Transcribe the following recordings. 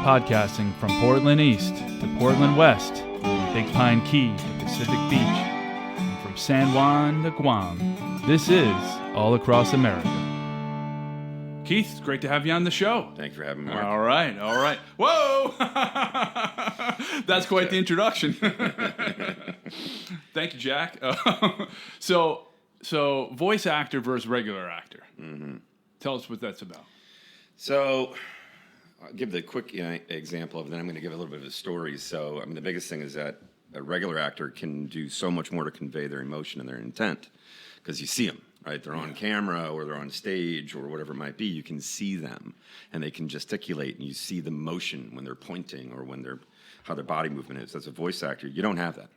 Podcasting from Portland East to Portland West, from Big Pine Key to Pacific Beach, and from San Juan to Guam, this is All Across America. Keith, it's great to have you on the show. Thank you for having me, Mark. All right. Whoa! That's quite the introduction. Thank you, Jack. So voice actor versus regular actor. Mm-hmm. Tell us what that's about. So I'll give the quick example of it, then I'm going to give a little bit of a story. So, the biggest thing is that a regular actor can do so much more to convey their emotion and their intent because you see them, right? They're on camera or they're on stage or whatever it might be. You can see them and they can gesticulate and you see the motion when they're pointing or how their body movement is. As a voice actor, you don't have that.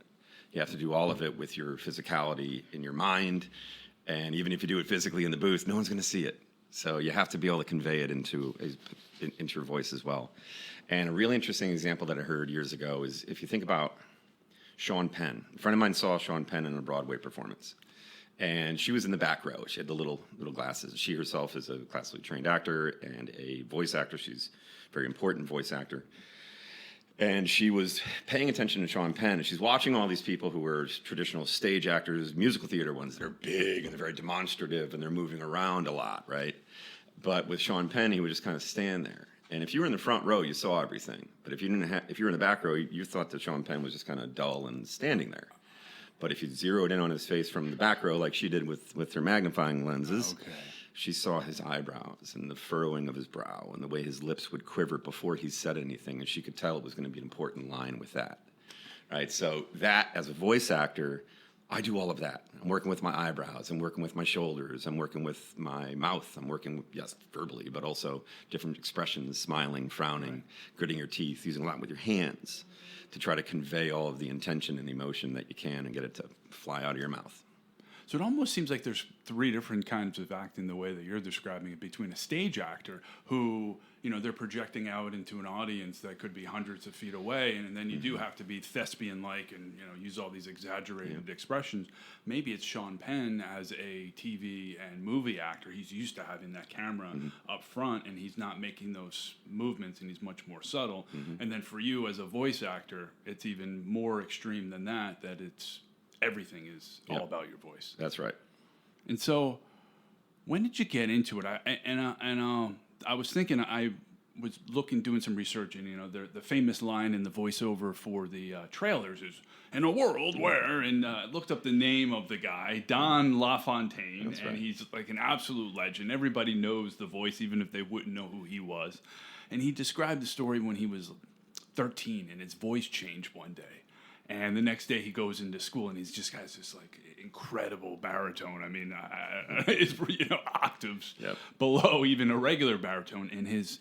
You have to do all of it with your physicality in your mind. And even if you do it physically in the booth, no one's going to see it. So you have to be able to convey it into your voice as well. And a really interesting example that I heard years ago is if you think about Sean Penn. A friend of mine saw Sean Penn in a Broadway performance. And she was in the back row. She had the little glasses. She herself is a classically trained actor and a voice actor. She's a very important voice actor. And she was paying attention to Sean Penn, and she's watching all these people who were traditional stage actors, musical theater ones that are big and they're very demonstrative and they're moving around a lot, right? But with Sean Penn, he would just kind of stand there. And if you were in the front row, you saw everything. But if you were in the back row, you thought that Sean Penn was just kind of dull and standing there. But if you zeroed in on his face from the back row, like she did with her magnifying lenses, she saw his eyebrows and the furrowing of his brow and the way his lips would quiver before he said anything, and she could tell it was going to be an important line with that, right? So that, as a voice actor, I do all of that. I'm working with my eyebrows. I'm working with my shoulders. I'm working with my mouth. I'm working, yes, verbally, but also different expressions, smiling, frowning, gritting your teeth, using a lot with your hands to try to convey all of the intention and the emotion that you can and get it to fly out of your mouth. So it almost seems like there's three different kinds of acting the way that you're describing it, between a stage actor who, they're projecting out into an audience that could be hundreds of feet away, and then you do have to be thespian-like and, use all these exaggerated expressions. Maybe it's Sean Penn as a TV and movie actor. He's used to having that camera up front, and he's not making those movements, and he's much more subtle. And then for you as a voice actor, it's even more extreme than that it's... Everything is all about your voice. That's right. And so, when did you get into it? I was thinking, I was doing some research, and the famous line in the voiceover for the trailers is "In a world where," and looked up the name of the guy, Don LaFontaine, That's right. And he's like an absolute legend. Everybody knows the voice, even if they wouldn't know who he was. And he described the story when he was 13, and his voice changed one day. And the next day he goes into school and he's just has this like incredible baritone. It's octaves below even a regular baritone. And his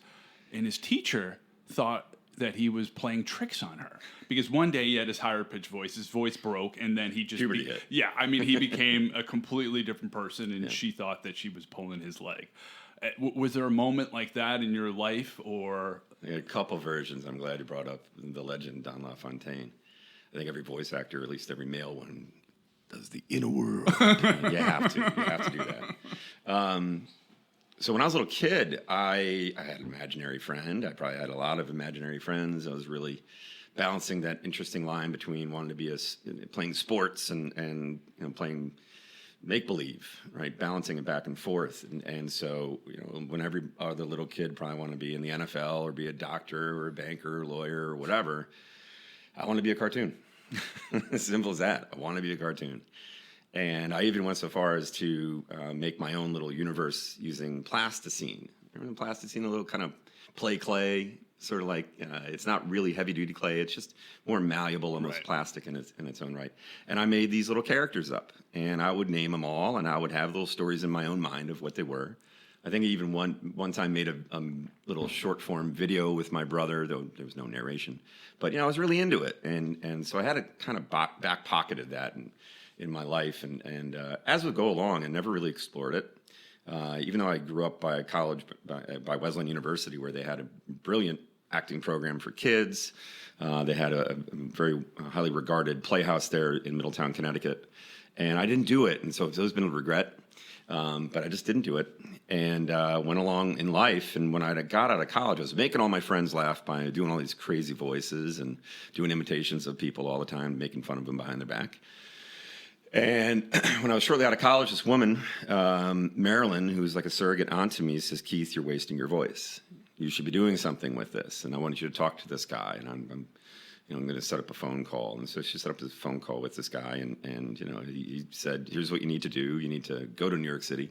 teacher thought that he was playing tricks on her because one day he had his higher pitched voice. His voice broke, and then he just he became a completely different person. And she thought that she was pulling his leg. Was there a moment like that in your life, or a couple versions? I'm glad you brought up the legend Don LaFontaine. I think every voice actor, at least every male one, does the inner world. You have to do that. So when I was a little kid, I had an imaginary friend. I probably had a lot of imaginary friends. I was really balancing that interesting line between wanting to be playing sports and playing make-believe, right? Balancing it back and forth. And so, when every other little kid probably wanted to be in the NFL or be a doctor or a banker or lawyer or whatever, I want to be a cartoon. As simple as that. I want to be a cartoon. And I even went so far as to make my own little universe using plasticine. Remember plasticine? A little kind of play clay, sort of like, it's not really heavy-duty clay. It's just more malleable, almost plastic in its own right. And I made these little characters up. And I would name them all, and I would have little stories in my own mind of what they were. I think I even one time made a little short-form video with my brother, though there was no narration. But, I was really into it. And so I had a kind of back-pocketed that in my life. And as we go along, I never really explored it. Even though I grew up by college, by Wesleyan University, where they had a brilliant acting program for kids. They had a very highly regarded playhouse there in Middletown, Connecticut. And I didn't do it. And so it's always been a regret. But I just didn't do it, and went along in life. And when I got out of college, I was making all my friends laugh by doing all these crazy voices and doing imitations of people all the time, making fun of them behind their back. And when I was shortly out of college, this woman, Marilyn, who's like a surrogate aunt to me, says, "Keith, you're wasting your voice. You should be doing something with this. And I wanted you to talk to this guy. And I'm going to set up a phone call." And so she set up this phone call with this guy. And he said, "Here's what you need to do. You need to go to New York City.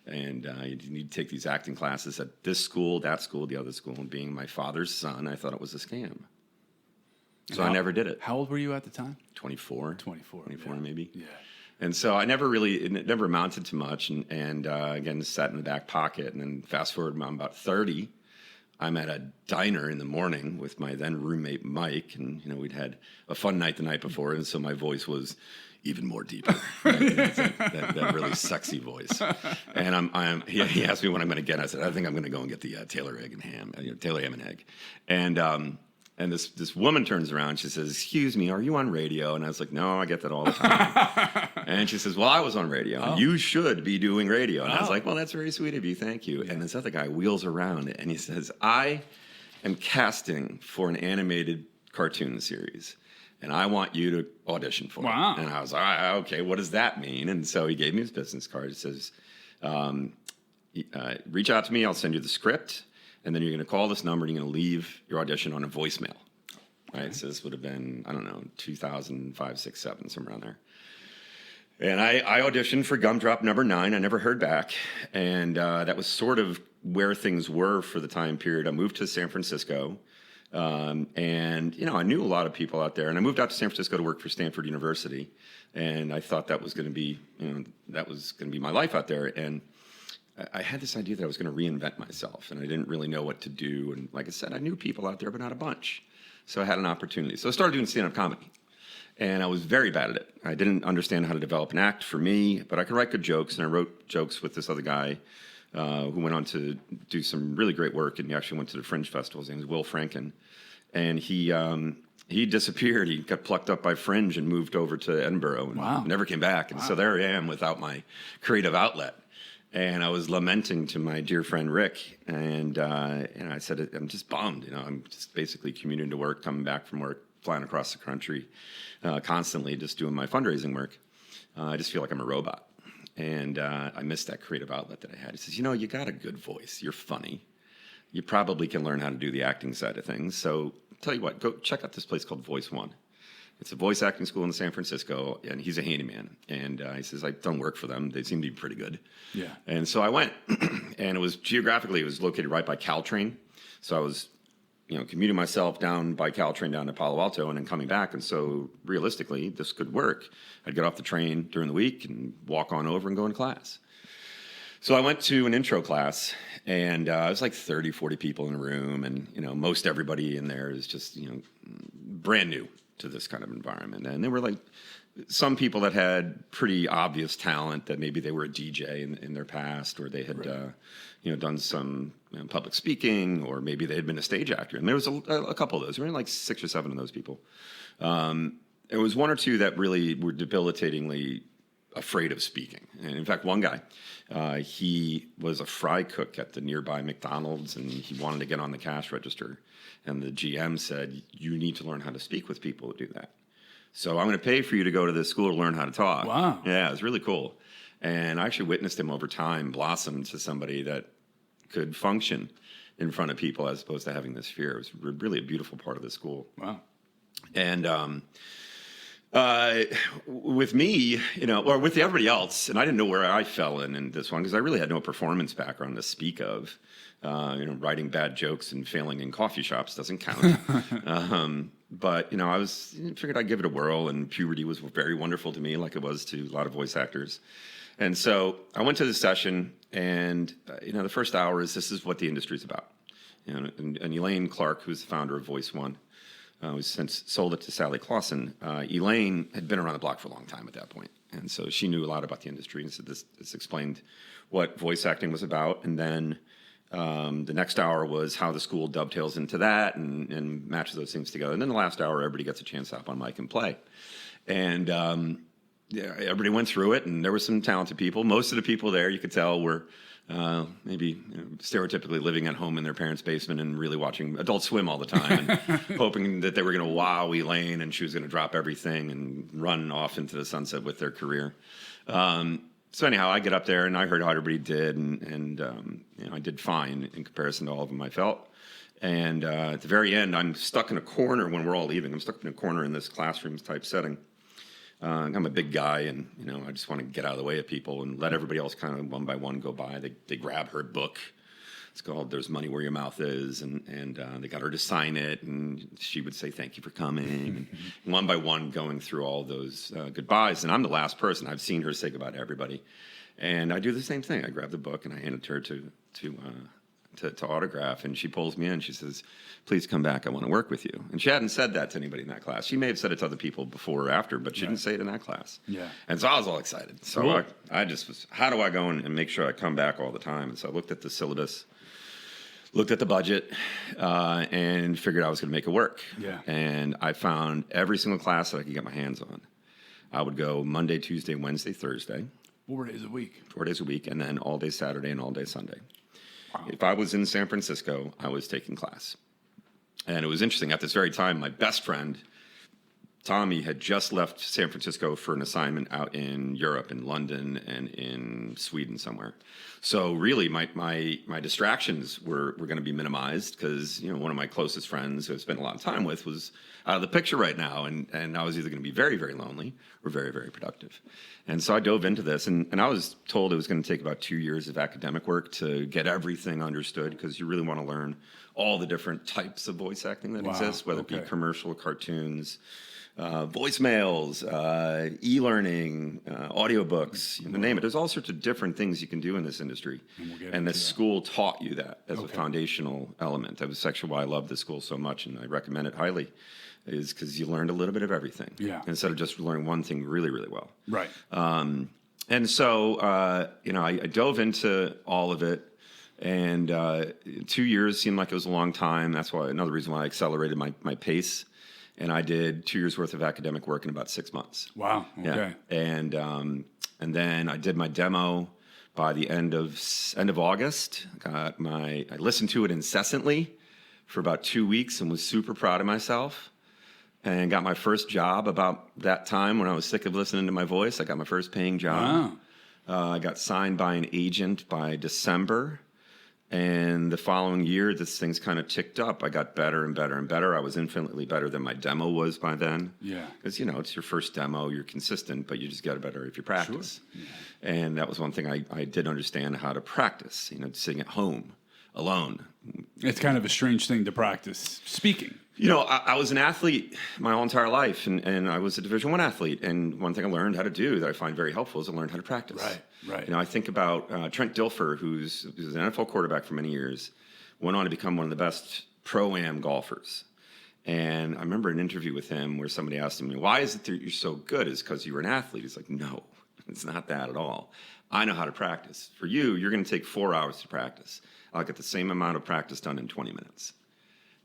And you need to take these acting classes at this school, that school, the other school." And being my father's son, I thought it was a scam. So I never did it. How old were you at the time? 24. 24 maybe. Yeah. And so it never amounted to much. And again, sat in the back pocket. And then fast forward, I'm about 30. I'm at a diner in the morning with my then roommate, Mike. And, we'd had a fun night the night before. And so my voice was even more deeper. that really sexy voice. And he asked me when I'm going to get it. I said, I think I'm going to go and get the Taylor ham and egg. And this woman turns around. She says, "Excuse me, are you on radio?" And I was like, "No, I get that all the time." And she says, "Well, I was on radio. And you should be doing radio." And I was like, "Well, that's very sweet of you. Thank you." And this other guy wheels around and he says, "I am casting for an animated cartoon series, and I want you to audition for it." And I was like, "Okay, what does that mean?" And so he gave me his business card. He says, "Reach out to me. I'll send you the script. And then you're going to call this number and you're going to leave your audition on a voicemail." Right? So this would have been, 2005, 6, 7, somewhere around there. And I auditioned for Gumdrop number 9. I never heard back. And that was sort of where things were for the time period. I moved to San Francisco. And, I knew a lot of people out there. And I moved out to San Francisco to work for Stanford University. And I thought that was going to be, my life out there. And I had this idea that I was going to reinvent myself, and I didn't really know what to do. And like I said, I knew people out there, but not a bunch. So I had an opportunity. So I started doing stand-up comedy, and I was very bad at it. I didn't understand how to develop an act for me, but I could write good jokes, and I wrote jokes with this other guy who went on to do some really great work, and he actually went to the Fringe Festival. His name is Will Franken, and he disappeared. He got plucked up by Fringe and moved over to Edinburgh and never came back. And so there I am without my creative outlet. And I was lamenting to my dear friend Rick, and I said, "I'm just bummed. I'm just basically commuting to work, coming back from work, flying across the country, constantly just doing my fundraising work. I just feel like I'm a robot." And I missed that creative outlet that I had. He says, "You got a good voice. You're funny. You probably can learn how to do the acting side of things. So tell you what, go check out this place called Voice One. It's a voice acting school in San Francisco," and he's a handyman. And he says, "I've done work for them. They seem to be pretty good." Yeah. And so I went, and it was located right by Caltrain. So I was, commuting myself down by Caltrain down to Palo Alto and then coming back. And so realistically, this could work. I'd get off the train during the week and walk on over and go into class. So I went to an intro class, and it was like 30, 40 people in a room. And, most everybody in there is just, brand new to this kind of environment. And there were like some people that had pretty obvious talent, that maybe they were a DJ in their past, or they had done some public speaking, or maybe they had been a stage actor. And there was a couple of those. There were like 6 or 7 of those people. There was 1 or 2 that really were debilitatingly afraid of speaking. And in fact, one guy, he was a fry cook at the nearby McDonald's, and he wanted to get on the cash register. And the GM said, "You need to learn how to speak with people to do that. So I'm going to pay for you to go to this school to learn how to talk." Wow. Yeah, it was really cool. And I actually witnessed him over time blossom to somebody that could function in front of people as opposed to having this fear. It was really a beautiful part of the school. Wow. And with me, or with everybody else, and I didn't know where I fell in this one because I really had no performance background to speak of. Writing bad jokes and failing in coffee shops doesn't count. But I figured I'd give it a whirl, and puberty was very wonderful to me, like it was to a lot of voice actors. And so I went to the session, and the first hour this is what the industry's about. And Elaine Clark, who's the founder of Voice One, who's since sold it to Sally Clausen. Elaine had been around the block for a long time at that point, and so she knew a lot about the industry. And so this explained what voice acting was about, and then the next hour was how the school dovetails into that and matches those things together. And then the last hour, everybody gets a chance to hop on mic and play. And yeah, everybody went through it, and there were some talented people. Most of the people there, you could tell, were maybe stereotypically living at home in their parents' basement and really watching Adult Swim all the time, and hoping that they were going to wow Elaine and she was going to drop everything and run off into the sunset with their career. So anyhow, I get up there and I heard how everybody did, and I did fine in comparison to all of them, I felt. And at the very end, I'm stuck in a corner when we're all leaving. I'm stuck in a corner in this classroom type setting. I'm a big guy, and I just want to get out of the way of people and let everybody else kind of one by one go by. They grab her book. It's called "There's Money Where Your Mouth Is," and they got her to sign it, and she would say thank you for coming. And one by one, going through all those goodbyes, and I'm the last person. I've seen her say goodbye to everybody, and I do the same thing. I grab the book and I hand it to her to autograph, and she pulls me in. She says, "Please come back. I want to work with you." And she hadn't said that to anybody in that class. She may have said it to other people before or after, but she didn't say it in that class. Yeah. And so I was all excited. So cool. I just was, how do I go and make sure I come back all the time? And so I looked at the syllabus, looked at the budget, and figured I was going to make it work. Yeah. And I found every single class that I could get my hands on. I would go Monday, Tuesday, Wednesday, Thursday. 4 days a week. 4 days a week, and then all day Saturday and all day Sunday. Wow. If I was in San Francisco, I was taking class. And it was interesting. At this very time, my best friend, Tommy, had just left San Francisco for an assignment out in Europe, in London, and in Sweden somewhere. So really, my distractions were going to be minimized because one of my closest friends who I spent a lot of time with was out of the picture right now, and I was either going to be very, very lonely or very, very productive. And so I dove into this, and I was told it was going to take about 2 years of academic work to get everything understood, because you really want to learn all the different types of voice acting that exist, whether it be commercial, cartoons, voicemails, e-learning, audiobooks, you name it. There's all sorts of different things you can do in this industry. And the school taught you that as a foundational element. That was actually why I love this school so much, and I recommend it highly, is because you learned a little bit of everything. Yeah. Instead of just learning one thing really, really well. Right. And so, I dove into all of it. And 2 years seemed like it was a long time. That's why another reason why I accelerated my pace. And I did 2 years worth of academic work in about 6 months. Wow. Okay. Yeah. And then I did my demo by the end of August. I listened to it incessantly for about 2 weeks and was super proud of myself. And got my first job about that time when I was sick of listening to my voice. I got my first paying job. Wow. I got signed by an agent by December. And the following year, this thing's kind of ticked up. I got better and better and better. I was infinitely better than my demo was by then. Yeah. Because, it's your first demo. You're consistent, but you just get better if you practice. Sure. Yeah. And that was one thing I did understand how to practice, sitting at home alone. It's kind of a strange thing to practice speaking. I was an athlete my whole entire life, and I was a Division I athlete. And one thing I learned how to do that I find very helpful is I learned how to practice. Right. I think about Trent Dilfer, who's an NFL quarterback for many years, went on to become one of the best pro-am golfers. And I remember an interview with him where somebody asked him, "Why is it that you're so good? Is it because you were an athlete?" He's like, "No, it's not that at all. I know how to practice. For you, you're going to take 4 hours to practice. I'll get the same amount of practice done in 20 minutes."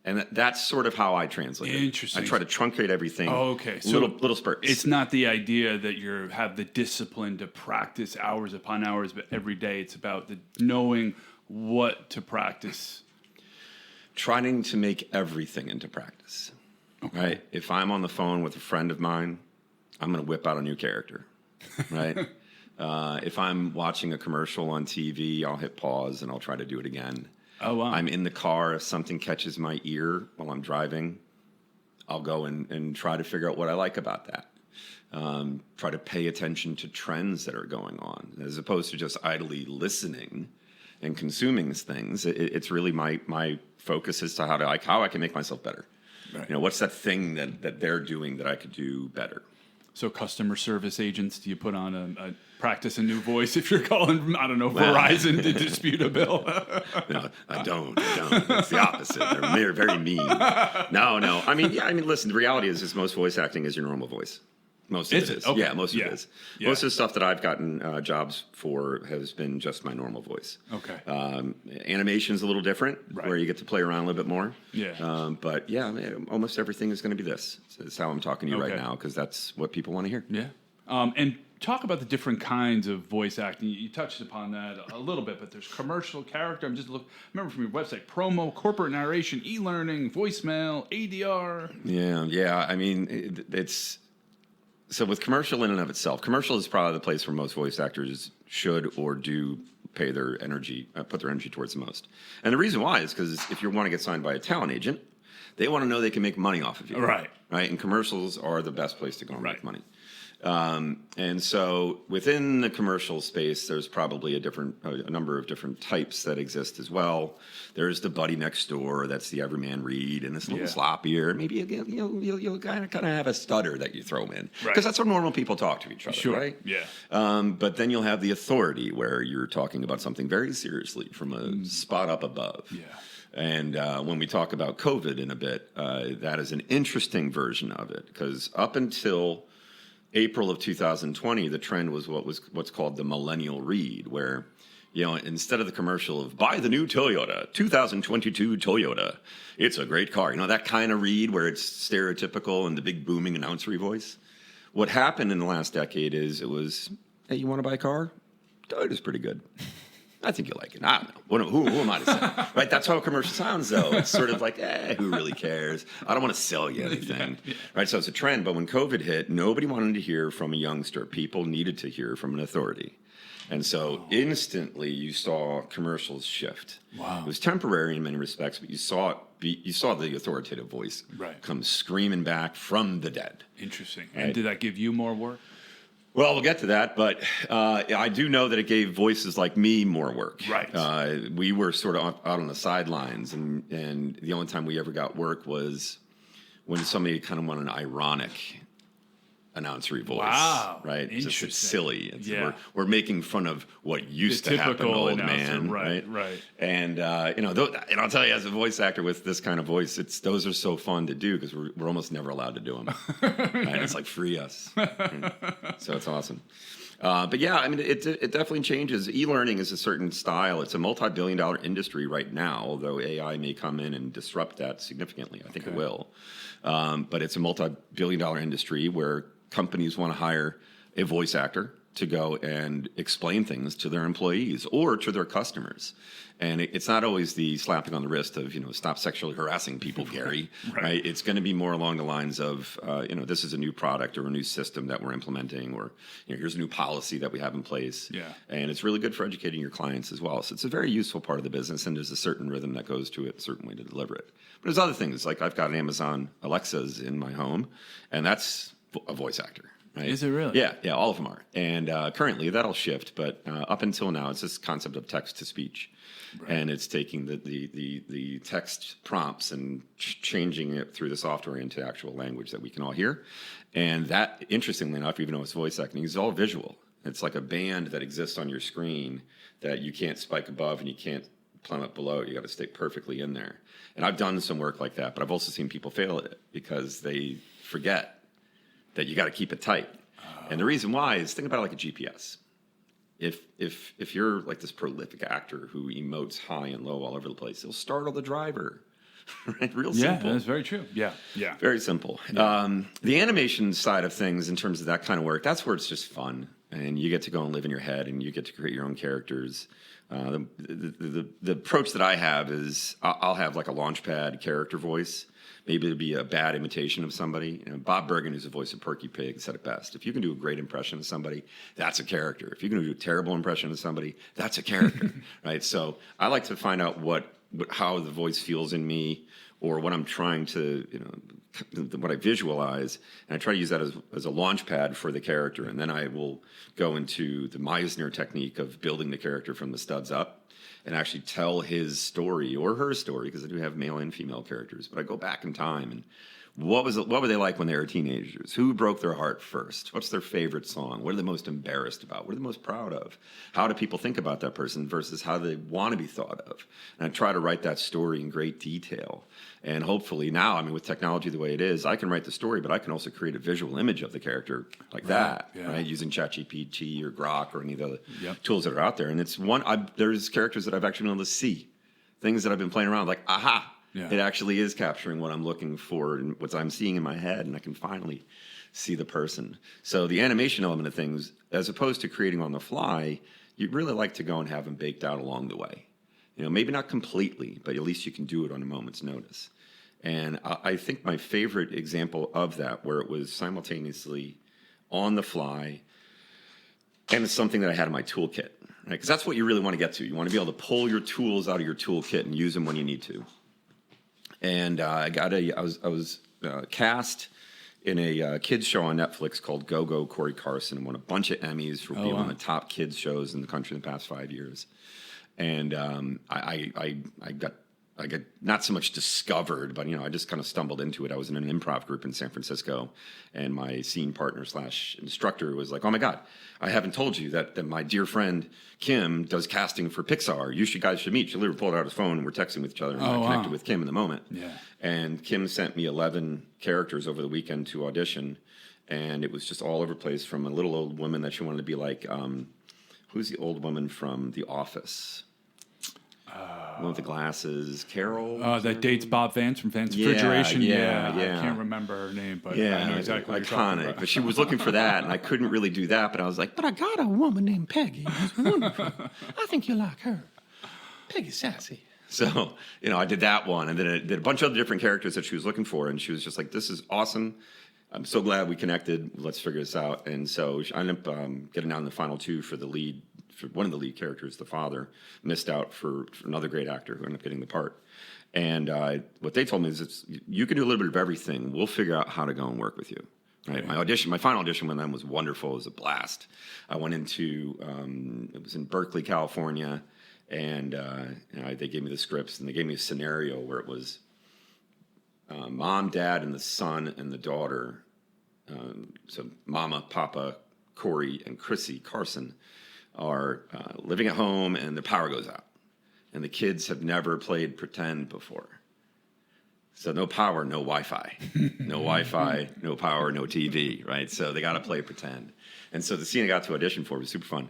And that's sort of how I translate it. Interesting. I try to truncate everything. Oh, okay. So little spurts. It's not the idea that you have the discipline to practice hours upon hours, but every day it's about the knowing what to practice. Trying to make everything into practice. Okay. Right? If I'm on the phone with a friend of mine, I'm going to whip out a new character. Right? If I'm watching a commercial on TV, I'll hit pause and I'll try to do it again. Oh, wow. I'm in the car. If something catches my ear while I'm driving, I'll go and try to figure out what I like about that. Try to pay attention to trends that are going on, as opposed to just idly listening and consuming things. It's really my focus as to how I can make myself better. Right. What's that thing that they're doing that I could do better? So customer service agents, do you put on a practice a new voice if you're calling, I don't know, Verizon to dispute a bill? No, I don't. It's the opposite. They're very mean. No. I mean, listen, the reality is most voice acting is your normal voice. Most of it is. Okay. Yeah, most of it is. Yeah. Most of the stuff that I've gotten jobs for has been just my normal voice. Okay. Animation's a little different, where you get to play around a little bit more. Yeah. But yeah, almost everything is going to be this. It's how I'm talking to you right now, because that's what people want to hear. Yeah. And talk about the different kinds of voice acting. You touched upon that a little bit, but there's commercial character. Remember from your website, promo, corporate narration, e-learning, voicemail, ADR. Yeah. I mean, it's so with commercial in and of itself. Commercial is probably the place where most voice actors should or do pay their energy, put their energy towards the most. And the reason why is because if you want to get signed by a talent agent, they want to know they can make money off of you. Right. And commercials are the best place to go and Right. make money. And so within the commercial space, there's probably a number of different types that exist as well. There's the buddy next door, that's the everyman read, and it's a little sloppier. Maybe you'll kind of have a stutter that you throw in, because that's how normal people talk to each other, right? Yeah. But then you'll have the authority, where you're talking about something very seriously from a spot up above. Yeah. And when we talk about COVID in a bit, that is an interesting version of it, because up until April of 2020, the trend was what's called the millennial read, where, instead of the commercial of buy the new Toyota, 2022 Toyota, it's a great car, that kind of read where it's stereotypical and the big booming announcery voice. What happened in the last decade is it was, hey, you want to buy a car? Toyota's pretty good. I think you like it. I don't know. Who am I to say? Right? That's how a commercial sounds, though. It's sort of like, who really cares? I don't want to sell you anything. Yeah. Right? So it's a trend. But when COVID hit, nobody wanted to hear from a youngster. People needed to hear from an authority. And so instantly you saw commercials shift. Wow. It was temporary in many respects, but you saw the authoritative voice come screaming back from the dead. Interesting. Right? And did that give you more work? Well, we'll get to that, but I do know that it gave voices like me more work. Right. We were sort of out on the sidelines, and the only time we ever got work was when somebody kind of wanted an ironic announcery voice. Wow. Right? Interesting. It's silly. We're making fun of what used to happen, old man. Right. And, and I'll tell you, as a voice actor with this kind of voice, those are so fun to do because we're almost never allowed to do them. Right? It's like, free us. Right? So it's awesome. But yeah, I mean, it definitely changes. E-learning is a certain style. It's a multi-billion-dollar industry right now, although AI may come in and disrupt that significantly. I think it will. But it's a multi-billion-dollar industry where companies want to hire a voice actor to go and explain things to their employees or to their customers. And it's not always the slapping on the wrist of, stop sexually harassing people, Gary. Right? It's going to be more along the lines of, this is a new product or a new system that we're implementing, or, here's a new policy that we have in place. Yeah. And it's really good for educating your clients as well. So it's a very useful part of the business, and there's a certain rhythm that goes to it, a certain way to deliver it. But there's other things, like I've got Amazon Alexas in my home, and that's a voice actor. Right? Is it really? Yeah, all of them are. And currently that'll shift, but up until now, it's this concept of text to speech. Right. And it's taking the text prompts and changing it through the software into actual language that we can all hear. And that, interestingly enough, even though it's voice acting, is all visual. It's like a band that exists on your screen that you can't spike above and you can't plummet below. You got to stay perfectly in there. And I've done some work like that, but I've also seen people fail at it because they forget that you got to keep it tight. And the reason why is, think about it like a GPS. If you're like this prolific actor who emotes high and low all over the place, it'll startle the driver. Right? Real simple. Yeah, that's very true. Yeah. Very simple. Yeah. The animation side of things, in terms of that kind of work, that's where it's just fun. And you get to go and live in your head, and you get to create your own characters. The approach that I have is I'll have like a launchpad character voice. Maybe it'd be a bad imitation of somebody. Bob Bergen, who's the voice of Porky Pig, said it best. If you can do a great impression of somebody, that's a character. If you can do a terrible impression of somebody, that's a character, right? So I like to find out how the voice feels in me, or what I'm trying to, what I visualize, and I try to use that as a launch pad for the character. And then I will go into the Meisner technique of building the character from the studs up, and actually tell his story or her story, because I do have male and female characters. But I go back in time and what were they like when they were teenagers? Who broke their heart first? What's their favorite song? What are they most embarrassed about? What are they most proud of? How do people think about that person versus how they want to be thought of? And I try to write that story in great detail. And hopefully now, with technology the way it is, I can write the story, but I can also create a visual image of the character like that, right? Using ChatGPT or Grok or any of the other tools that are out there. And it's there's characters that I've actually been able to see, things that I've been playing around, like, aha, Yeah. It actually is capturing what I'm looking for and what I'm seeing in my head, and I can finally see the person. So the animation element of things, as opposed to creating on the fly, you'd really like to go and have them baked out along the way. Maybe not completely, but at least you can do it on a moment's notice. And I think my favorite example of that, where it was simultaneously on the fly, and it's something that I had in my toolkit, right? Because that's what you really want to get to. You want to be able to pull your tools out of your toolkit and use them when you need to. And I was cast in a kids show on Netflix called Go Go Corey Carson, and won a bunch of Emmys for being one of the top kids shows in the country in the past 5 years. And I got not so much discovered, but I just kind of stumbled into it. I was in an improv group in San Francisco, and my scene partner / instructor was like, "Oh my God, I haven't told you that my dear friend Kim does casting for Pixar. You guys should meet." She literally pulled out his phone, and we're texting with each other, and I connected with Kim in the moment. Yeah. And Kim sent me 11 characters over the weekend to audition, and it was just all over the place, from a little old woman that she wanted to be like, who's the old woman from The Office? One with the glasses, Carol. That dates Bob Vance from Vance Refrigeration. Yeah. I can't remember her name, but I know exactly what you're talking about. But she was looking for that, and I couldn't really do that. But I was like, but I got a woman named Peggy who's wonderful. I think you'll like her. Peggy's sassy. So, I did that one, and then I did a bunch of other different characters that she was looking for, and she was just like, this is awesome. I'm so glad we connected. Let's figure this out. And so I ended up getting down the final two for the lead. For one of the lead characters, the father, missed out for another great actor who ended up getting the part. And what they told me is, you can do a little bit of everything. We'll figure out how to go and work with you. Right? Yeah. My final audition with them was wonderful. It was a blast. I went into, it was in Berkeley, California, and they gave me the scripts, and they gave me a scenario where it was mom, dad, and the son and the daughter. So Mama, Papa, Corey, and Chrissy Carson are living at home, and the power goes out, and the kids have never played pretend before. So no power, no Wi-Fi, no Wi-Fi, no power, no TV, right? So they got to play pretend. And so the scene I got to audition for was super fun.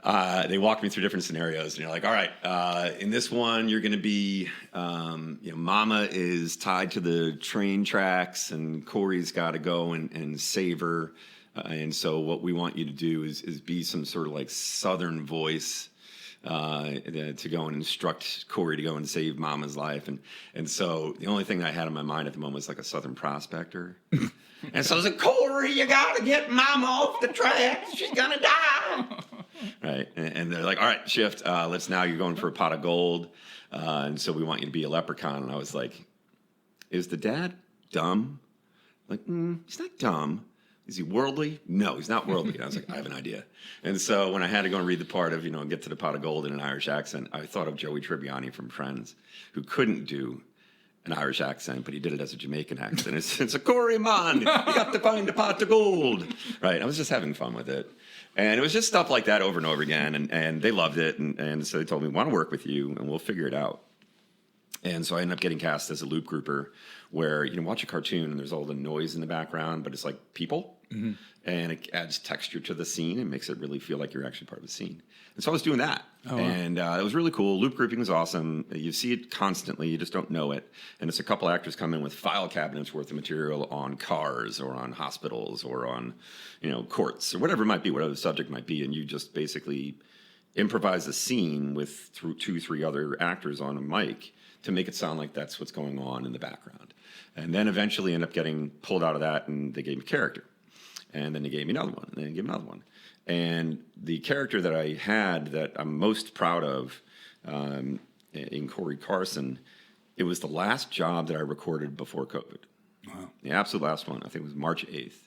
They walked me through different scenarios, and you're like, all right, in this one, you're going to be, Mama is tied to the train tracks, and Corey's got to go and save her. And so what we want you to do is be some sort of like Southern voice to go and instruct Corey to go and save Mama's life. And so the only thing that I had in my mind at the moment was like a Southern prospector. And so I was like, Corey, you got to get Mama off the tracks. She's going to die. Right. And they're like, all right, shift. You're going for a pot of gold. And so we want you to be a leprechaun. And I was like, is the dad dumb? Like, he's not dumb. Is he worldly? No, he's not worldly. And I was like, I have an idea. And so when I had to go and read the part of, get to the pot of gold in an Irish accent, I thought of Joey Tribbiani from Friends, who couldn't do an Irish accent, but he did it as a Jamaican accent. It's a Corey, man, you got to find the pot of gold. Right. I was just having fun with it. And it was just stuff like that over and over again. And they loved it. And so they told me, we want to work with you, and we'll figure it out. And so I ended up getting cast as a loop grouper, where you can watch a cartoon and there's all the noise in the background, but it's like people. Mm-hmm. And it adds texture to the scene and makes it really feel like you're actually part of the scene. And so I was doing that. And it was really cool. Loop grouping was awesome. You see it constantly. You just don't know it. And it's a couple actors come in with file cabinets worth of material on cars or on hospitals or on, courts or whatever it might be, whatever the subject might be. And you just basically improvise a scene with 2-3 other actors on a mic to make it sound like that's what's going on in the background. And then eventually end up getting pulled out of that, and they gave me character. And then they gave me another one, and then they gave me another one. And the character that I had that I'm most proud of in Corey Carson, it was the last job that I recorded before COVID. Wow. The absolute last one. I think it was March 8th.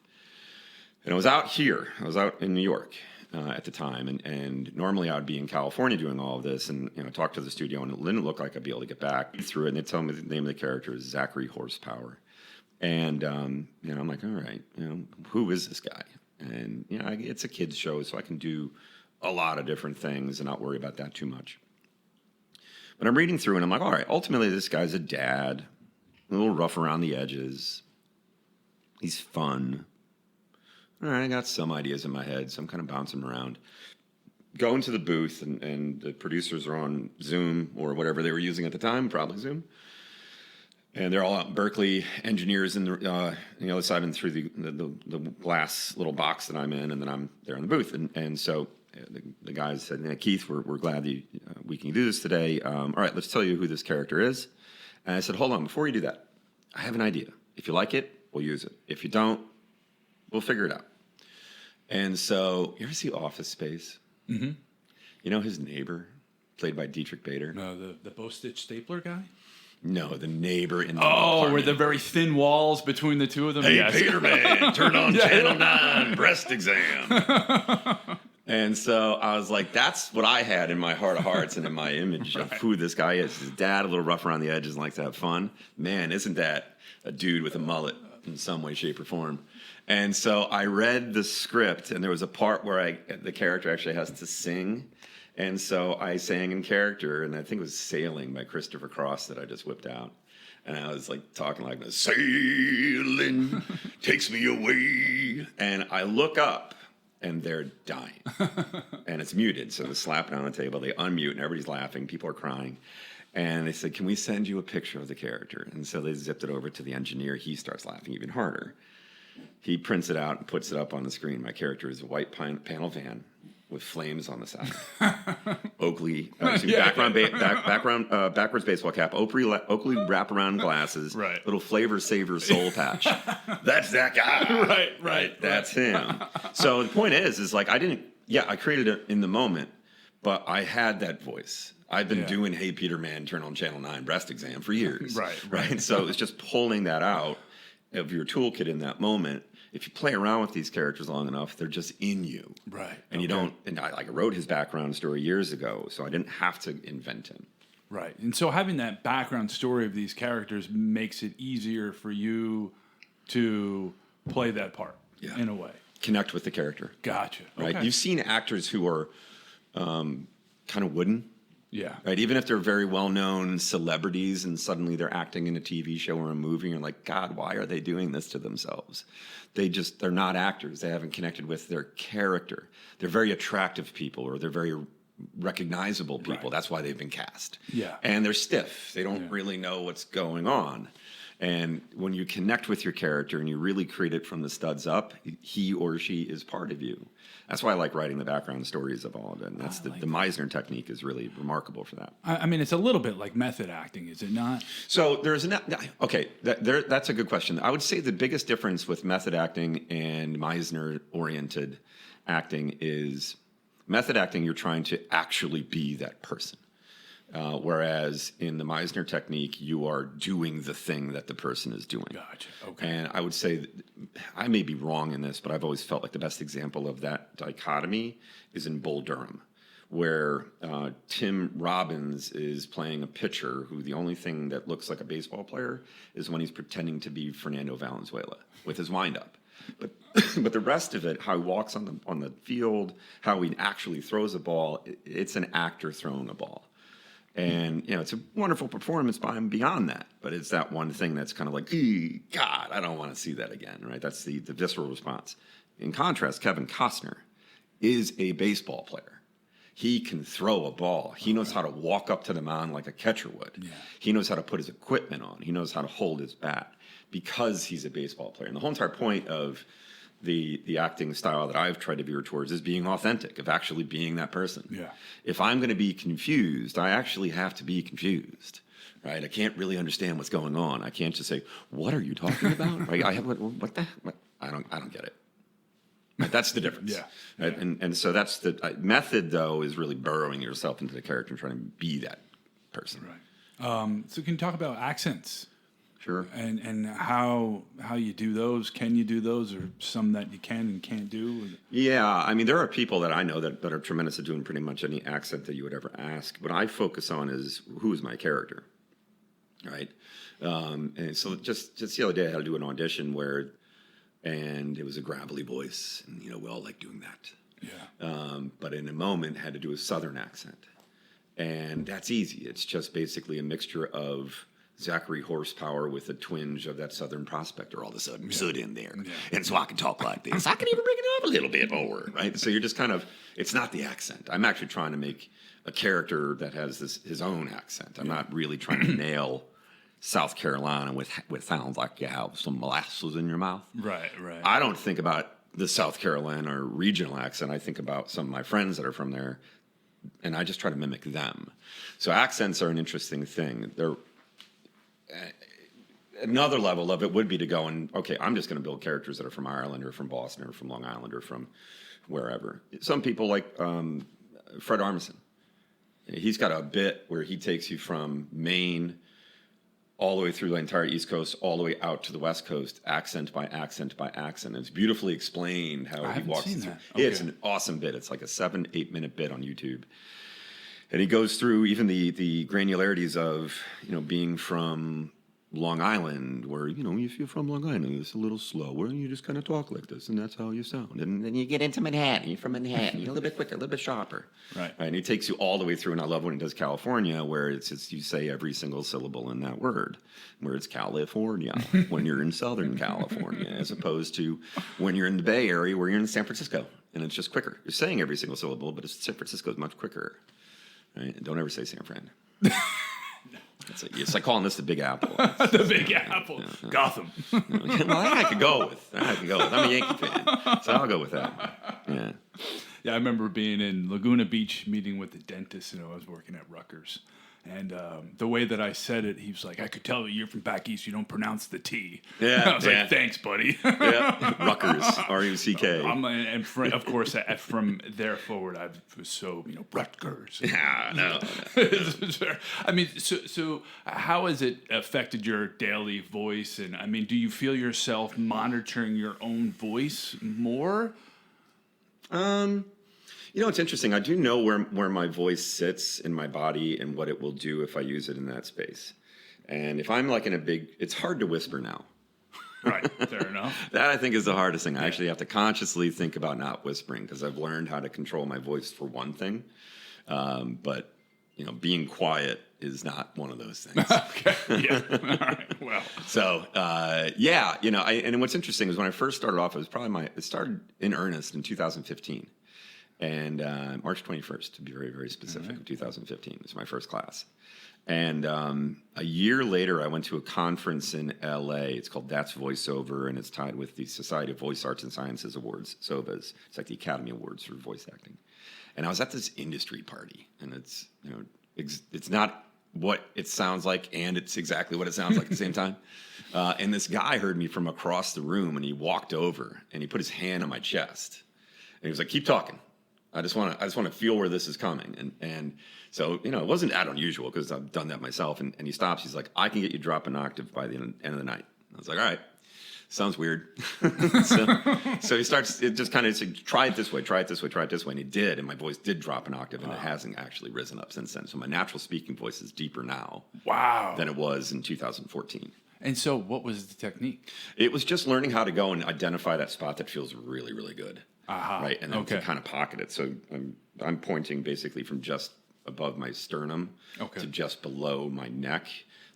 And I was out here. I was out in New York at the time. And normally I would be in California doing all of this and, talk to the studio, and it didn't look like I'd be able to get back through it. And they tell me the name of the character is Zachary Horsepower. And, I'm like, all right, who is this guy? And, it's a kid's show, so I can do a lot of different things and not worry about that too much. But I'm reading through, and I'm like, all right, ultimately this guy's a dad, a little rough around the edges. He's fun. All right, I got some ideas in my head, so I'm kind of bouncing around. Go into the booth, and the producers are on Zoom or whatever they were using at the time, probably Zoom. And they're all out in Berkeley, engineers in the other side and through the glass little box that I'm in, and then I'm there in the booth. And so the guys said, Keith, we're glad that we can do this today. All right, let's tell you who this character is. And I said, hold on, before you do that, I have an idea. If you like it, we'll use it. If you don't, we'll figure it out. And so, you ever see Office Space? Mm-hmm. You know his neighbor, played by Dietrich Bader? No, the bow-stitch stapler guy? No, the neighbor in the apartment. With the very thin walls between the two of them. Hey, yes. Peterman, turn on Channel 9, breast exam. And so I was like, that's what I had in my heart of hearts and in my image of who this guy is. His dad, a little rough around the edges and likes to have fun. Man, isn't that a dude with a mullet in some way, shape, or form? And so I read the script, and there was a part where the character actually has to sing. And so I sang in character, and I think it was Sailing by Christopher Cross that I just whipped out. And I was like talking like this, sailing takes me away. And I look up, and they're dying. And it's muted, so they're slapping on the table. They unmute, and everybody's laughing. People are crying. And they said, can we send you a picture of the character? And so they zipped it over to the engineer. He starts laughing even harder. He prints it out and puts it up on the screen. My character is a white panel van with flames on the side. Oakley, backwards baseball cap, Oakley wraparound glasses, right. Little Flavor Saver soul patch. That's that guy. Right. That's him. So the point is like I created it in the moment, but I had that voice. I've been doing Hey Peter Man, turn on Channel 9 breast exam for years. Right. So it's just pulling that out of your toolkit in that moment. If you play around with these characters long enough, they're just in you. Right. And you don't, and I wrote his background story years ago, so I didn't have to invent him. Right. And so having that background story of these characters makes it easier for you to play that part in a way. Connect with the character. Gotcha. Right. Okay. You've seen actors who are kind of wooden. Yeah. Right. Even if they're very well-known celebrities and suddenly they're acting in a TV show or a movie, and you're like, God, why are they doing this to themselves? They're not actors. They haven't connected with their character. They're very attractive people, or they're very recognizable people. Right. That's why they've been cast. Yeah. And they're stiff. They don't really know what's going on. And when you connect with your character and you really create it from the studs up, he or she is part of you. That's why I like writing the background stories of all of it. And that's the Meisner technique is really remarkable for that. I mean, it's a little bit like method acting, is it not? So that's a good question. I would say the biggest difference with method acting and Meisner-oriented acting is method acting, you're trying to actually be that person. Whereas in the Meisner technique, you are doing the thing that the person is doing. Gotcha. Okay. And I would say, I may be wrong in this, but I've always felt like the best example of that dichotomy is in Bull Durham, where Tim Robbins is playing a pitcher who the only thing that looks like a baseball player is when he's pretending to be Fernando Valenzuela with his windup. But the rest of it, how he walks on the field, how he actually throws a ball, it's an actor throwing a ball. And, it's a wonderful performance by him beyond that. But it's that one thing that's kind of like, God, I don't want to see that again, right? That's the visceral response. In contrast, Kevin Costner is a baseball player. He can throw a ball. He knows how to walk up to the mound like a catcher would. Yeah. He knows how to put his equipment on. He knows how to hold his bat because he's a baseball player. And the whole entire point of the acting style that I've tried to veer towards is being authentic, of actually being that person. Yeah. If I'm going to be confused, I actually have to be confused, right? I can't really understand what's going on. I can't just say, "What are you talking about?" Right? What the? I don't get it. Right? That's the difference. Yeah. Right? And so that's the method, though, is really burrowing yourself into the character and trying to be that person. Right. So can you talk about accents? Sure. And how you do those? Can you do those, or some that you can and can't do? Yeah, I mean, there are people that I know that are tremendous at doing pretty much any accent that you would ever ask. What I focus on is who is my character, right? And so just the other day I had to do an audition and it was a gravelly voice, and we all like doing that. Yeah. But in a moment had to do a Southern accent, and that's easy. It's just basically a mixture of Zachary horsepower with a twinge of that Southern prospector all of a sudden stood in there. Yeah. And so I can talk like this. I can even bring it up a little bit more, right? So you're just kind of, it's not the accent. I'm actually trying to make a character that has his own accent. I'm not really trying to nail South Carolina with sounds like you have some molasses in your mouth. Right. I don't think about the South Carolina or regional accent. I think about some of my friends that are from there, and I just try to mimic them. So accents are an interesting thing. They're another level of it would be to go and, okay, I'm just going to build characters that are from Ireland or from Boston or from Long Island or from wherever. Some people like Fred Armisen. He's got a bit where he takes you from Maine all the way through the entire East Coast, all the way out to the West Coast, accent by accent by accent. It's beautifully explained how he walks through. That. Okay. It's an awesome bit. It's like a 7-8 minute bit on YouTube. And he goes through even the granularities of, being from Long Island, where, if you're from Long Island, it's a little slower, and you just kind of talk like this, and that's how you sound. And then you get into Manhattan, you're from Manhattan, you're a little bit quicker, a little bit sharper. Right. And he takes you all the way through, and I love when he does California, where it's you say every single syllable in that word, where it's California, when you're in Southern California, as opposed to when you're in the Bay Area, where you're in San Francisco, and it's just quicker. You're saying every single syllable, but San Francisco is much quicker. Right? And don't ever say San Fran. It's like calling this the Big Apple. The Big Apple. Yeah. Gotham. Well, I could go with. I'm a Yankee fan, so I'll go with that. Yeah. Yeah, I remember being in Laguna Beach meeting with the dentist, I was working at Rutgers. And the way that I said it, he was like, I could tell you're from back east, you don't pronounce the T. Yeah. I was like, thanks, buddy. Yeah. Rutgers, R-U-C-K. And of course, from there forward, I was so, Rutgers. Yeah, no. I mean, so how has it affected your daily voice? And I mean, do you feel yourself monitoring your own voice more? It's interesting. I do know where my voice sits in my body and what it will do if I use it in that space. And if I'm like it's hard to whisper now. Right, fair enough. That I think is the hardest thing. I actually have to consciously think about not whispering because I've learned how to control my voice for one thing. But, being quiet is not one of those things. Okay, yeah. All right, well. So, and what's interesting is when I first started off, it started in earnest in 2015. And March 21st, to be very, very specific, 2015 was my first class. And a year later, I went to a conference in L.A. It's called That's Voiceover, and it's tied with the Society of Voice Arts and Sciences Awards, SOVAs. It's like the Academy Awards for voice acting. And I was at this industry party, and it's not what it sounds like, and it's exactly what it sounds like at the same time. And this guy heard me from across the room, and he walked over, and he put his hand on my chest. And he was like, keep talking. I just want to feel where this is coming. And so, it wasn't that unusual because I've done that myself. And he stops. He's like, I can get you drop an octave by the end of the night. I was like, all right, sounds weird. so he starts, it just kind of said, try it this way, try it this way, try it this way. And he did. And my voice did drop an octave, and it hasn't actually risen up since then. So my natural speaking voice is deeper now than it was in 2014. And so what was the technique? It was just learning how to go and identify that spot that feels really, really good. Right, and then to kind of pocket it. So I'm pointing basically from just above my sternum to just below my neck.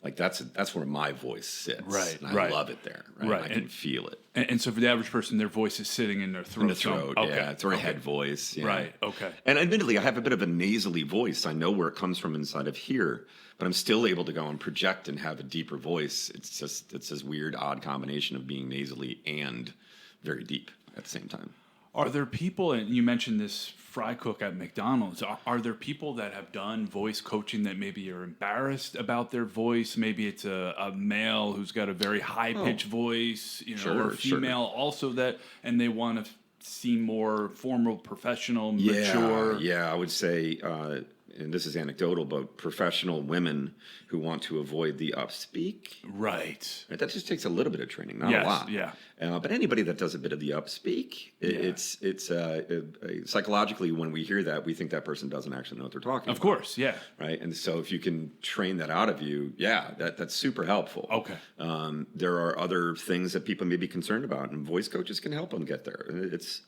Like that's where my voice sits. Right, and I love it there. Right, I can feel it. And so for the average person, their voice is sitting in their throat. In the throat, yeah. It's a head voice. Yeah. Right, okay. And admittedly, I have a bit of a nasally voice. I know where it comes from inside of here, but I'm still able to go and project and have a deeper voice. It's this weird, odd combination of being nasally and very deep at the same time. Are there people, and you mentioned this fry cook at McDonald's, are there people that have done voice coaching that maybe are embarrassed about their voice? Maybe it's a male who's got a very high-pitched voice, or a female also and they want to seem more formal, professional, mature. Yeah, I would say, and this is anecdotal, but professional women who want to avoid the upspeak. Right. That just takes a little bit of training, not a lot. Yeah. But anybody that does a bit of the upspeak, it's psychologically, when we hear that, we think that person doesn't actually know what they're talking about. Of course, yeah. Right, and so if you can train that out of you, that's super helpful. Okay. There are other things that people may be concerned about, and voice coaches can help them get there. It's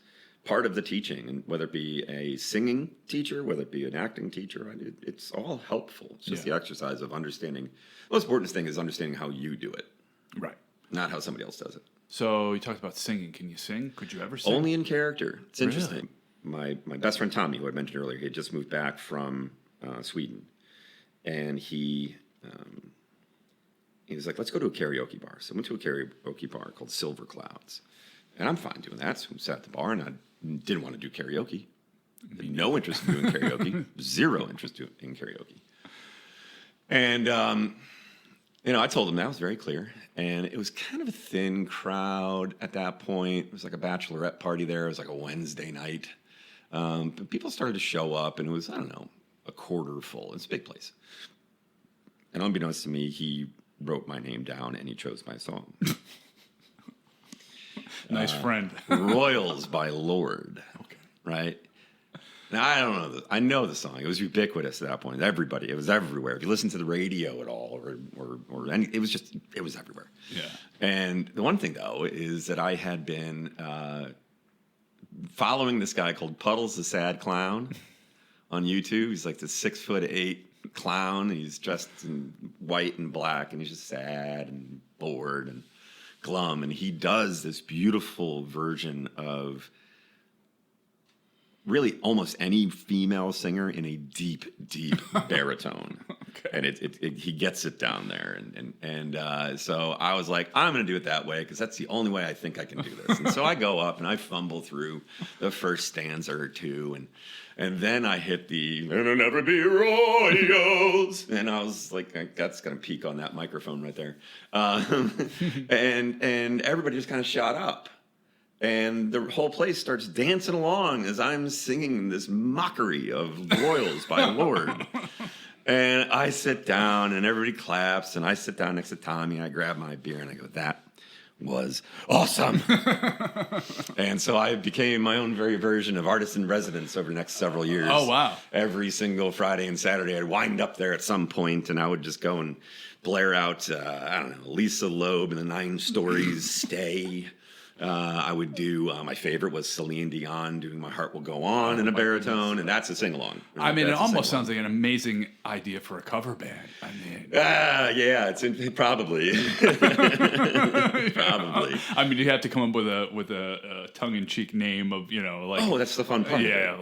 part of the teaching, and whether it be a singing teacher, whether it be an acting teacher, it's all helpful. It's just the exercise of understanding. The most important thing is understanding how you do it. Right. Not how somebody else does it. So you talked about singing. Can you sing? Could you ever sing? Only in character. It's interesting. My best friend Tommy, who I mentioned earlier, he had just moved back from Sweden, and he he was like, let's go to a karaoke bar. So I went to a karaoke bar called Silver Clouds. And I'm fine doing that. So I sat at the bar, and I didn't want to do karaoke. No interest in doing karaoke. Zero interest in karaoke. And, I told him that. I was very clear. And it was kind of a thin crowd at that point. It was like a bachelorette party there. It was like a Wednesday night. But people started to show up, and it was, I don't know, a quarter full. It's a big place. And unbeknownst to me, he wrote my name down, and he chose my song. Nice friend. Royals by Lord. Okay. Right? Now, I don't know. I know the song. It was ubiquitous at that point. Everybody. It was everywhere. If you listen to the radio at all, or any, it was everywhere. Yeah. And the one thing, though, is that I had been following this guy called Puddles the Sad Clown on YouTube. He's like this 6'8" clown. He's dressed in white and black, and he's just sad and bored and glum. And he does this beautiful version of really almost any female singer in a deep, deep baritone. Okay. And he gets it down there. And so I was like, I'm going to do it that way because that's the only way I think I can do this. And so I go up and I fumble through the first stanza or two. And then I hit the, "There'll never be Royals." And I was like, that's going to peak on that microphone right there. And everybody just kind of shot up. And the whole place starts dancing along as I'm singing this mockery of Royals by Lord. And I sit down, and everybody claps, and I sit down next to Tommy, and I grab my beer, and I go, that was awesome. And so I became my own very version of artist in residence over the next several years. Oh, wow. Every single Friday and Saturday, I'd wind up there at some point, and I would just go and blare out, I don't know, Lisa Loeb and the 9 Stories, Stay. I would do, my favorite was Celine Dion doing My Heart Will Go On in a baritone, and that's a sing-along. I mean, it almost sounds like an amazing idea for a cover band. I mean... yeah, probably. Probably. I mean, you have to come up with a tongue-in-cheek name of, like... Oh, that's the fun part. Yeah,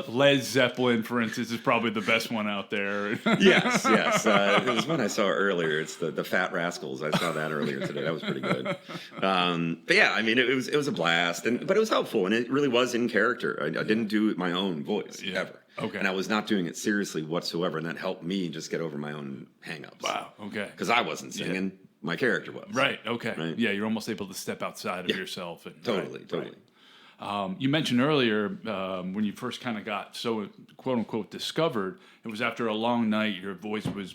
Led Zeppelin, for instance, is probably the best one out there. Yes. It was one I saw earlier. It's the Fat Rascals. I saw that earlier today. That was pretty good. But yeah, I mean, it was a blast, but it was helpful, and it really was in character. I didn't do my own voice ever. Okay. And I was not doing it seriously whatsoever, and that helped me just get over my own hang-ups. Wow, okay. Because I wasn't singing, my character was. Right, okay. Right? Yeah, you're almost able to step outside of yourself. And, totally. Right. You mentioned earlier when you first kind of got so, quote-unquote, discovered, it was after a long night, your voice was,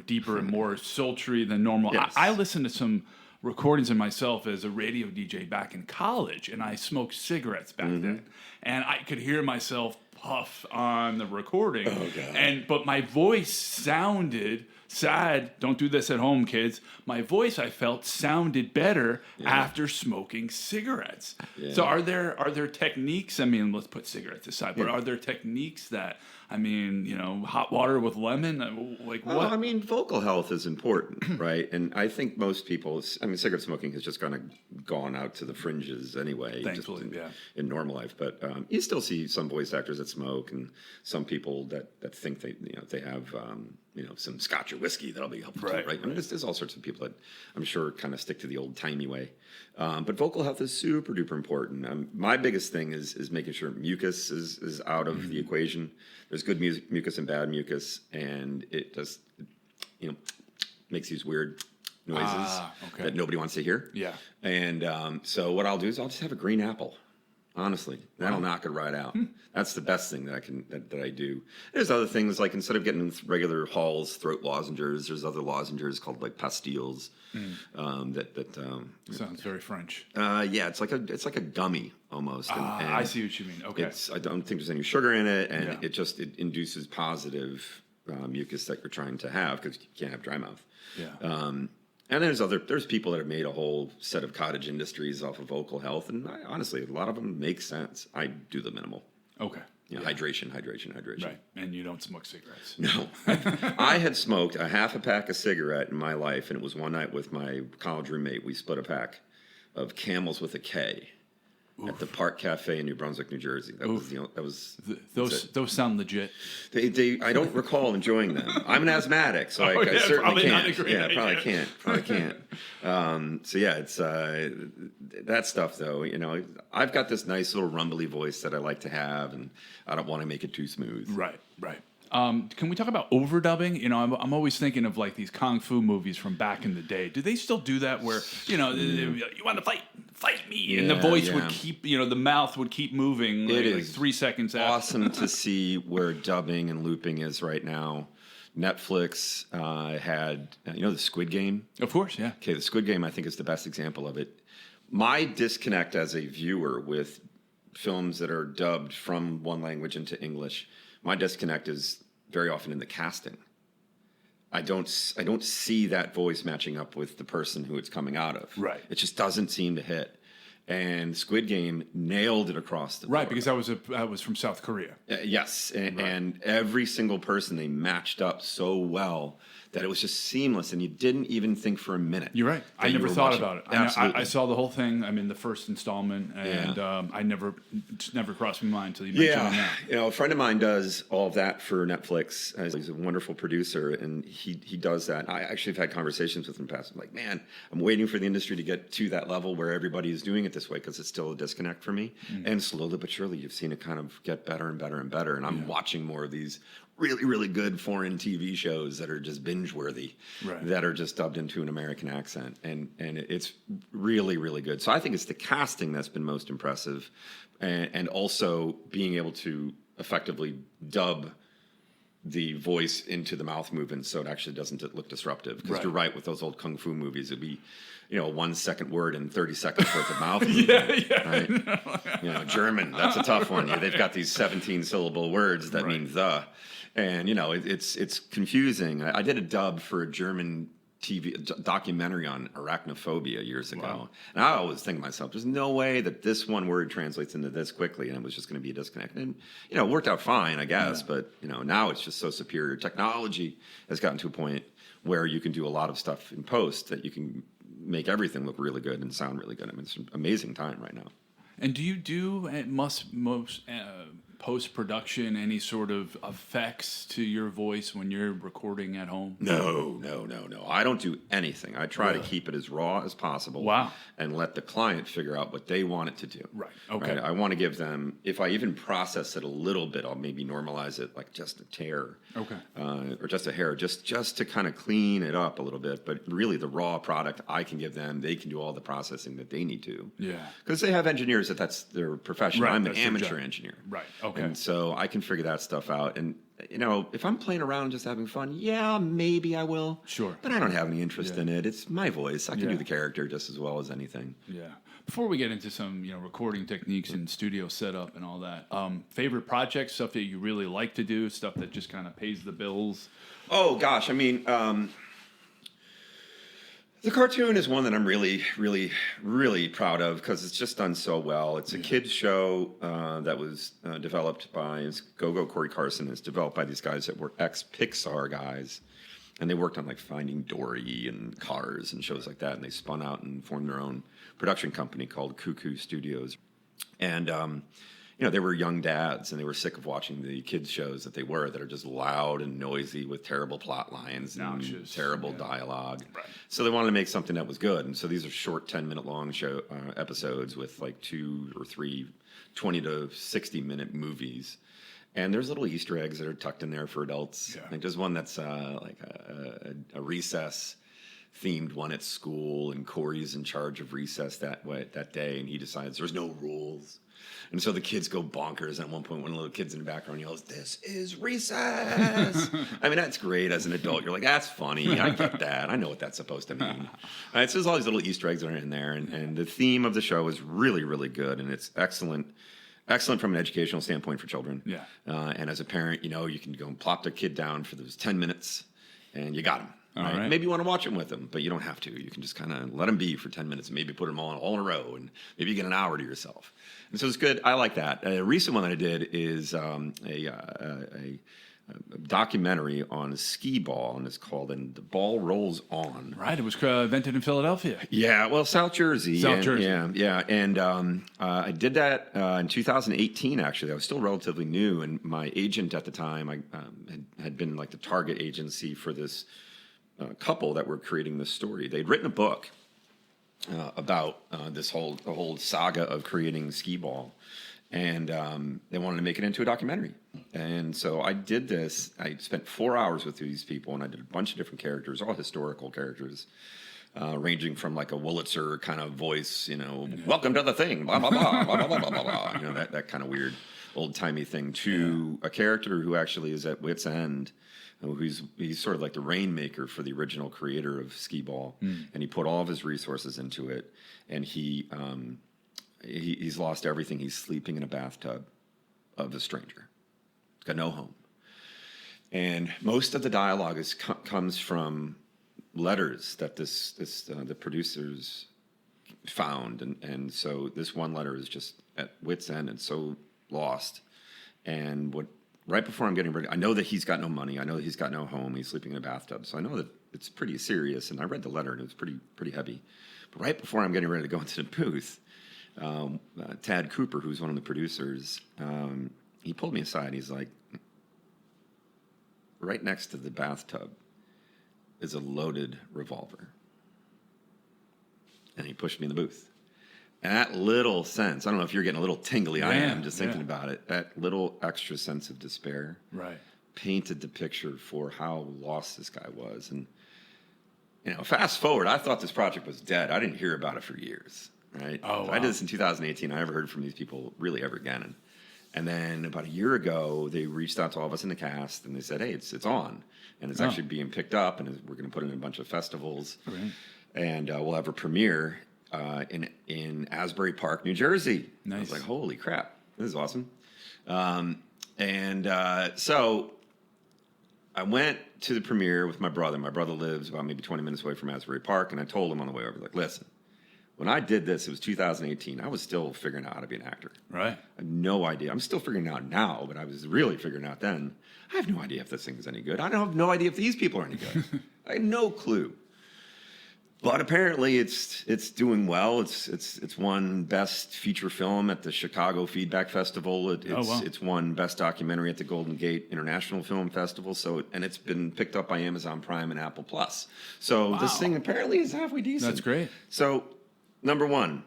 deeper and more sultry than normal. Yes. I listened to some recordings of myself as a radio DJ back in college, and I smoked cigarettes back then, and I could hear myself puff on the recording. Oh, God. But my voice sounded sad. Don't do this at home, kids. My voice, I felt, sounded better after smoking cigarettes. Yeah. So are there techniques? I mean, let's put cigarettes aside, but are there techniques that, hot water with lemon? Like what? Well, I mean, vocal health is important, right? And I think most people, cigarette smoking has just kind of gone out to the fringes anyway. Thankfully, in normal life. But you still see some voice actors that smoke, and some people that think they have some scotch or whiskey that'll be helpful, right? I mean, there's all sorts of people that I'm sure kind of stick to the old timey way. But vocal health is super duper important. My biggest thing is making sure mucus is out of the equation. There's good mucus and bad mucus, and it just makes these weird noises that nobody wants to hear. Yeah. And so what I'll do is I'll just have a green apple. Honestly, that'll knock it right out. That's the best thing that I do. There's other things, like instead of getting regular Hall's throat lozenges, there's other lozenges called like pastilles. Sounds very French. Yeah, it's like a gummy almost. And I see what you mean. Okay. I don't think there's any sugar in it, and it induces positive mucus that you're trying to have because you can't have dry mouth. Yeah. And there's people that have made a whole set of cottage industries off of vocal health, and honestly, a lot of them make sense. I do the minimal. Okay. Hydration. Right. And you don't smoke cigarettes. No. I had smoked a half a pack of cigarette in my life, and it was one night with my college roommate. We split a pack of Camels with a K. at the Park Cafe in New Brunswick, New Jersey. That was Those sound legit. I don't recall enjoying them. I'm an asthmatic, so I certainly can't. Probably can't. So yeah, it's that stuff though. I've got this nice little rumbly voice that I like to have, and I don't want to make it too smooth. Right. Can we talk about overdubbing? I'm always thinking of like these kung fu movies from back in the day. Do they still do that where, you want to fight me? And the voice would keep, the mouth would keep moving like 3 seconds after. Awesome to see where dubbing and looping is right now. Netflix had, the Squid Game? Of course, yeah. Okay, the Squid Game I think is the best example of it. My disconnect as a viewer with films that are dubbed from one language into English, my disconnect is very often in the casting. I don't see that voice matching up with the person who it's coming out of. Right. It just doesn't seem to hit. And Squid Game nailed it across the board. Right, because I was from South Korea. Yes, and every single person they matched up so well that it was just seamless, and you didn't even think for a minute. You're right. I never thought about it. Absolutely. I saw the whole thing. I mean, the first installment, and it's never crossed my mind until you mentioned it now. A friend of mine does all of that for Netflix. He's a wonderful producer, and he does that. I actually have had conversations with him in the past. I'm like, man, I'm waiting for the industry to get to that level where everybody is doing it this way because it's still a disconnect for me. And slowly but surely, you've seen it kind of get better and better and better. And I'm watching more of these really, really good foreign TV shows that are just binge-worthy, that are just dubbed into an American accent. And it's really, really good. So I think it's the casting that's been most impressive, and also being able to effectively dub the voice into the mouth movements so it actually doesn't look disruptive. Because you're right, with those old kung fu movies, it'd be 1 second word and 30 seconds worth of mouth movement. Right? German, that's a tough one. They've got these 17 syllable words that mean the. And it's confusing. I did a dub for a German TV documentary on arachnophobia years ago, and I always think to myself, "There's no way that this one word translates into this quickly," and it was just going to be a disconnect. And it worked out fine, I guess. But now it's just so superior. Technology has gotten to a point where you can do a lot of stuff in post that you can make everything look really good and sound really good. I mean, it's an amazing time right now. And do you do most post-production any sort of effects to your voice when you're recording at home? No. I don't do anything. I try to keep it as raw as possible. Wow. And let the client figure out what they want it to do. Right. Okay. Right? I want to give them, if I even process it a little bit, I'll maybe normalize it like just a tear. Okay. Or just a hair, just to kind of clean it up a little bit. But really the raw product I can give them, they can do all the processing that they need to. Yeah. Because they have engineers that's their profession. Right, I'm an amateur engineer. Right. Okay. And so I can figure that stuff out. And, if I'm playing around and just having fun, maybe I will. Sure. But I don't have any interest in it. It's my voice. I can do the character just as well as anything. Yeah. Before we get into some, recording techniques and studio setup and all that, favorite projects, stuff that you really like to do, stuff that just kind of pays the bills? Oh, gosh. I mean, the cartoon is one that I'm really, really, really proud of because it's just done so well. It's a kids show that was developed by Go-Go Corey Carson. It's developed by these guys that were ex-Pixar guys. And they worked on like Finding Dory and Cars and shows like that. And they spun out and formed their own production company called Cuckoo Studios. And, they were young dads and they were sick of watching the kids shows that are just loud and noisy with terrible plot lines and terrible dialogue. Right. So they wanted to make something that was good. And so these are short 10-minute long show episodes with like 2 or 3 20 to 60-minute movies. And there's little Easter eggs that are tucked in there for adults. Yeah. Like there's one that's like a recess themed one at school, and Corey's in charge of recess that day, and he decides there's no rules. And so the kids go bonkers. And at one point, one of the little kids in the background yells, "This is recess." I mean, that's great as an adult. You're like, that's funny. I get that. I know what that's supposed to mean. So there's all these little Easter eggs that are in there. And the theme of the show is really, really good. And it's excellent from an educational standpoint for children. Yeah. And as a parent, you can go and plop the kid down for those 10 minutes, and you got them. All right. Maybe you want to watch them with them, but you don't have to. You can just kind of let them be for 10 minutes and maybe put them all in a row, and maybe you get an hour to yourself. And so it's good. I like that. A recent one that I did is a documentary on skee ball, and it's called "And the Ball Rolls On." Right. It was invented in Philadelphia. Yeah, well, South Jersey. South Jersey. Yeah. And I did that in 2018, actually. I was still relatively new, and my agent at the time had been like the target agency for this couple that were creating this story. They'd written a book about the whole saga of creating skee ball, and they wanted to make it into a documentary. And so I did this. I spent 4 hours with these people, and I did a bunch of different characters, all historical characters, ranging from like a Wurlitzer kind of voice, welcome to the thing, blah, blah, blah, blah, blah, blah, blah, blah, that kind of weird old-timey thing, to a character who actually is at wit's end. He's sort of like the rainmaker for the original creator of skee ball, and he put all of his resources into it, and he's lost everything. He's sleeping in a bathtub of a stranger. He's got no home, and most of the dialogue comes from letters that the producers found, and so this one letter is just at wit's end and so lost, and right before I'm getting ready, I know that he's got no money. I know that he's got no home. He's sleeping in a bathtub. So I know that it's pretty serious. And I read the letter, and it was pretty heavy. But right before I'm getting ready to go into the booth, Tad Cooper, who's one of the producers, he pulled me aside. He's like, right next to the bathtub is a loaded revolver. And he pushed me in the booth. And that little sense, I don't know if you're getting a little tingly, I am just thinking about it, that little extra sense of despair painted the picture for how lost this guy was. And, fast forward, I thought this project was dead. I didn't hear about it for years, right? Oh, wow. I did this in 2018. I never heard from these people really ever again. And then about a year ago, they reached out to all of us in the cast, and they said, hey, it's on. And it's actually being picked up, and we're going to put it in a bunch of festivals. Right. And we'll have a premiere in Asbury Park, New Jersey. Nice. I was like, holy crap, this is awesome. So I went to the premiere with my brother. My brother lives about maybe 20 minutes away from Asbury Park, and I told him on the way over, like, listen, when I did this, it was 2018. I was still figuring out how to be an actor. Right. I had no idea. I'm still figuring it out now, but I was really figuring it out then. I have no idea if this thing is any good. I have no idea if these people are any good. I had no clue. But apparently it's doing well. It's won Best Feature Film at the Chicago Feedback Festival. It's won Best Documentary at the Golden Gate International Film Festival. And it's been picked up by Amazon Prime and Apple Plus. So this thing apparently is halfway decent. That's great. So number one,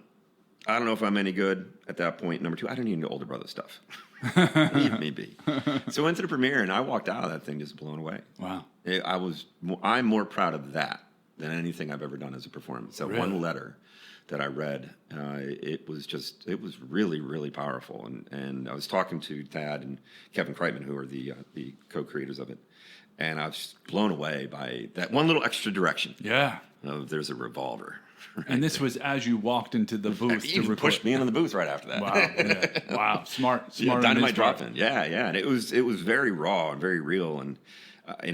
I don't know if I'm any good at that point. Number two, I don't need older brother stuff. Leave me be. So I went to the premiere, and I walked out of that thing just blown away. Wow. I'm more proud of that than anything I've ever done as a performance. So one letter that I read, it was really, really powerful. And I was talking to Tad and Kevin Kreitman, who are the co-creators of it, and I was blown away by that one little extra direction. Yeah. There's a revolver. Right, and this was as you walked into the booth. He pushed me into the booth right after that. Wow! Yeah. Wow! Smart. Dynamite drop-in. Yeah. And it was very raw and very real. And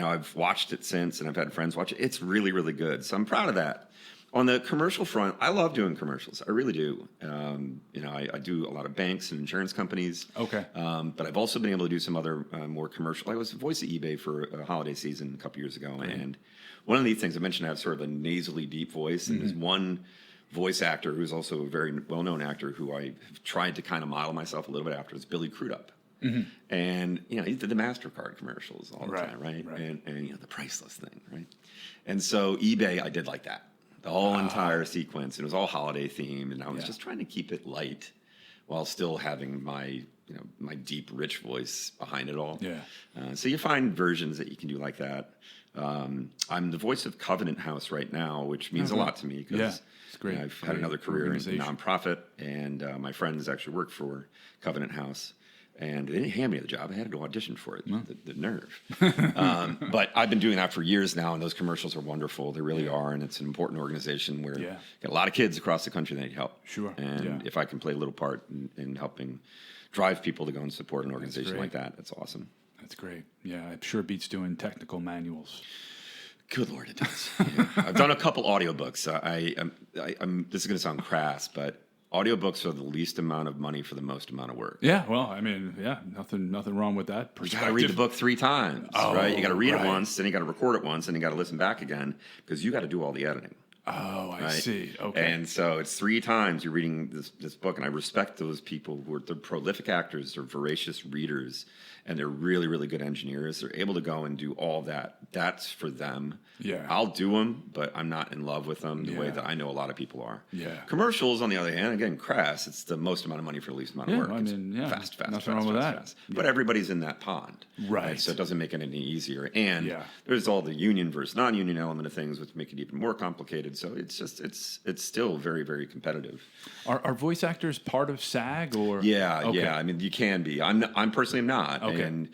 I've watched it since, and I've had friends watch it. It's really, really good. So I'm proud of that. On the commercial front, I love doing commercials. I really do. I do a lot of banks and insurance companies. Okay. But I've also been able to do some other more commercial. I was the voice of eBay for a holiday season a couple years ago, and one of the things I mentioned, I have sort of a nasally deep voice, and there's one voice actor who's also a very well-known actor who I have tried to kind of model myself a little bit after. It's Billy Crudup. Mm-hmm. And he did the MasterCard commercials all the time, right? And the priceless thing, right? And so eBay, I did like that. The whole entire sequence, and it was all holiday themed, and I was just trying to keep it light while still having my deep, rich voice behind it all. Yeah. So you find versions that you can do like that. I'm the voice of Covenant House right now, which means a lot to me because it's great. I've had another career in nonprofit, and my friends actually work for Covenant House. And they didn't hand me the job. I had to audition for it. The nerve. But I've been doing that for years now, and those commercials are wonderful. They really are, and it's an important organization where you got a lot of kids across the country that need help. Sure. And if I can play a little part in helping drive people to go and support an organization like that, that's awesome. That's great. Yeah, I'm sure it beats doing technical manuals. Good Lord, it does. I've done a couple audiobooks. This is going to sound crass, but audiobooks are the least amount of money for the most amount of work. Yeah, well, I mean, yeah, nothing wrong with that You got to read the book 3 times, right? You got to read right. it once, then you got to record it once, and you got to listen back again because you got to do all the editing. Oh, I Right? see. Okay. And so it's 3 times you're reading this book, and I respect those people who are they're prolific actors, they're voracious readers, and they're really, really good engineers. They're able to go and do all that. That's for them. Yeah. I'll do them, but I'm not in love with them the way Yeah. that I know a lot of people are. Yeah. Commercials, on the other hand, again, crass. It's the most amount of money for the least amount of Yeah, work. I It's mean, yeah, fast, nothing wrong with that. fast. But everybody's in that pond. Right. So it doesn't make it any easier. And Yeah. there's all the union versus non-union element of things, which make it even more complicated. So it's still very, very competitive. Are voice actors part of SAG or? Yeah, Okay. yeah. I mean, you can be. I'm personally not, Okay. and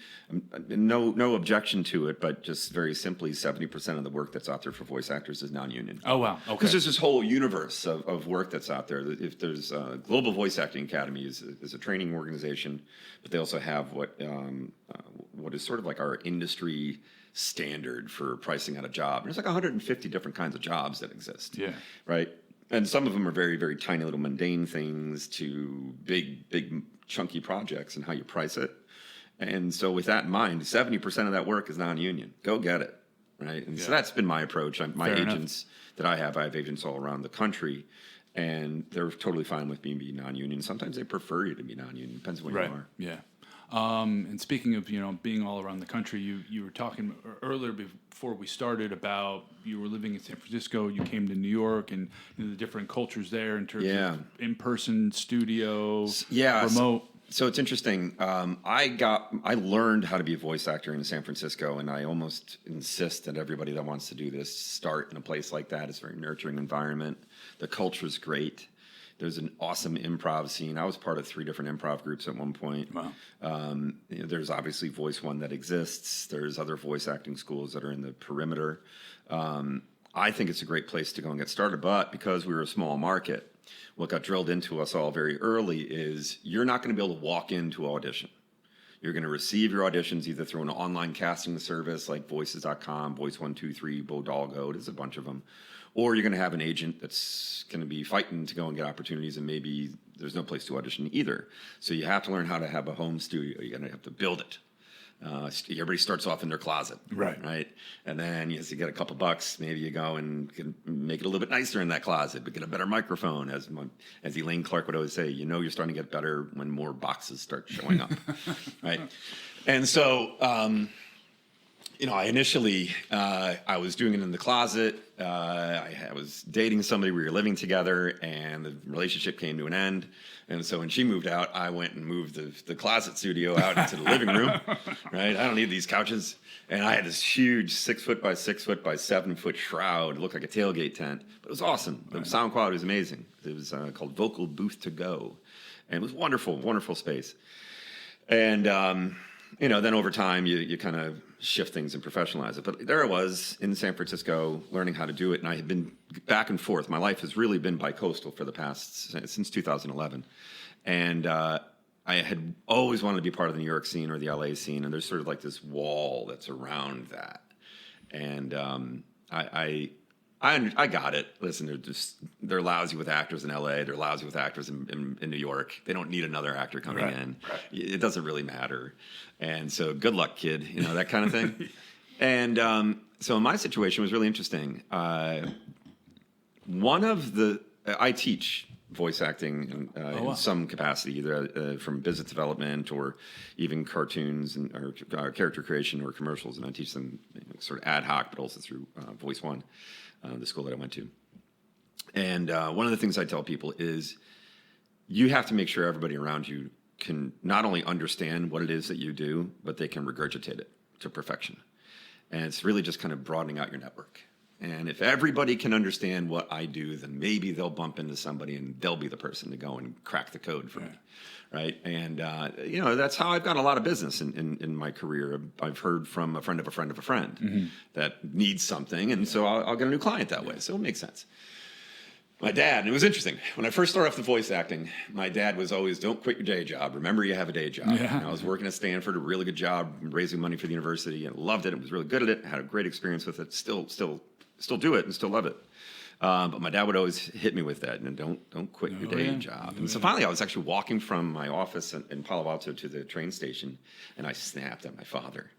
no objection to it. But just very simply, 70% of the work that's out there for voice actors is non-union. Oh wow. Okay. Because there's this whole universe of work that's out there. If there's Global Voice Acting Academy is a training organization, but they also have what is sort of like our industry standard for pricing out a job. There's like 150 different kinds of jobs that exist. Yeah. Right. And some of them are very, very tiny little mundane things to big chunky projects and how you price it. And so with that in mind, 70% of that work is non-union. Go get it. Right. And so that's been my approach. My Fair agents that I have agents all around the country, and they're totally fine with me being non-union. Sometimes they prefer you to be non-union. Depends on where you are. Yeah. And speaking of being all around the country, you were talking earlier before we started about you were living in San Francisco, you came to New York, and the different cultures there in terms of in-person, studio, remote. So it's interesting. I learned how to be a voice actor in San Francisco, and I almost insist that everybody that wants to do this start in a place like that. It's a very nurturing environment. The culture's great. There's an awesome improv scene. I was part of 3 different improv groups at one point. Wow. There's obviously Voice One that exists. There's other voice acting schools that are in the perimeter. I think it's a great place to go and get started, but because we were a small market, what got drilled into us all very early is you're not going to be able to walk into audition. You're going to receive your auditions either through an online casting service like Voices.com, Voice123, Bodalgo, there's a bunch of them, or you're going to have an agent that's going to be fighting to go and get opportunities, and maybe there's no place to audition either. So you have to learn how to have a home studio. You're going to have to build it. Everybody starts off in their closet, right? And then as you get a couple bucks, maybe you go and can make it a little bit nicer in that closet, but get a better microphone. As Elaine Clark would always say, you're starting to get better when more boxes start showing up, right? And so, I initially, I was doing it in the closet. I was dating somebody, we were living together, and the relationship came to an end. And so when she moved out, I went and moved the closet studio out into the living room, right? I don't need these couches. And I had this huge 6 foot by 6 foot by 7 foot shroud. It looked like a tailgate tent, but it was awesome. The sound quality was amazing. It was called Vocal Booth to Go. And it was wonderful, wonderful space. And, then over time, you kind of shift things and professionalize it. But there I was in San Francisco learning how to do it. And I had been back and forth. My life has really been bi-coastal for the past, since 2011. And I had always wanted to be part of the New York scene or the LA scene. And there's sort of like this wall that's around that. And I got it. Listen, they're lousy with actors in LA. They're lousy with actors in New York. They don't need another actor coming in. Right. It doesn't really matter. And so good luck, kid, that kind of thing. And so my situation was really interesting. I teach voice acting in some capacity, either from business development or even cartoons or character creation or commercials. And I teach them sort of ad hoc, but also through Voice One. The school that I went to. And one of the things I tell people is you have to make sure everybody around you can not only understand what it is that you do, but they can regurgitate it to perfection. And it's really just kind of broadening out your network. And if everybody can understand what I do, then maybe they'll bump into somebody and they'll be the person to go and crack the code for me. Right. And, that's how I've got a lot of business in my career. I've heard from a friend of a friend of a friend that needs something. And so I'll get a new client that way. So it makes sense. My dad, and it was interesting. When I first started off the voice acting, my dad was always, don't quit your day job. Remember, you have a day job. Yeah. And I was working at Stanford, a really good job, raising money for the university, and loved it. I was really good at it. Had a great experience with it. Still do it and still love it. But my dad would always hit me with that, and don't quit your day job. And so finally, I was actually walking from my office in Palo Alto to the train station, and I snapped at my father.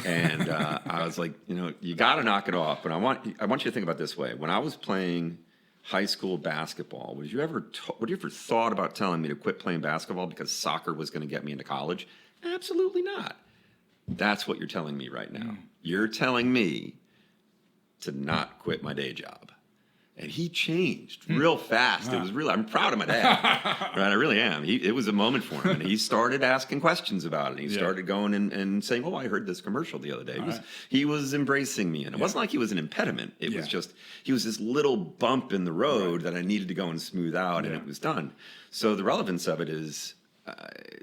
And I was like, you got to knock it off. But I want you to think about it this way: when I was playing high school basketball, would you ever thought about telling me to quit playing basketball because soccer was going to get me into college? Absolutely not. That's what you're telling me right now. You're telling me to not quit my day job. And he changed real fast. It was really, I'm proud of my dad. Right, I really am. It was a moment for him. And he started asking questions about it. He started going and saying, oh, I heard this commercial the other day. He was embracing me. And it wasn't like he was an impediment. It was just, he was this little bump in the road that I needed to go and smooth out, and it was done. So the relevance of it is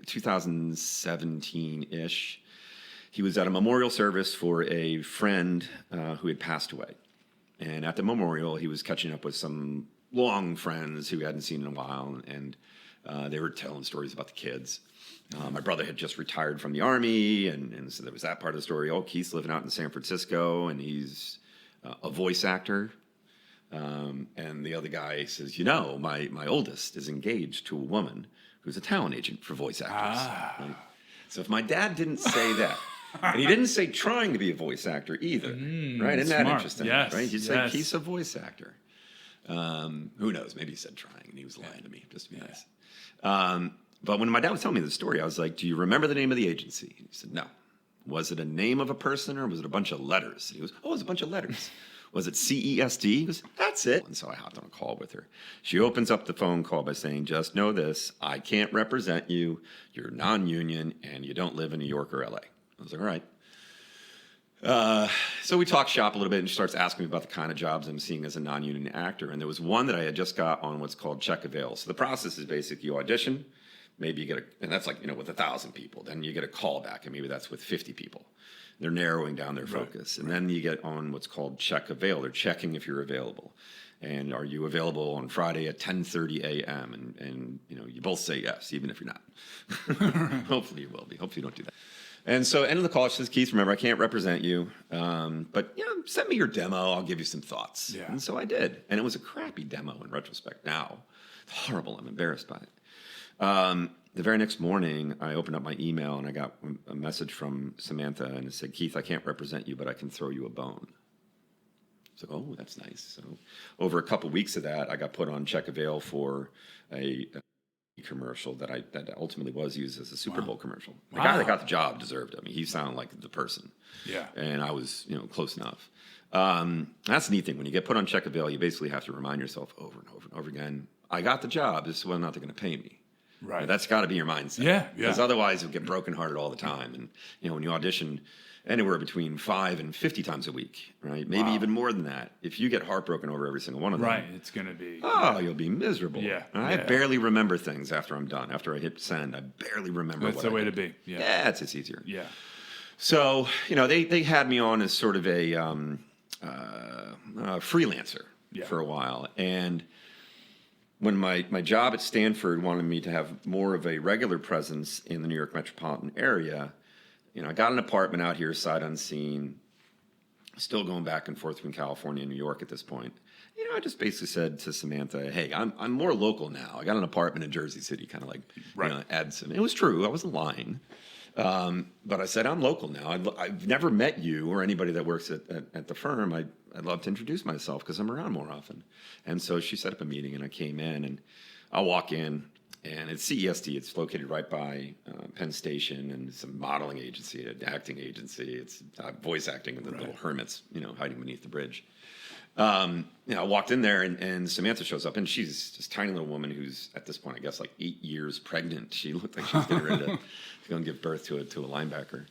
2017-ish. He was at a memorial service for a friend who had passed away. And at the memorial, he was catching up with some long friends who he hadn't seen in a while, and they were telling stories about the kids. My brother had just retired from the Army, and so there was that part of the story. Oh, Keith's living out in San Francisco, and he's a voice actor. And the other guy says, my oldest is engaged to a woman who's a talent agent for voice actors. Right? So if my dad didn't say that, and he didn't say trying to be a voice actor either, right? Isn't that interesting? Yes, right? He said he's a voice actor. Who knows? Maybe he said trying, and he was lying to me, just to be nice. But when my dad was telling me the story, I was like, do you remember the name of the agency? He said, no. Was it a name of a person, or was it a bunch of letters? He goes, oh, it was a bunch of letters. Was it CESD? He goes, that's it. And so I hopped on a call with her. She opens up the phone call by saying, just know this, I can't represent you. You're non-union, and you don't live in New York or LA. I was like, all right. So we talk shop a little bit, and she starts asking me about the kind of jobs I'm seeing as a non-union actor. And there was one that I had just got on what's called check avail. So the process is basically you audition, maybe you get and that's like, with 1,000 people. Then you get a call back, and maybe that's with 50 people. They're narrowing down their focus. And then you get on what's called check avail. They're checking if you're available. And are you available on Friday at 10:30 a.m.? And you both say yes, even if you're not. Hopefully you will be. Hopefully you don't do that. And so end of the call, she says, Keith, remember, I can't represent you, but send me your demo. I'll give you some thoughts. Yeah. And so I did. And it was a crappy demo in retrospect now. It's horrible. I'm embarrassed by it. The very next morning, I opened up my email, and I got a message from Samantha, and it said, Keith, I can't represent you, but I can throw you a bone. So, oh, that's nice. So over a couple weeks of that, I got put on check avail for a commercial that ultimately was used as a Super Bowl commercial. The guy that got the job deserved it. I mean, he sounded like the person. Yeah. And I was, close enough. That's the neat thing. When you get put on check avail, you basically have to remind yourself over and over and over again, I got the job. This is whether or not they're going to pay me. Right. That's got to be your mindset. Yeah. Because otherwise you'll get brokenhearted all the time. And, when you audition anywhere between 5 and 50 times a week, right? Maybe even more than that. If you get heartbroken over every single one of them. Right. It's going to be. Oh, you'll be miserable. Yeah. I barely remember things after I'm done. After I hit send, I barely remember That's the way to be. Yeah. It's just easier. Yeah. So, they had me on as sort of a freelancer for a while. And when my job at Stanford wanted me to have more of a regular presence in the New York metropolitan area, I got an apartment out here sight unseen, still going back and forth between California and New York at this point. I just basically said to Samantha, hey, I'm more local now. I got an apartment in Jersey City, kind of like, add some. It was true. I wasn't lying. But I said, I'm local now. I've never met you or anybody that works at the firm. I'd love to introduce myself because I'm around more often. And so she set up a meeting, and I came in, and I'll walk in, and it's CESD. It's located right by Penn Station, and it's a modeling agency, an acting agency. It's voice acting with the little hermits, hiding beneath the bridge. I walked in there, and Samantha shows up, and she's this tiny little woman who's at this point, I guess, like 8 years pregnant. She looked like she was getting ready to go and give birth to a linebacker.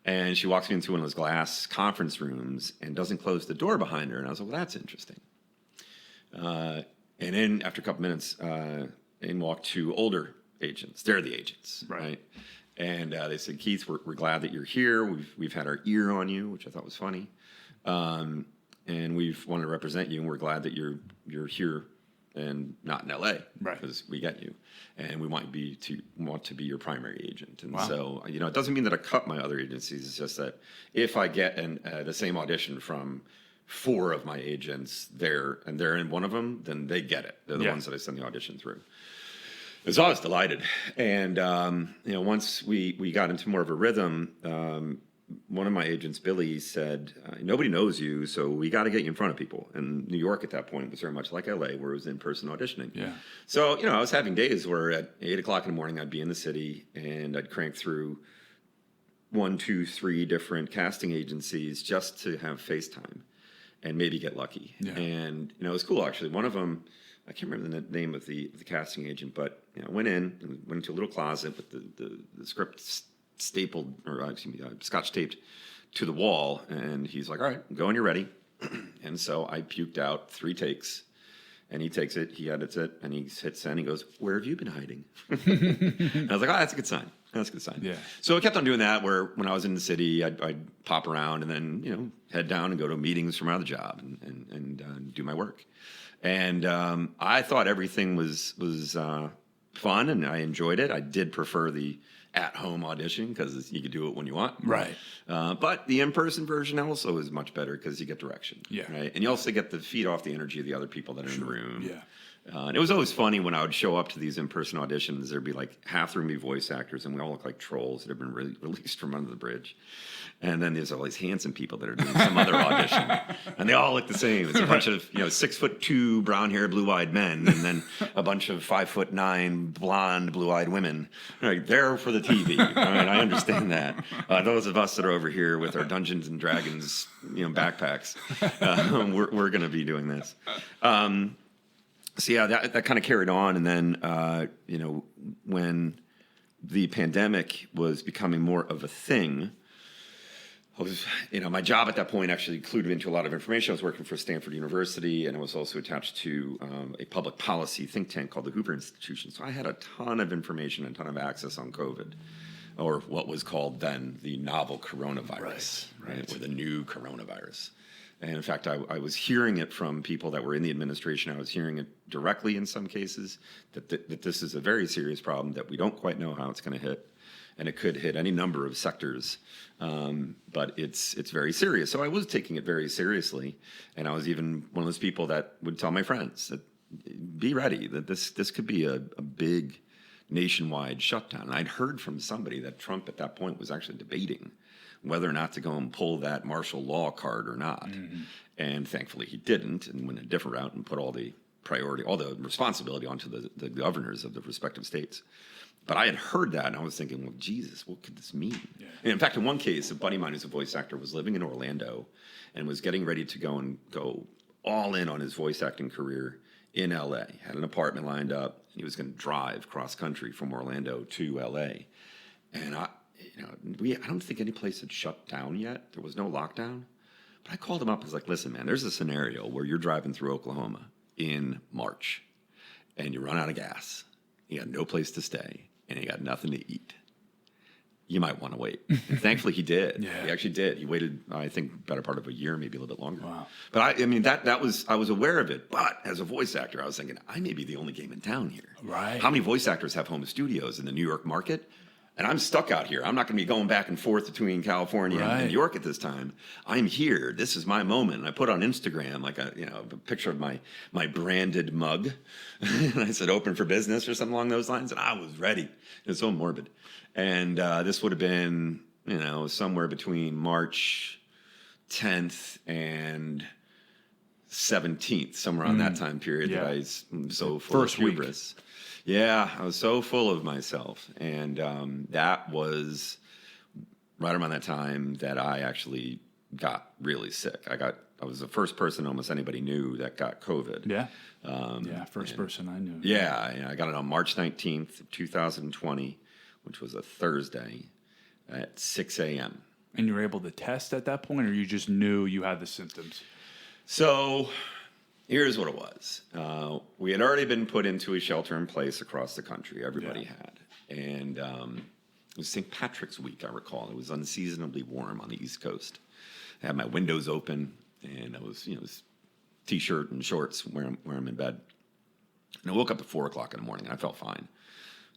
And she walks me into one of those glass conference rooms and doesn't close the door behind her. And I was like, well, that's interesting. And then after a couple minutes, in walked 2 older agents. They're the agents, right? And they said, Keith, we're glad that you're here. We've had our ear on you, which I thought was funny. And we've wanted to represent you, and we're glad that you're here and not in LA, because we get you, and we want to be your primary agent. And so, it doesn't mean that I cut my other agencies. It's just that if I get the same audition from 4 of my agents there, and they're in one of them, then they get it. They're the Yeah. ones that I send the audition through. So I was delighted. And, once we got into more of a rhythm, one of my agents, Billy, said, nobody knows you, so we got to get you in front of people. And New York at that point was very much like LA, where it was in-person auditioning. Yeah. So, I was having days where at 8 o'clock in the morning, I'd be in the city and I'd crank through 1, 2, 3 different casting agencies just to have FaceTime and maybe get lucky. Yeah. And, it was cool, actually. One of them, I can't remember the name of the casting agent, but I went into a little closet with the script stapled, or scotch taped to the wall, and he's like, all right, go when you're ready. And so I puked out 3 takes, and he takes it, he edits it, and he hits send. He goes, where have you been hiding? And I was like, oh, that's a good sign. That's a good sign. Yeah. So I kept on doing that, where when I was in the city, I'd pop around and then, head down and go to meetings for my other job and do my work. And I thought everything was fun, and I enjoyed it. I did prefer the at-home audition because you could do it when you want. Right. But the in-person version also is much better because you get direction. Yeah. Right? And you also get to feed off the energy of the other people that are in the room. Yeah. And it was always funny when I would show up to these in-person auditions. There'd be like half the room be voice actors, and we all look like trolls that have been released from under the bridge. And then there's all these handsome people that are doing some other audition, and they all look the same. It's a bunch of 6'2" brown-haired, blue-eyed men, and then a bunch of 5'9" blonde, blue-eyed women. Right, they're for the TV. Right? I understand that. Those of us that are over here with our Dungeons and Dragons, backpacks, we're going to be doing this. So yeah, that kind of carried on, and then when the pandemic was becoming more of a thing, I was, my job at that point actually clued me into a lot of information. I was working for Stanford University, and I was also attached to a public policy think tank called the Hoover Institution. So I had a ton of information and a ton of access on COVID, or what was called then the novel coronavirus, right? Or the new coronavirus. And in fact, I was hearing it from people that were in the administration. I was hearing it directly in some cases, that this is a very serious problem, that we don't quite know how it's going to hit. And it could hit any number of sectors, but it's very serious. So I was taking it very seriously, and I was even one of those people that would tell my friends that be ready, that this could be a big nationwide shutdown. And I'd heard from somebody that Trump at that point was actually debating whether or not to go and pull that martial law card or not. Mm-hmm. And thankfully he didn't, and went a different route and put all the responsibility onto the governors of the respective states. But I had heard that, and I was thinking, well, Jesus, what could this mean? Yeah. And in fact, in one case, a buddy of mine who's a voice actor was living in Orlando and was getting ready to go all in on his voice acting career in L.A., had an apartment lined up, and he was going to drive cross-country from Orlando to L.A. And I don't think any place had shut down yet. There was no lockdown. But I called him up and was like, listen, man, there's a scenario where you're driving through Oklahoma in March, and you run out of gas. You got no place to stay, and you got nothing to eat. You might want to wait. And thankfully, he did. Yeah. He actually did. He waited, I think, better part of a year, maybe a little bit longer. Wow. But I was aware of it. But as a voice actor, I was thinking, I may be the only game in town here. Right. How many voice actors have home studios in the New York market? And I'm stuck out here. I'm not going to be going back and forth between California and New York at this time. I'm here. This is my moment. And I put on Instagram like a picture of my branded mug, and I said "open for business" or something along those lines. And I was ready. It was so morbid. And this would have been somewhere between March 10th and 17th, somewhere on that time period. That I was so full of hubris. Yeah, I was so full of myself, and that was right around that time that I actually got really sick. I was the first person almost anybody knew that got COVID. Yeah, first person I knew. Yeah, I got it on March 19th, 2020, which was a Thursday at 6 a.m. And you were able to test at that point, or you just knew you had the symptoms? So here's what it was. We had already been put into a shelter in place across the country. Everybody had. And it was St. Patrick's Week, I recall. It was unseasonably warm on the East Coast. I had my windows open, and I was, T-shirt and shorts where I'm in bed. And I woke up at 4 o'clock in the morning, and I felt fine.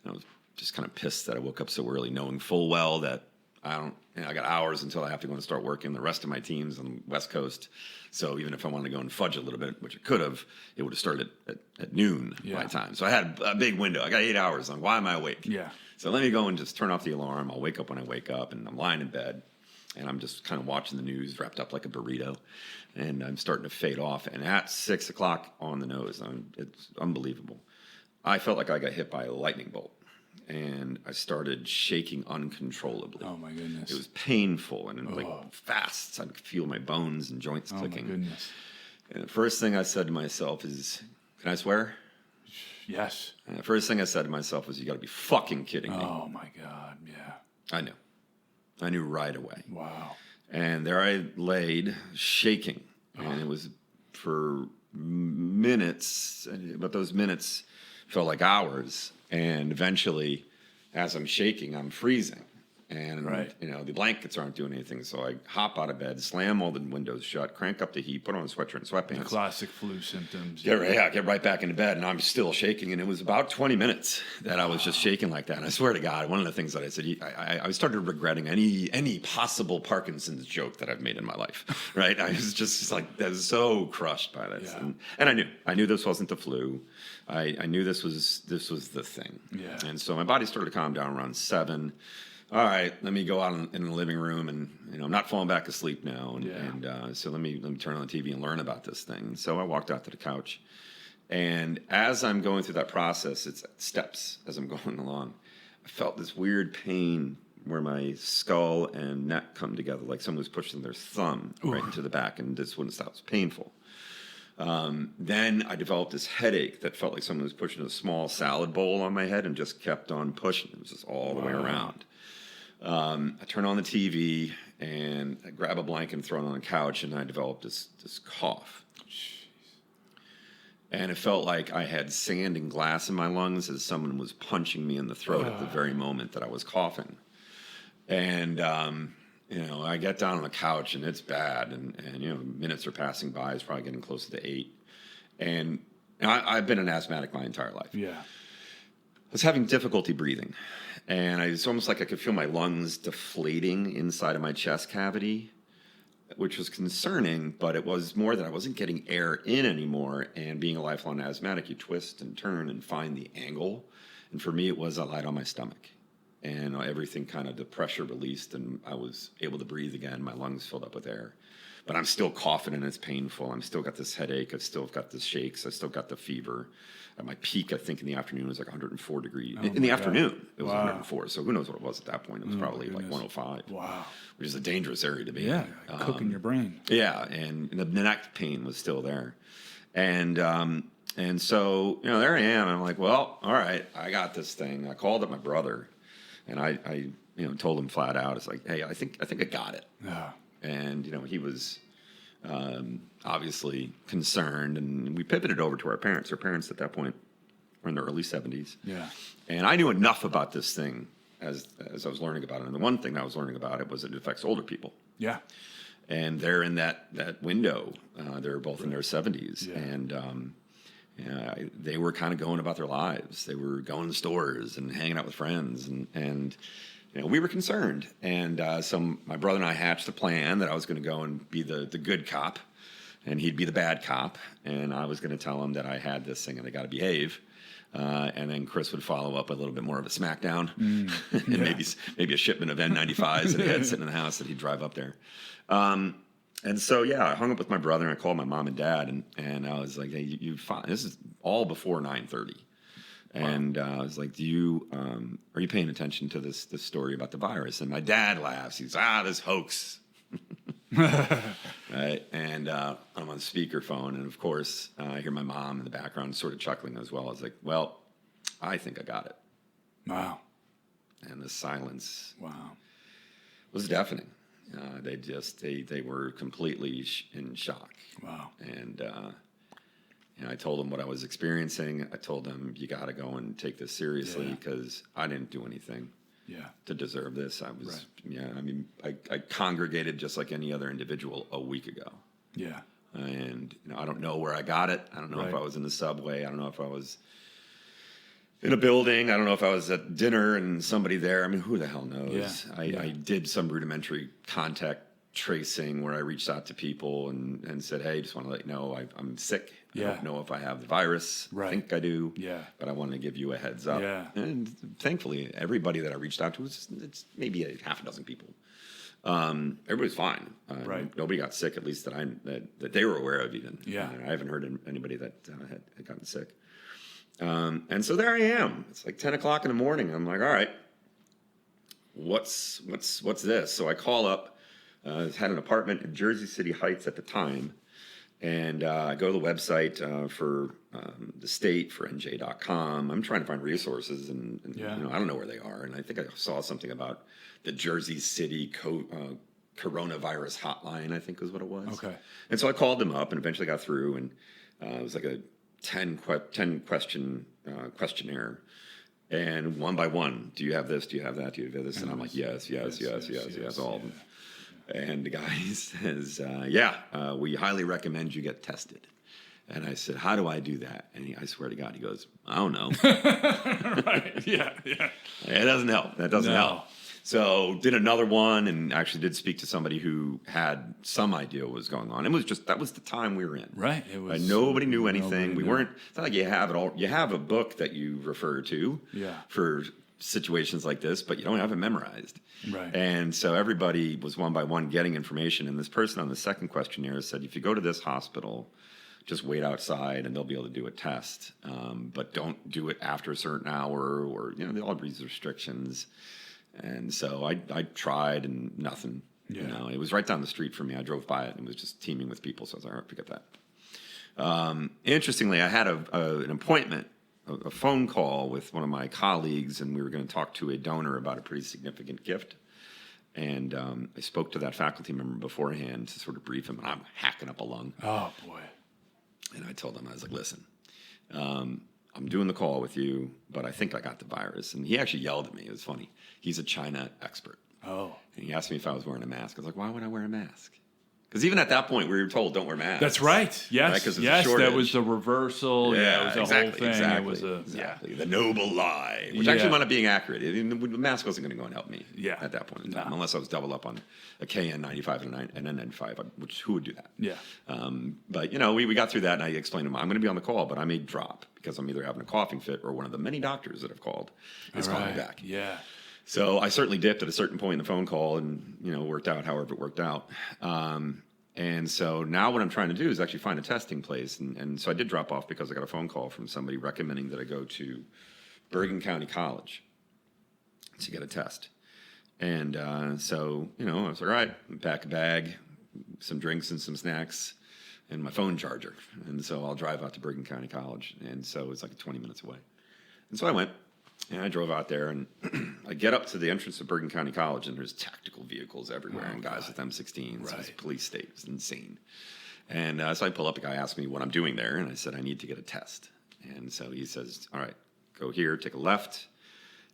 And I was just kind of pissed that I woke up so early, knowing full well that I got hours until I have to go and start working. The rest of my team's on the West Coast. So even if I wanted to go and fudge a little bit, which I could have, it would have started at noon my time. So I had a big window. I got 8 hours on. Why am I awake? Yeah. So let me go and just turn off the alarm. I'll wake up when I wake up, and I'm lying in bed, and I'm just kind of watching the news wrapped up like a burrito, and I'm starting to fade off. And at 6 o'clock on the nose, it's unbelievable. I felt like I got hit by a lightning bolt. And I started shaking uncontrollably. Oh, my goodness. It was painful and like fast. I could feel my bones and joints clicking. Oh, my goodness. And the first thing I said to myself is, can I swear? Yes. And the first thing I said to myself was, you got to be fucking kidding me. Oh, my God. Yeah. I knew. I knew right away. Wow. And there I laid, shaking. And it was for minutes, but those minutes felt like hours. And eventually, as I'm shaking, I'm freezing. And, the blankets aren't doing anything. So I hop out of bed, slam all the windows shut, crank up the heat, put on a sweatshirt and sweatpants. The classic flu symptoms. Get right back into bed. And I'm still shaking. And it was about 20 minutes that I was just shaking like that. And I swear to God, one of the things that I said, I started regretting any possible Parkinson's joke that I've made in my life. Right? I was just like, I was so crushed by this. Yeah. And I knew this wasn't the flu. I knew this was the thing. Yeah. And so my body started to calm down around 7. All right, let me go out in the living room, and I'm not falling back asleep now. So let me turn on the TV and learn about this thing. So I walked out to the couch, and as I'm going through that process, it's steps as I'm going along. I felt this weird pain where my skull and neck come together, like someone was pushing their thumb right into the back, and this wouldn't stop. It was painful. Then I developed this headache that felt like someone was pushing a small salad bowl on my head and just kept on pushing. It was just all the way around. I turn on the TV and I grab a blanket and throw it on the couch, and I developed this cough. Jeez. And it felt like I had sand and glass in my lungs as someone was punching me in the throat at the very moment that I was coughing. And, I get down on the couch and it's bad. And minutes are passing by. It's probably getting closer to 8. And I've been an asthmatic my entire life. Yeah. I was having difficulty breathing. And it's almost like I could feel my lungs deflating inside of my chest cavity, which was concerning, but it was more that I wasn't getting air in anymore. And being a lifelong asthmatic, you twist and turn and find the angle. And for me, it was I lied on my stomach. And everything kind of, the pressure released, and I was able to breathe again. My lungs filled up with air. But I'm still coughing, and it's painful. I'm still got this headache. I've still got the shakes. I still got the fever. At my peak, I think in the afternoon, it was like 104 degrees. In the afternoon, it was 104. So who knows what it was at that point? It was probably like 105. Wow. Which is a dangerous area to be in. Yeah. Cooking your brain. Yeah, and the neck pain was still there. And so, there I am. And I'm like, well, all right, I got this thing. I called up my brother, and I told him flat out, it's like, hey, I think I got it. Yeah. And, he was obviously concerned, and we pivoted over to our parents. Our parents at that point were in their early 70s. Yeah. And I knew enough about this thing as I was learning about it. And the one thing I was learning about it was it affects older people. Yeah. And they're in that window. They're both in their 70s. Yeah. And they were kind of going about their lives. They were going to stores and hanging out with friends. And we were concerned. And so my brother and I hatched a plan that I was going to go and be the good cop, and he'd be the bad cop. And I was going to tell him that I had this thing and they got to behave. And then Chris would follow up a little bit more of a smackdown, and maybe a shipment of N95s that he had sitting in the house that he'd drive up there. And so, I hung up with my brother, and I called my mom and dad, and I was like, hey, this is all before 9:30. And I was like, are you paying attention to this story about the virus? And my dad laughs. He's, this hoax. Right? And I'm on speakerphone, and of course, I hear my mom in the background sort of chuckling as well. I was like, well, I think I got it. Wow. And the silence was deafening. They were completely in shock. Wow. And I told them what I was experiencing. I told them, you got to go and take this seriously, because I didn't do anything to deserve this. I was, I congregated just like any other individual a week ago. Yeah. And I don't know where I got it. I don't know if I was in the subway. I don't know if I was in a building. I don't know if I was at dinner and somebody there. I mean, who the hell knows? Yeah. I did some rudimentary contact tracing where I reached out to people and said, hey, just want to let you know I'm sick. I don't know if I have the virus. Right. I think I do. Yeah. But I wanted to give you a heads up. Yeah. And thankfully, everybody that I reached out to, it's maybe a half a dozen people. Everybody's fine. Right. Nobody got sick, at least that they were aware of even. Yeah. I haven't heard anybody that had gotten sick. And so there I am. It's like 10 o'clock in the morning. I'm like, all right, what's this? So I call up. Had an apartment in Jersey City Heights at the time. And I go to the website for the state, for NJ.com. I'm trying to find resources, and I don't know where they are. And I think I saw something about the Jersey City coronavirus hotline, I think was what it was. Okay. And so I called them up and eventually got through, and it was like a 10 question questionnaire. And one by one, do you have this? Do you have that? Do you have this? And I'm like, yes, all of them. And the guy says, we highly recommend you get tested. And I said, how do I do that? And I swear to God, he goes, I don't know. Right. Yeah. It doesn't help. That doesn't help. So did another one and actually did speak to somebody who had some idea what was going on. It was that was the time we were in. Right. It was. Nobody knew anything. We weren't, it's not like you have it all. You have a book that you refer to for situations like this, but you don't have it memorized. Right. And so everybody was one by one getting information. And this person on the second questionnaire said, if you go to this hospital, just wait outside and they'll be able to do a test. But don't do it after a certain hour, or, they all have these restrictions. And so I tried and nothing. Yeah. It was right down the street from me. I drove by it and it was just teeming with people. So I was like, all right, forget that. Interestingly, I had an appointment, a phone call with one of my colleagues, and we were going to talk to a donor about a pretty significant gift. And I spoke to that faculty member beforehand to sort of brief him, and I'm hacking up a lung. Oh, boy. And I told him, I was like, listen, I'm doing the call with you, but I think I got the virus. And he actually yelled at me. It was funny. He's a China expert. Oh. And he asked me if I was wearing a mask. I was like, why would I wear a mask? Because even at that point, we were told, don't wear masks. That's right. Yes. Right? 'Cause there's a yes, shortage. that was the reversal. Yeah, it was the whole thing. Exactly, it was exactly. The noble lie, which actually wound up being accurate. The mask wasn't going to go and help me at that point in time, unless I was doubled up on a KN95 and an N95, which who would do that? Yeah. But, we got through that, and I explained to him, I'm going to be on the call, but I may drop because I'm either having a coughing fit or one of the many doctors that have called is calling back. Yeah. So I certainly dipped at a certain point in the phone call and, worked out however it worked out. And so now what I'm trying to do is actually find a testing place. And so I did drop off because I got a phone call from somebody recommending that I go to Bergen County College to get a test. And so, I was like, all right, pack a bag, some drinks and some snacks, and my phone charger. And so I'll drive out to Bergen County College. And so it's like 20 minutes away. And so I went. And I drove out there, and I get up to the entrance of Bergen County College, and there's tactical vehicles everywhere, and guys with M16s. Right. It's a police state. It's insane. And so I pull up. A guy asked me what I'm doing there, and I said, I need to get a test. And so he says, all right, go here, take a left,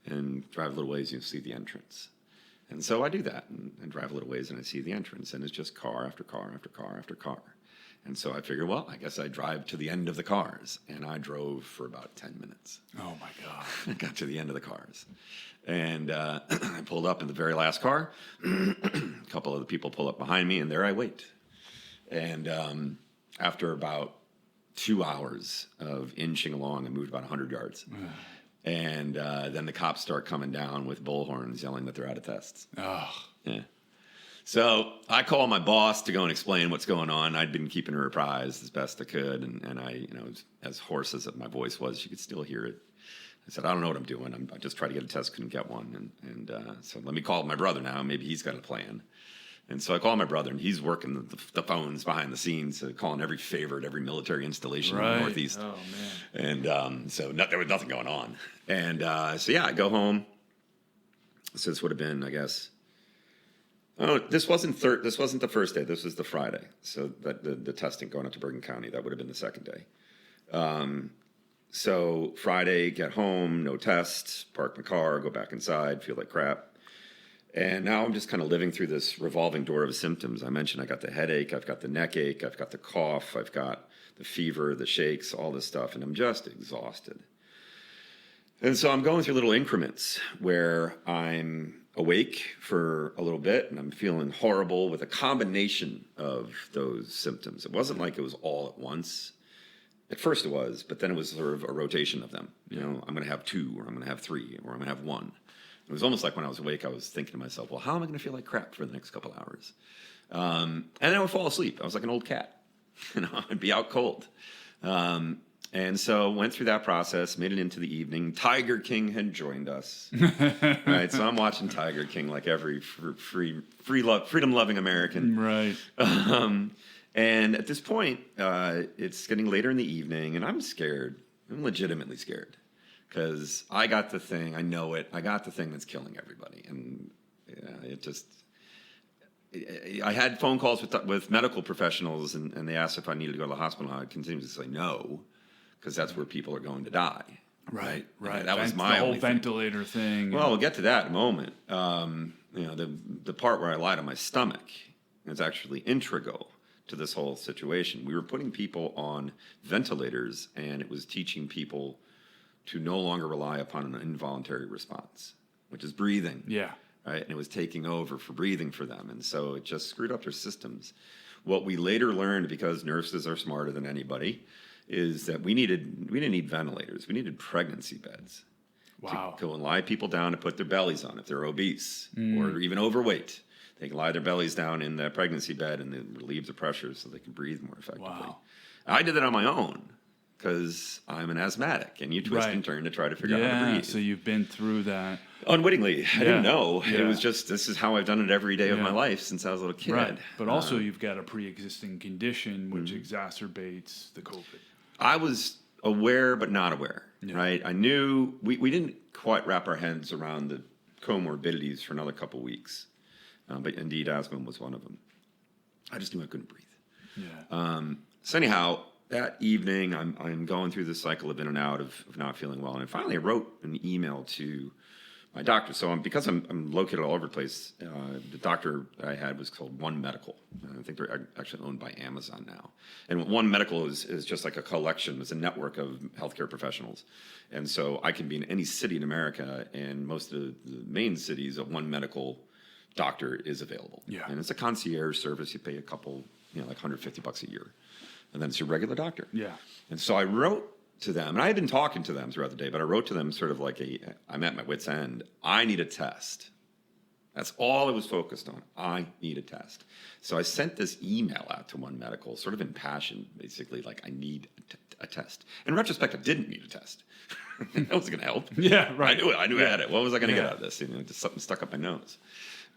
and drive a little ways, you'll see the entrance. And so I do that, and drive a little ways, and I see the entrance, and it's just car after car after car after car. And so I figured, well, I guess I drive to the end of the cars. And I drove for about 10 minutes. Oh, my God. I got to the end of the cars. And I pulled up in the very last car. A couple of the people pull up behind me, and there I wait. And after about 2 hours of inching along, I moved about 100 yards. And then the cops start coming down with bullhorns yelling that they're out of tests. Oh. Yeah. So I call my boss to go and explain what's going on. I'd been keeping her apprised as best I could, and I, as hoarse as my voice was, she could still hear it. I said, I don't know what I'm doing. I just tried to get a test, couldn't get one, and so let me call my brother now. Maybe he's got a plan. And so I call my brother, and he's working the phones behind the scenes, calling every military installation in the Northeast. Oh man! And so there was nothing going on. And so I go home. So this would have been, I guess. Oh, this wasn't the first day. This was the Friday. So the testing going out to Bergen County, that would have been the second day. So Friday, get home, no tests, park my car, go back inside, feel like crap. And now I'm just kind of living through this revolving door of symptoms. I mentioned I got the headache, I've got the neck ache, I've got the cough, I've got the fever, the shakes, all this stuff, and I'm just exhausted. And so I'm going through little increments where I'm awake for a little bit and I'm feeling horrible with a combination of those symptoms. It wasn't like it was all at once. At first it was, but then it was sort of a rotation of them. You know, I'm going to have 2, or I'm going to have 3, or I'm going to have 1. It was almost like when I was awake, I was thinking to myself, well, how am I going to feel like crap for the next couple hours? And then I would fall asleep. I was like an old cat. You know, I'd be out cold. And so went through that process, made it into the evening. Tiger King had joined us. Right, so I'm watching Tiger King like every freedom-loving American. Right. And at this point, it's getting later in the evening, and I'm scared. I'm legitimately scared. Because I got the thing, I know it, I got the thing that's killing everybody. And it just... I had phone calls with medical professionals, and they asked if I needed to go to the hospital. I continued to say no, because that's where people are going to die. Right. That was my the whole only ventilator thing. Well, we'll get to that in a moment. You know, the part where I lied on my stomach is actually integral to this whole situation. We were putting people on ventilators, and it was teaching people to no longer rely upon an involuntary response, which is breathing. Yeah. Right? And it was taking over for breathing for them. And so it just screwed up their systems. What we later learned, because nurses are smarter than anybody, is that we didn't need ventilators. We needed pregnancy beds. Wow. To go and lie people down to put their bellies on if they're obese or even overweight. They can lie their bellies down in the pregnancy bed and then relieve the pressure so they can breathe more effectively. Wow. I did that on my own because I'm an asthmatic, and you twist and turn to try to figure out how to breathe. So you've been through that. Unwittingly. I didn't know. Yeah. It was just, this is how I've done it every day of my life since I was a little kid. Right. But also you've got a pre-existing condition which exacerbates the COVID. I was aware but not aware, right? I knew, we didn't quite wrap our heads around the comorbidities for another couple weeks. But indeed, asthma was one of them. I just knew I couldn't breathe. Yeah. So anyhow, that evening, I'm going through the cycle of in and out of not feeling well. And finally, I wrote an email to my doctor. So because I'm located all over the place, the doctor that I had was called One Medical. I think they're actually owned by Amazon now. And One Medical is just like a collection. It's a network of healthcare professionals. And so I can be in any city in America, and most of the main cities of One Medical doctor is available. Yeah. And it's a concierge service. You pay a couple, like $150 a year. And then it's your regular doctor. Yeah. And so I wrote to them, and I had been talking to them throughout the day, but I wrote to them sort of like I'm at my wit's end. I need a test. That's all I was focused on. I need a test. So I sent this email out to One Medical, sort of impassioned, basically like, I need a test. In retrospect, I didn't need a test. That wasn't going to help. Yeah, right. I knew I had it. What was I going to get out of this? Just something stuck up my nose.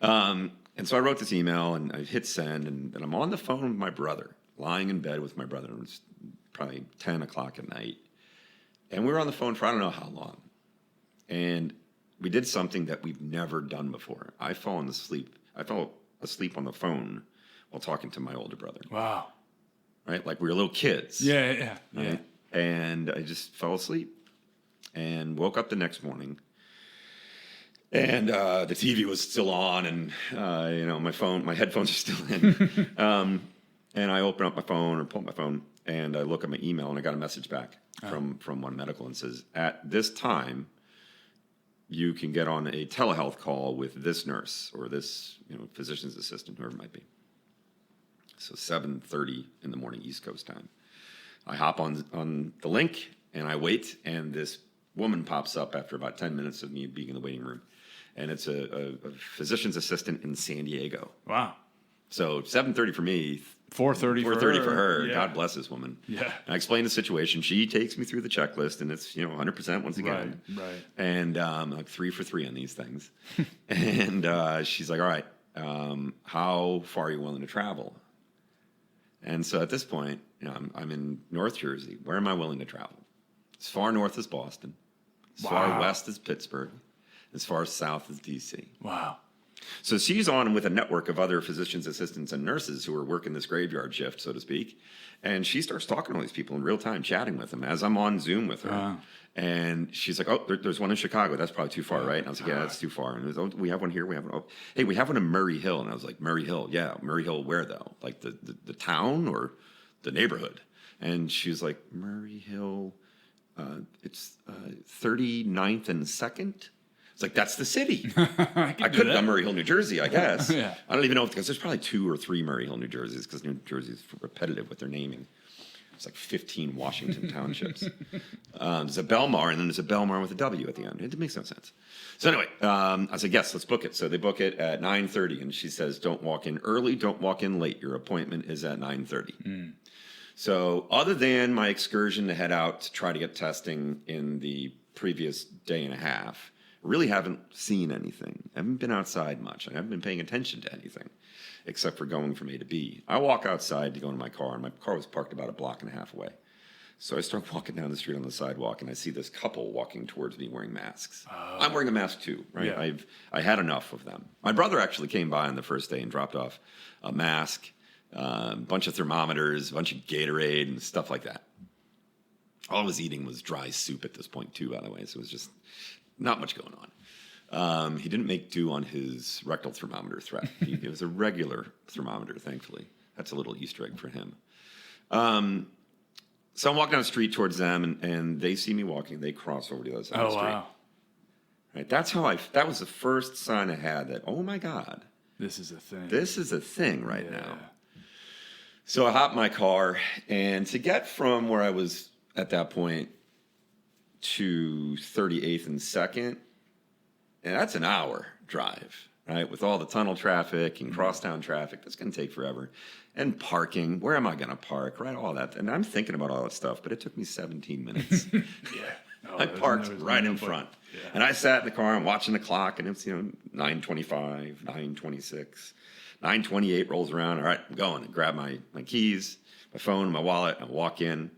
And so I wrote this email, and I hit send, and I'm on the phone with my brother, lying in bed with my brother. It was probably 10 o'clock at night. And we were on the phone for I don't know how long. And we did something that we've never done before. I fell asleep on the phone while talking to my older brother. Wow. Right? Like we were little kids. Yeah. Right? And I just fell asleep and woke up the next morning. And the TV was still on, and my headphones are still in. And I open up my phone or pull up my phone, and I look at my email, and I got a message back from One Medical, and says, at this time, you can get on a telehealth call with this nurse or this physician's assistant, whoever it might be. So 7:30 in the morning, East Coast time. I hop on the link, and I wait, and this woman pops up after about 10 minutes of me being in the waiting room. And it's a physician's assistant in San Diego. Wow. So 7:30 for me. 4:30 for her. Yeah. God bless this woman. Yeah. And I explain the situation. She takes me through the checklist, and it's 100% once again. Right. And like 3 for 3 on these things. And she's like, all right, how far are you willing to travel? And so at this point, I'm in North Jersey. Where am I willing to travel? As far north as Boston. As far west as Pittsburgh. As far south as D.C. Wow. So she's on with a network of other physicians, assistants, and nurses who are working this graveyard shift, so to speak. And she starts talking to all these people in real time, chatting with them as I'm on Zoom with her. Wow. And she's like, oh, there's one in Chicago. That's probably too far, right? And I was like, yeah, that's too far. And it was, oh, we have one here. We have one. Oh, hey, we have one in Murray Hill. And I was like, Murray Hill? Yeah, Murray Hill where, though? Like the town or the neighborhood? And she was like, Murray Hill... It's 39th and 2nd. It's like, that's the city. I I could have done Murray Hill, New Jersey, I guess. Yeah. I don't even know, because there's probably 2 or 3 Murray Hill, New Jerseys, because New Jersey is repetitive with their naming. It's like 15 Washington townships. There's a Belmar, and then there's a Belmar with a W at the end. It makes no sense. So anyway, I said, yes, let's book it. So they book it at 9:30, and she says, don't walk in early, don't walk in late. Your appointment is at 9:30. So other than my excursion to head out to try to get testing in the previous day and a half, I really haven't seen anything. I haven't been outside much. I haven't been paying attention to anything except for going from A to B. I walk outside to go into my car, and my car was parked about a block and a half away. So I start walking down the street on the sidewalk, and I see this couple walking towards me wearing masks. Oh. I'm wearing a mask too, right? Yeah. I had enough of them. My brother actually came by on the first day and dropped off a mask, a bunch of thermometers, a bunch of Gatorade, and stuff like that. All I was eating was dry soup at this point too, by the way, so it was just not much going on. He didn't make do on his rectal thermometer threat. It was a regular thermometer, thankfully. That's a little Easter egg for him. So I'm walking down the street towards them, and they see me walking. They cross over to the other side of the street. Wow. Right. That was the first sign I had that, oh my God. This is a thing. This is a thing right now. So I hop in my car, and to get from where I was at that point to 38th and 2nd, and that's an hour drive, right? With all the tunnel traffic and crosstown traffic, that's going to take forever. And parking, where am I going to park, right? All that. And I'm thinking about all that stuff, but it took me 17 minutes. Yeah. Oh, I parked right in front. Yeah. And I sat in the car and watching the clock, and it's, 9:25, 9:26, 9:28 rolls around. All right, I'm going. I grab my keys, my phone, my wallet, and I walk in,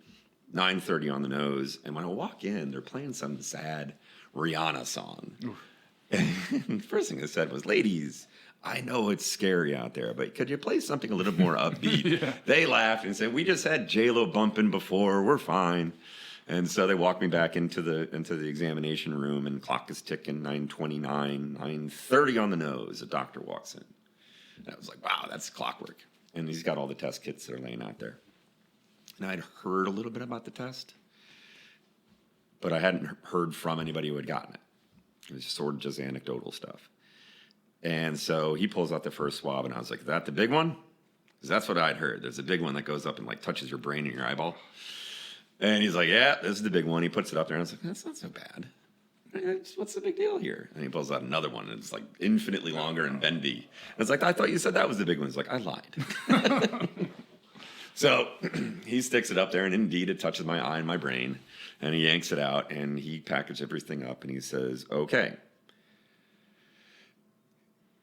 9:30 on the nose. And when I walk in, they're playing some sad Rihanna song. And the first thing they said was, ladies, I know it's scary out there, but could you play something a little more upbeat? Yeah. They laughed and said, we just had J-Lo bumping before, we're fine. And so they walked me back into the examination room, and clock is ticking, 9:29, 9:30 on the nose. A doctor walks in. And I was like, wow, that's clockwork. And he's got all the test kits that are laying out there. And I'd heard a little bit about the test, but I hadn't heard from anybody who had gotten it. It was sort of just anecdotal stuff. And so he pulls out the first swab, and I was like, is that the big one? Because that's what I'd heard. There's a big one that goes up and like touches your brain and your eyeball. And he's like, yeah, this is the big one. He puts it up there, and I was like, that's not so bad. What's the big deal here? And he pulls out another one, and it's like infinitely longer and bendy. And it's like, I thought you said that was the big one. He's like, I lied. So he sticks it up there, and indeed it touches my eye and my brain. And he yanks it out, and he packaged everything up, and he says, okay,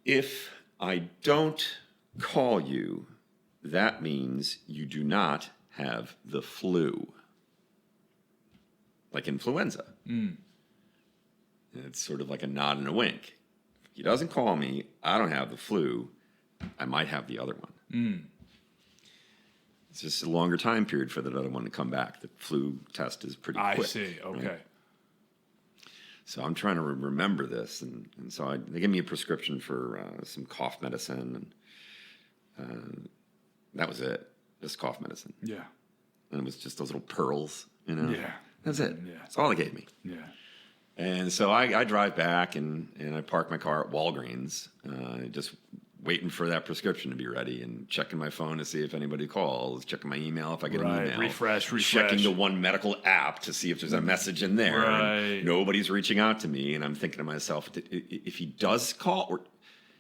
if I don't call you, that means you do not have the flu. Like influenza. Mm. It's sort of like a nod and a wink. If he doesn't call me, I don't have the flu. I might have the other one. Mm. It's just a longer time period for that other one to come back. The flu test is pretty quick. I see. Okay. Right? So I'm trying to remember this, and so they gave me a prescription for some cough medicine, and that was it. Just cough medicine. Yeah. And it was just those little pearls, Yeah. That's it. Yeah. That's all they gave me. Yeah. And so I drive back, and I park my car at Walgreens, just waiting for that prescription to be ready, and checking my phone to see if anybody calls, checking my email if I get an email. Refresh. Checking the One Medical app to see if there's a message in there. Right. Nobody's reaching out to me, and I'm thinking to myself, if he does call, or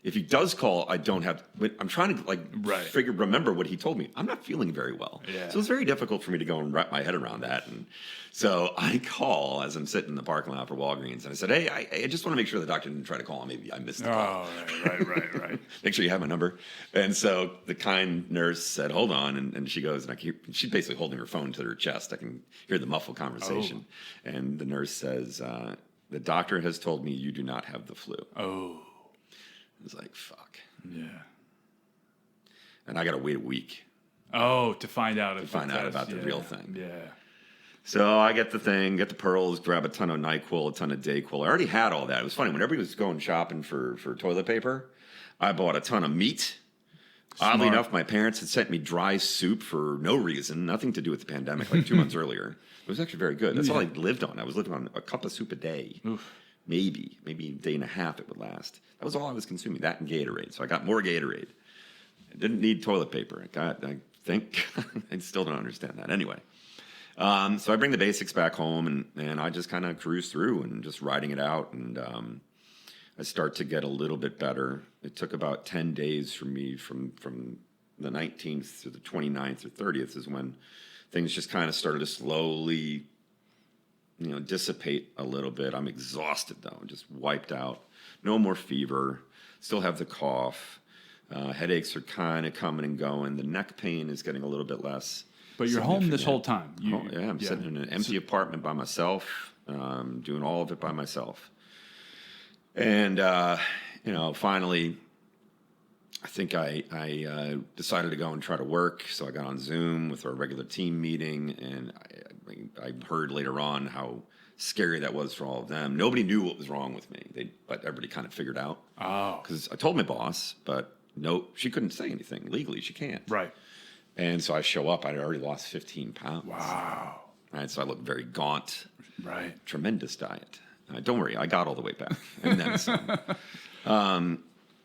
if he does call, I don't have. But I'm trying to remember what he told me. I'm not feeling very well, so it's very difficult for me to go and wrap my head around that. And so I call as I'm sitting in the parking lot for Walgreens, and I said, "Hey, I just want to make sure the doctor didn't try to call. Maybe I missed the call. Right. Make sure you have my number." And so the kind nurse said, "Hold on," and she goes, and she's basically holding her phone to her chest. I can hear the muffled conversation, and the nurse says, "The doctor has told me you do not have the flu." Oh. I was like, fuck. Yeah. And I got to wait a week. Oh, to find out. About the real thing. Yeah. So I get the thing, get the pearls, grab a ton of NyQuil, a ton of Dayquil. I already had all that. It was funny. When everybody was going shopping for toilet paper, I bought a ton of meat, Oddly Smart. enough, my parents had sent me dry soup for no reason, nothing to do with the pandemic, like 2 months earlier. It was actually very good. That's all I lived on. I was living on a cup of soup a day. Oof. Maybe a day and a half it would last. That was all I was consuming, that and Gatorade. So I got more Gatorade. I didn't need toilet paper. I think, I still don't understand that. Anyway, so I bring the basics back home, and I just kind of cruise through and just writing it out, and I start to get a little bit better. It took about 10 days for me from the 19th to the 29th or 30th is when things just kind of started to slowly, dissipate a little bit. I'm exhausted, though, just wiped out. No more fever. Still have the cough. Headaches are kind of coming and going. The neck pain is getting a little bit less. But you're home this whole time. I'm sitting in an empty apartment by myself, doing all of it by myself. And, finally, I think I decided to go and try to work. So I got on Zoom with our regular team meeting, and I heard later on how scary that was for all of them. Nobody knew what was wrong with me, but everybody kind of figured out. Oh. Because I told my boss, but no, she couldn't say anything. Legally, she can't. Right. And so I show up. I'd already lost 15 pounds. Wow. Right, so I look very gaunt. Right. Tremendous diet. Don't worry, I got all the way back, and then some.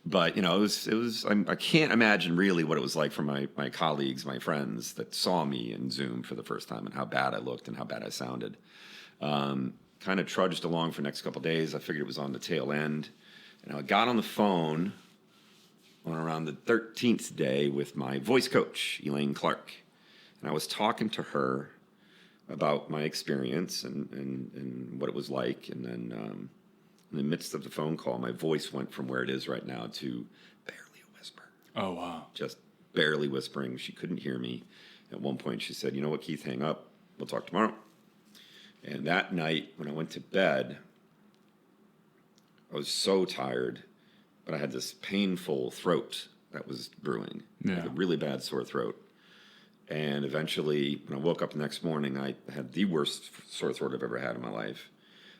But it was. I can't imagine really what it was like for my colleagues, my friends that saw me in Zoom for the first time, and how bad I looked and how bad I sounded. Kind of trudged along for the next couple of days. I figured it was on the tail end, and I got on the phone on around the 13th day with my voice coach, Elaine Clark, and I was talking to her about my experience and what it was like. And then in the midst of the phone call, my voice went from where it is right now to barely a whisper. Oh, wow. Just barely whispering. She couldn't hear me. At one point, she said, "You know what, Keith, hang up. We'll talk tomorrow." And that night, when I went to bed, I was so tired, but I had this painful throat that was brewing. Like a really bad sore throat. And eventually, when I woke up the next morning, I had the worst sore throat I've ever had in my life.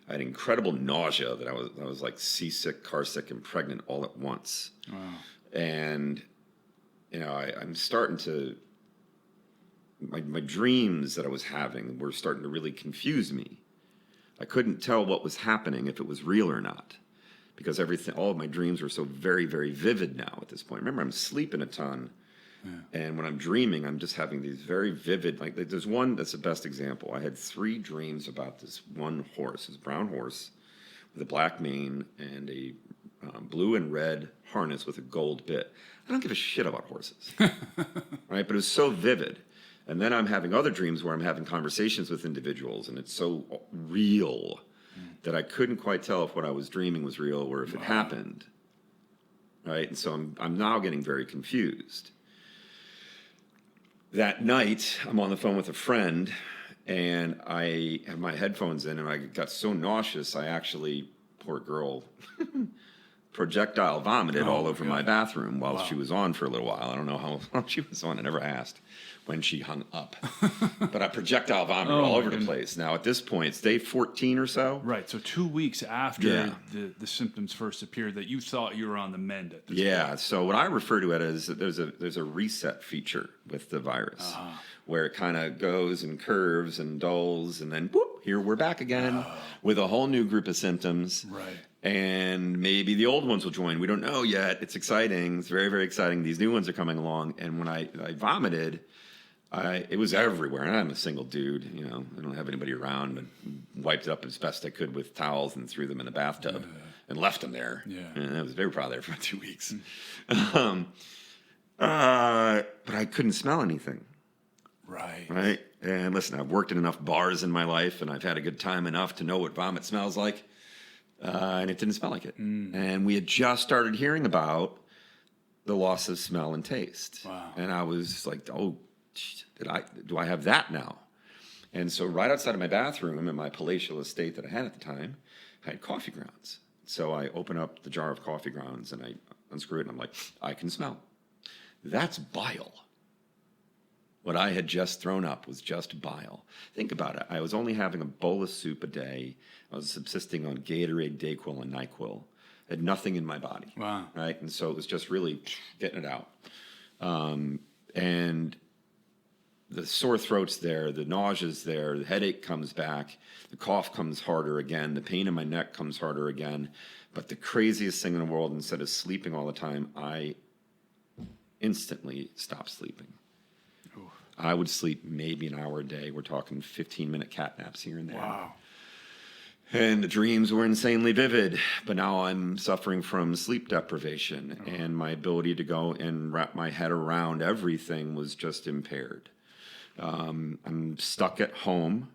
I had incredible nausea that I was like seasick, carsick, and pregnant all at once. Wow. And, I'm starting to, my dreams that I was having were starting to really confuse me. I couldn't tell what was happening, if it was real or not, because all of my dreams were so very, very vivid now at this point. Remember, I'm sleeping a ton. Yeah. And when I'm dreaming, I'm just having these very vivid, like there's one that's the best example. I had 3 dreams about this one horse, this brown horse with a black mane and a blue and red harness with a gold bit. I don't give a shit about horses, right? But it was so vivid. And then I'm having other dreams where I'm having conversations with individuals, and it's so real that I couldn't quite tell if what I was dreaming was real or if it happened, right? And so I'm now getting very confused. That night, I'm on the phone with a friend, and I have my headphones in, and I got so nauseous, I actually, poor girl, projectile vomited all over my bathroom while she was on for a little while. I don't know how long she was on. I never asked when she hung up. But I projectile vomited all over the place. Now, at this point, it's day 14 or so. Right, so 2 weeks after the symptoms first appeared that you thought you were on the mend at this point. So what I refer to it as, there's a reset feature with the virus where it kind of goes and curves and dulls, and then whoop, here we're back again with a whole new group of symptoms. Right. And maybe the old ones will join. We don't know yet. It's exciting. It's very, very exciting. These new ones are coming along. And when I vomited, it was everywhere. And I'm a single dude. I don't have anybody around. But wiped it up as best I could with towels and threw them in the bathtub and left them there. Yeah. And I was very proud there for 2 weeks. But I couldn't smell anything. Right. And listen, I've worked in enough bars in my life, and I've had a good time enough to know what vomit smells like. And it didn't smell like it. And we had just started hearing about the loss of smell and taste. Wow. And I was like, oh, do I have that now? And so right outside of my bathroom in my palatial estate that I had at the time, I had coffee grounds. So I open up the jar of coffee grounds and I unscrew it, and I'm like, I can smell. That's bile. What I had just thrown up was just bile. Think about it. I was only having a bowl of soup a day. I was subsisting on Gatorade, Dayquil, and NyQuil. I had nothing in my body. Wow. Right? And so it was just really getting it out. And the sore throat's there, the nausea's there, the headache comes back, the cough comes harder again, the pain in my neck comes harder again. But the craziest thing in the world, instead of sleeping all the time, I instantly stopped sleeping. Ooh. I would sleep maybe an hour a day. We're talking 15-minute cat naps here and there. Wow. And the dreams were insanely vivid, but now I'm suffering from sleep deprivation, and my ability to go and wrap my head around everything was just impaired. I'm stuck at home.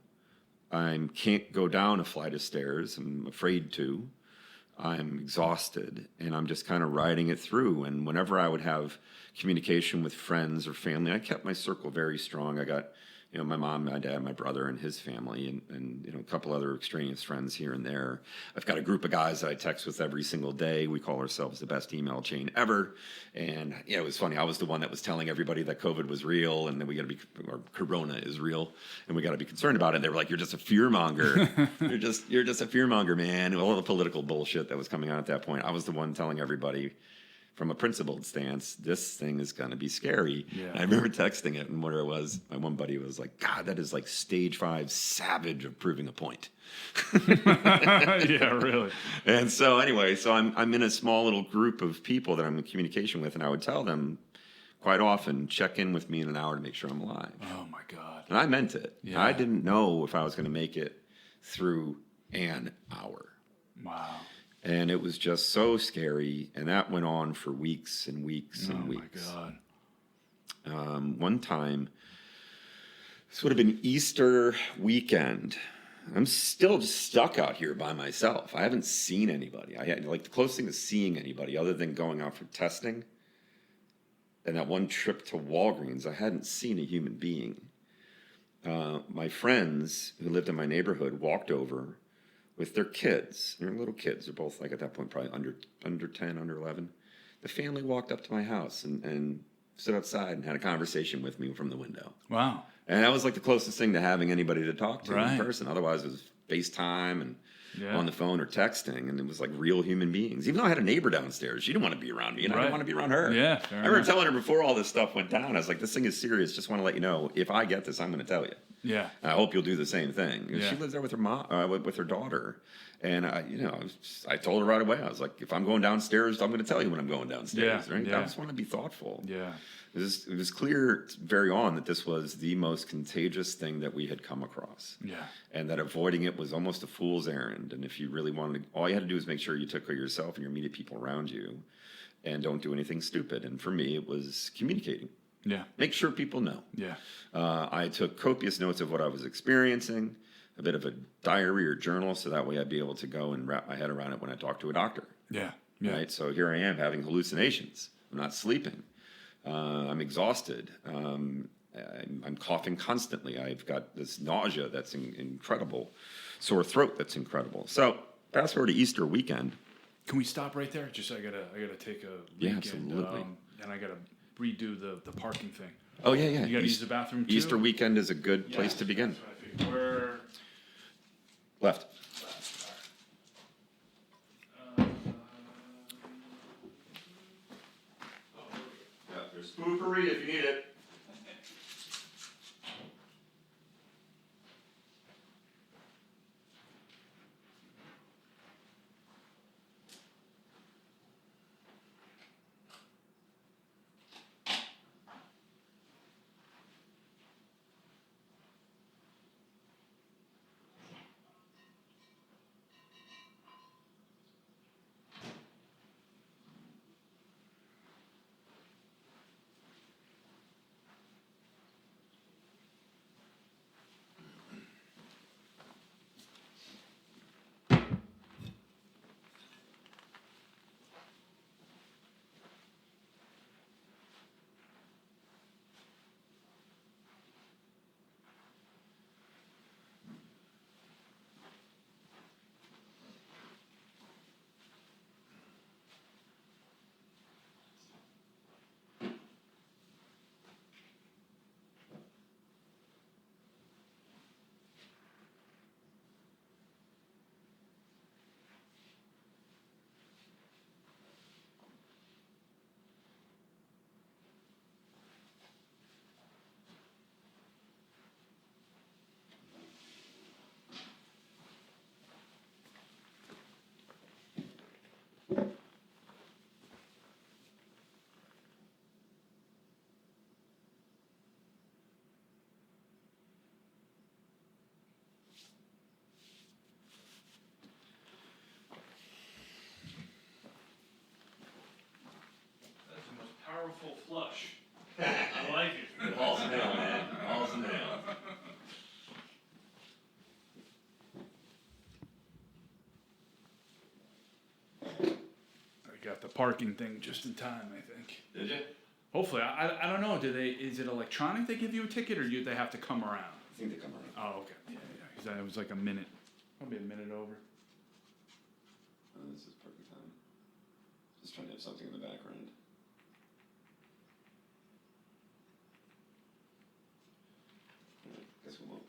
I can't go down a flight of stairs. I'm afraid to. I'm exhausted, and I'm just kind of riding it through. And whenever I would have communication with friends or family, I kept my circle very strong. I got, my mom, my dad, my brother, and his family, and a couple other extraneous friends here and there. I've got a group of guys that I text with every single day. We call ourselves the best email chain ever. And it was funny. I was the one that was telling everybody that COVID was real, and that or Corona is real, and we got to be concerned about it. And they were like, "You're just a fearmonger. you're just a fearmonger, man." All the political bullshit that was coming on at that point. I was the one telling everybody, from a principled stance, this thing is going to be scary. Yeah. And I remember texting it, and where it was, my one buddy was like, "God, that is like stage 5 savage of proving a point." Yeah, really. And so anyway, I'm in a small little group of people that I'm in communication with, and I would tell them quite often, check in with me in an hour to make sure I'm alive. Oh, my God. And I meant it. Yeah. I didn't know if I was going to make it through an hour. Wow. And it was just so scary, and that went on for weeks and weeks and weeks. Oh, my God. One time, this would have been Easter weekend. I'm still just stuck out here by myself. I haven't seen anybody. I had, the closest thing to seeing anybody, other than going out for testing, and that one trip to Walgreens, I hadn't seen a human being. My friends who lived in my neighborhood walked over with their kids. They're little kids. They're both, at that point, probably under 10, under 11. The family walked up to my house and stood outside and had a conversation with me from the window. Wow. And that was the closest thing to having anybody to talk to right. in person. Otherwise, it was FaceTime and yeah. on the phone or texting, and it was like real human beings. Even though I had a neighbor downstairs, she didn't want to be around me, and I didn't want to be around her. Yeah, I remember telling her before all this stuff went down, I was like, "This thing is serious. Just want to let you know, if I get this, I'm going to tell you. Yeah. And I hope you'll do the same thing." Yeah. She lives there with her mom, with her daughter, and I told her right away. I was like, "If I'm going downstairs, I'm going to tell you when I'm going downstairs." Yeah. Right? Yeah. I just want to be thoughtful. Yeah. It was clear very on that this was the most contagious thing that we had come across. Yeah. And that avoiding it was almost a fool's errand. And if you really wanted, all you had to do is make sure you took care of yourself and your immediate people around you, and don't do anything stupid. And for me, it was communicating. Yeah. Make sure people know. Yeah. I took copious notes of what I was experiencing, a bit of a diary or journal, so that way I'd be able to go and wrap my head around it when I talk to a doctor. Yeah. Yeah. Right. So here I am having hallucinations. I'm not sleeping. I'm exhausted. I'm coughing constantly. I've got this nausea that's incredible, sore throat that's incredible. So fast forward to Easter weekend. Can we stop right there? Just I gotta take a leak. Yeah, absolutely. And I gotta redo the parking thing. Oh yeah. You gotta use the bathroom too? Easter weekend is a good place to begin. That's what I figured. Where? Left. There's spookery if you need it. flush. I like it. All's a nail, man. All's a nail. I got the parking thing just in time, I think. Did you? Hopefully, I don't know. Is it electronic? They give you a ticket, or do they have to come around? I think they come around. Oh, okay. Yeah. Because it was like a minute, probably a minute over. Oh, this is perfect time. Just trying to have something in the background. Guess we won't.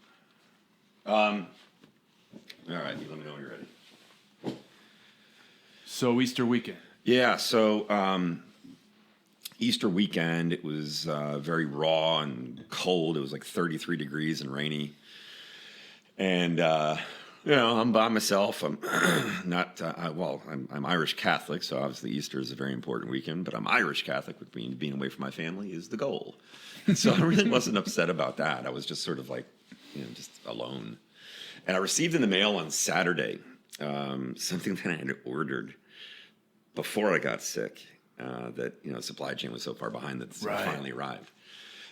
All right, you let me know when you're ready. So Easter weekend. Yeah, so Easter weekend, it was very raw and cold. It was like 33 degrees and rainy. And, I'm by myself. I'm not, I'm Irish Catholic, so obviously Easter is a very important weekend, but I'm Irish Catholic, which means being away from my family is the goal. So I really wasn't upset about that. I was just sort of like, just alone. And I received in the mail on Saturday something that I had ordered before I got sick. That supply chain was so far behind that it finally arrived.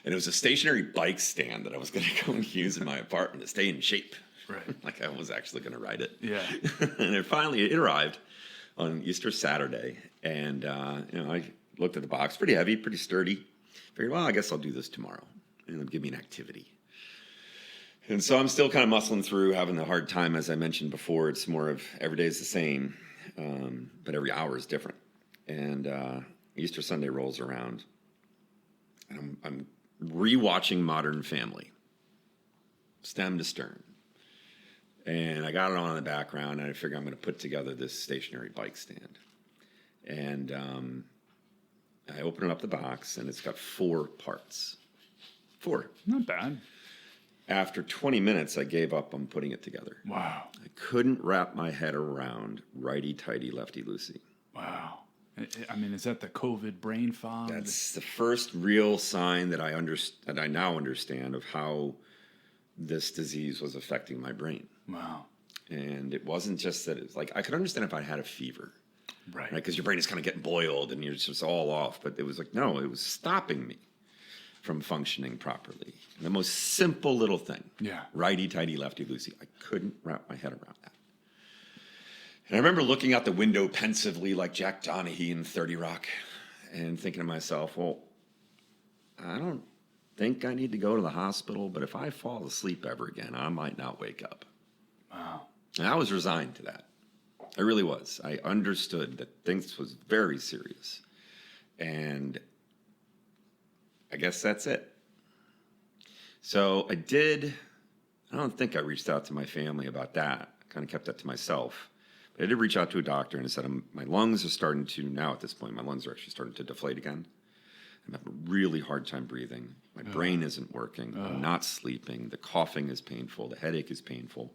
And it was a stationary bike stand that I was going to go and use in my apartment to stay in shape. Right. Like I was actually going to ride it. Yeah. And it arrived on Easter Saturday. And, I looked at the box, pretty heavy, pretty sturdy. Figured, well, I guess I'll do this tomorrow. And it'll give me an activity. And so I'm still kind of muscling through, having a hard time. As I mentioned before, it's more of every day is the same, but every hour is different. And Easter Sunday rolls around, and I'm rewatching Modern Family, stem to stern. And I got it on in the background, and I figure I'm going to put together this stationary bike stand. And I open up the box, and it's got 4 parts. 4. Not bad. After 20 minutes, I gave up on putting it together. Wow. I couldn't wrap my head around righty-tighty, lefty-loosey. Wow. I mean, is that the COVID brain fog? That's the first real sign that I now understand of how this disease was affecting my brain. Wow. And it wasn't just that. It's like I could understand if I had a fever, right? Because your brain is kind of getting boiled and you're just all off. But it was like, no, it was stopping me from functioning properly. The most simple little thing. Yeah. Righty-tighty, lefty-loosey. I couldn't wrap my head around that. And I remember looking out the window pensively like Jack Donaghy in 30 Rock and thinking to myself, well, I don't think I need to go to the hospital, but if I fall asleep ever again, I might not wake up. Wow. And I was resigned to that. I really was. I understood that things was very serious. And I guess that's it. So I don't think I reached out to my family about that. I kind of kept that to myself. But I did reach out to a doctor and I said, my lungs are starting to, now at this point, my lungs are actually starting to deflate again. I'm having a really hard time breathing. My brain isn't working. I'm not sleeping. The coughing is painful. The headache is painful.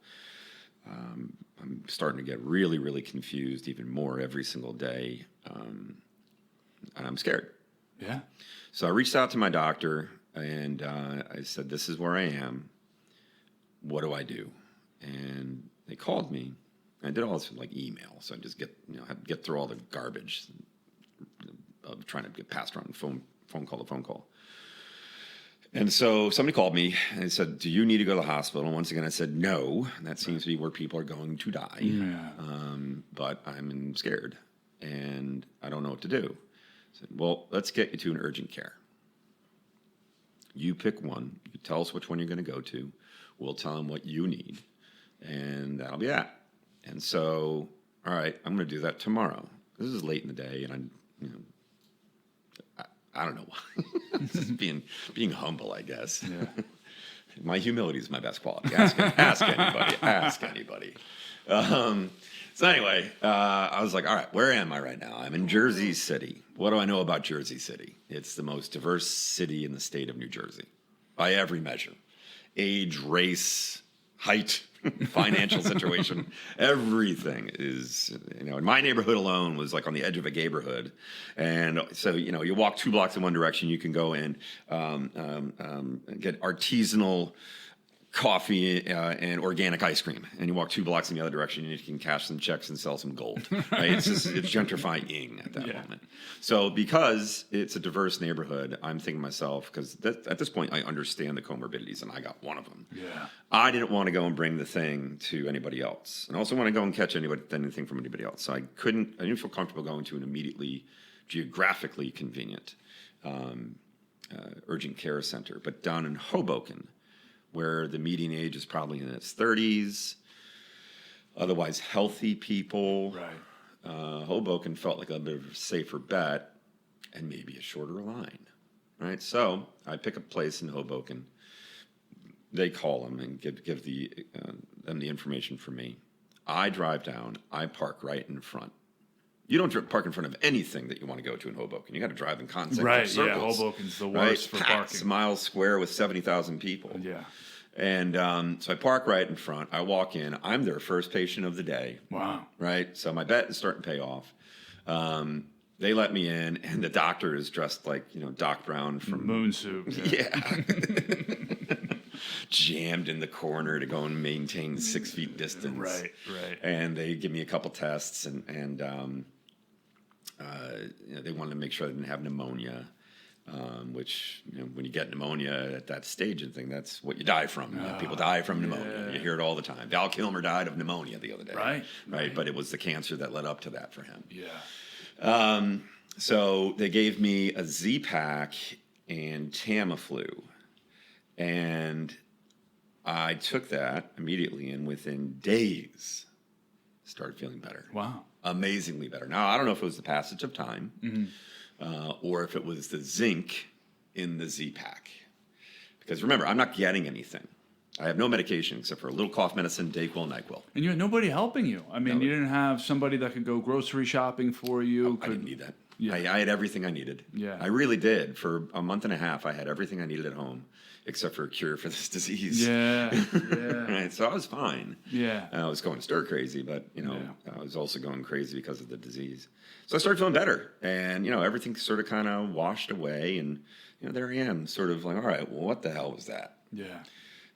I'm starting to get really, really confused even more every single day. And I'm scared. Yeah. So I reached out to my doctor and I said, this is where I am. What do I do? And they called me. I did all this with like email. So I just had to get through all the garbage of trying to get passed around phone call to phone call. And so somebody called me and they said, do you need to go to the hospital? And once again, I said, no. And that seems to be where people are going to die. Yeah. But I'm scared and I don't know what to do. I said, well, let's get you to an urgent care. You pick one. You tell us which one you're going to go to. We'll tell them what you need. And that'll be that. And so, all right, I'm going to do that tomorrow. This is late in the day and I'm, I don't know why. Just being humble, I guess. Yeah. My humility is my best quality. Ask anybody. Ask anybody. So anyway, I was like, all right, where am I right now? I'm in Jersey City. What do I know about Jersey City? It's the most diverse city in the state of New Jersey by every measure. Age, race, height, financial situation, everything is, in my neighborhood alone was like on the edge of a neighborhood. And so, you walk 2 blocks in one direction, you can go and get artisanal coffee and organic ice cream, and you walk 2 blocks in the other direction, and you can cash some checks and sell some gold. Right? It's gentrifying at that moment. So because it's a diverse neighborhood, I'm thinking to myself, because at this point I understand the comorbidities, and I got one of them. Yeah. I didn't want to go and bring the thing to anybody else, and I also want to go and catch anything from anybody else. So I didn't feel comfortable going to an immediately geographically convenient urgent care center, but down in Hoboken, where the median age is probably in its 30s, otherwise healthy people. Right. Hoboken felt like a bit of a safer bet and maybe a shorter line, right? So I pick a place in Hoboken. They call them and give them the information for me. I drive down. I park right in front. You don't park in front of anything that you want to go to in Hoboken. You got to drive in concentric circles. Yeah, Hoboken's the worst for parking. Miles square with 70,000 people. Yeah. And so I park right in front. I walk in. I'm their first patient of the day. Wow. Right? So my bet is starting to pay off. They let me in, and the doctor is dressed like, Doc Brown from Moon Soup. Yeah. Jammed in the corner to go and maintain 6 feet distance. Right. And they give me a couple tests, and they wanted to make sure I didn't have pneumonia, which, when you get pneumonia at that stage and thing, that's what you die from. People die from pneumonia. Yeah. You hear it all the time. Val Kilmer died of pneumonia the other day. Right. But it was the cancer that led up to that for him. Yeah. So they gave me a Z-Pack and Tamiflu. And I took that immediately, and within days, started feeling better. Wow. Amazingly better. Now, I don't know if it was the passage of time or if it was the zinc in the Z-Pack. Because remember, I'm not getting anything. I have no medication except for a little cough medicine, Dayquil, NyQuil. And you had nobody helping you. I mean, you didn't have somebody that could go grocery shopping for you. I didn't need that. Yeah. I had everything I needed. Yeah. I really did. For a month and a half, I had everything I needed at home, except for a cure for this disease. Yeah. Right. So I was fine. Yeah. I was going stir crazy, but I was also going crazy because of the disease. So I started feeling better, and everything sort of kind of washed away, and there I am, sort of like, all right, well, what the hell was that? Yeah.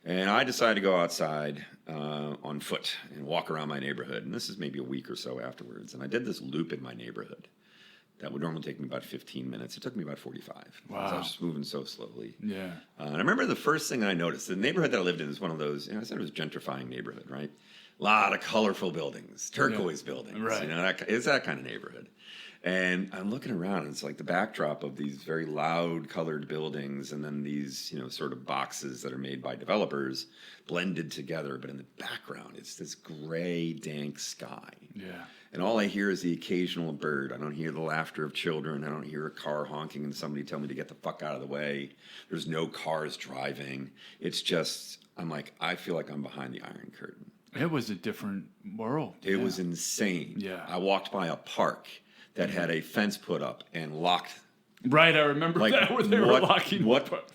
And I decided to go outside on foot and walk around my neighborhood, and this is maybe a week or so afterwards. And I did this loop in my neighborhood that would normally take me about 15 minutes. It took me about 45. Wow. I was just moving so slowly. Yeah. And I remember the first thing I noticed, the neighborhood that I lived in is one of those, I said it was a gentrifying neighborhood, right? A lot of colorful buildings, turquoise buildings. Right. It's that kind of neighborhood. And I'm looking around, and it's like the backdrop of these very loud colored buildings, and then these, sort of boxes that are made by developers blended together. But in the background, it's this gray, dank sky. Yeah. And all I hear is the occasional bird. I don't hear the laughter of children. I don't hear a car honking and somebody tell me to get the fuck out of the way. There's no cars driving. It's just, I'm like, I feel like I'm behind the Iron Curtain. It was a different world. It was insane. Yeah. I walked by a park that had a fence put up and locked. Right, I remember that where they were locking.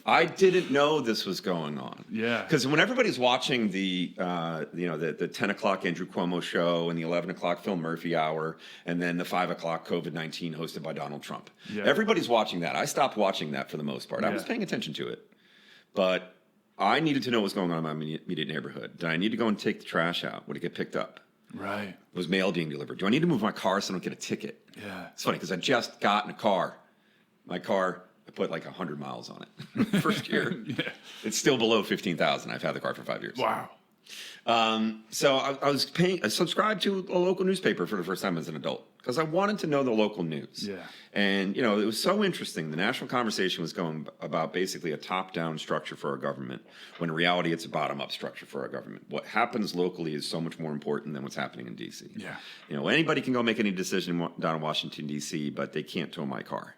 I didn't know this was going on. Yeah, because when everybody's watching the 10 o'clock Andrew Cuomo show and the 11 o'clock Phil Murphy hour, and then the 5 o'clock COVID-19 hosted by Donald Trump, everybody's watching that. I stopped watching that for the most part. I was paying attention to it, but I needed to know what was going on in my immediate neighborhood. Did I need to go and take the trash out? Would it get picked up? Right. Was mail being delivered? Do I need to move my car so I don't get a ticket? Yeah. It's funny because I just got in a car. My car, I put like 100 miles on it. First year. Yeah. It's still below 15,000. I've had the car for 5 years. Wow. So I subscribed to a local newspaper for the first time as an adult because I wanted to know the local news. Yeah. And, it was so interesting. The national conversation was going about basically a top-down structure for our government, when in reality it's a bottom-up structure for our government. What happens locally is so much more important than what's happening in D.C. Yeah. Anybody can go make any decision down in Washington, D.C., but they can't tow my car.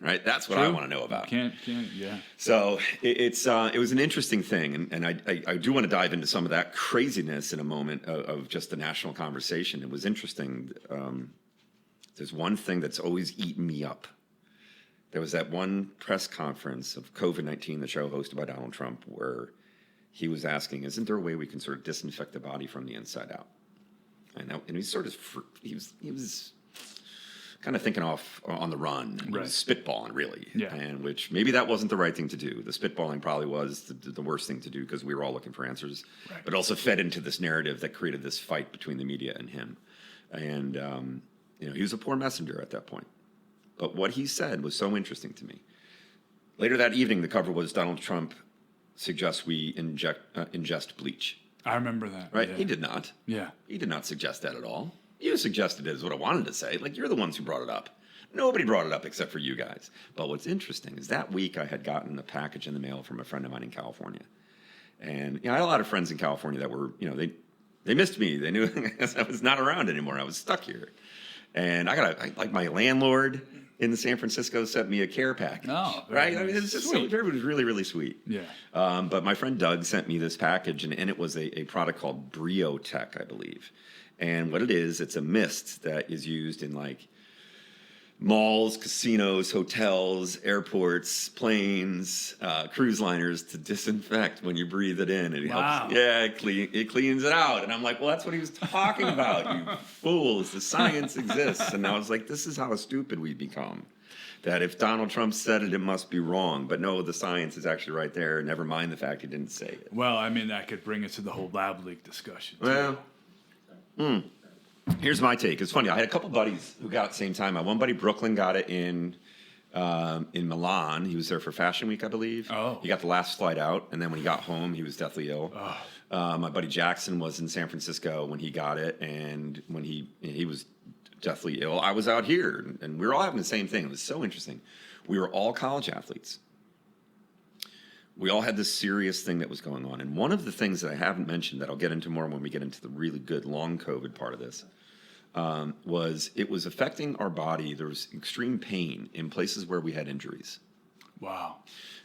Right? That's what I want to know about. Can't, yeah. So it was an interesting thing, and I do want to dive into some of that craziness in a moment of just the national conversation. It was interesting. There's one thing that's always eaten me up. There was that one press conference of COVID-19, the show hosted by Donald Trump, where he was asking, isn't there a way we can sort of disinfect the body from the inside out? And he sort of, he was kind of thinking off on the run. He was spitballing, really. Yeah. And which maybe that wasn't the right thing to do. The spitballing probably was the worst thing to do because we were all looking for answers. Right. But also fed into this narrative that created this fight between the media and him. And, he was a poor messenger at that point. But what he said was so interesting to me. Later that evening, the cover was Donald Trump suggests we ingest bleach. I remember that. Right? Yeah. He did not. Yeah. He did not suggest that at all. You suggested it is what I wanted to say. Like, you're the ones who brought it up. Nobody brought it up except for you guys. But what's interesting is that week I had gotten a package in the mail from a friend of mine in California. And I had a lot of friends in California that were, they missed me. They knew I was not around anymore. I was stuck here. And like my landlord in San Francisco sent me a care package. Oh, right? Nice. I mean, it's just Sweet. everybody was really, really sweet. Yeah. But my friend Doug sent me this package, and it was a product called Brio Tech, I believe. And what it is, it's a mist that is used in like malls, casinos, hotels, airports, planes, cruise liners to disinfect when you breathe it in. It helps. Yeah, it cleans it out. And I'm like, well, that's what he was talking about, you fools. The science exists. And I was like, this is how stupid we become. That if Donald Trump said it, it must be wrong. But no, the science is actually right there. Never mind the fact he didn't say it. Well, I mean, that could bring us to the whole lab leak discussion, too. Well, here's my take. It's funny. I had a couple buddies who got it at the same time. My one buddy, Brooklyn, got it in Milan. He was there for Fashion Week, I believe. Oh. He got the last flight out, and then when he got home, he was deathly ill. Oh. My buddy Jackson was in San Francisco when he got it, and when he was deathly ill, I was out here, and we were all having the same thing. It was so interesting. We were all college athletes. We all had this serious thing that was going on. And one of the things that I haven't mentioned that I'll get into more when we get into the really good long COVID part of this was it was affecting our body. There was extreme pain in places where we had injuries. Wow.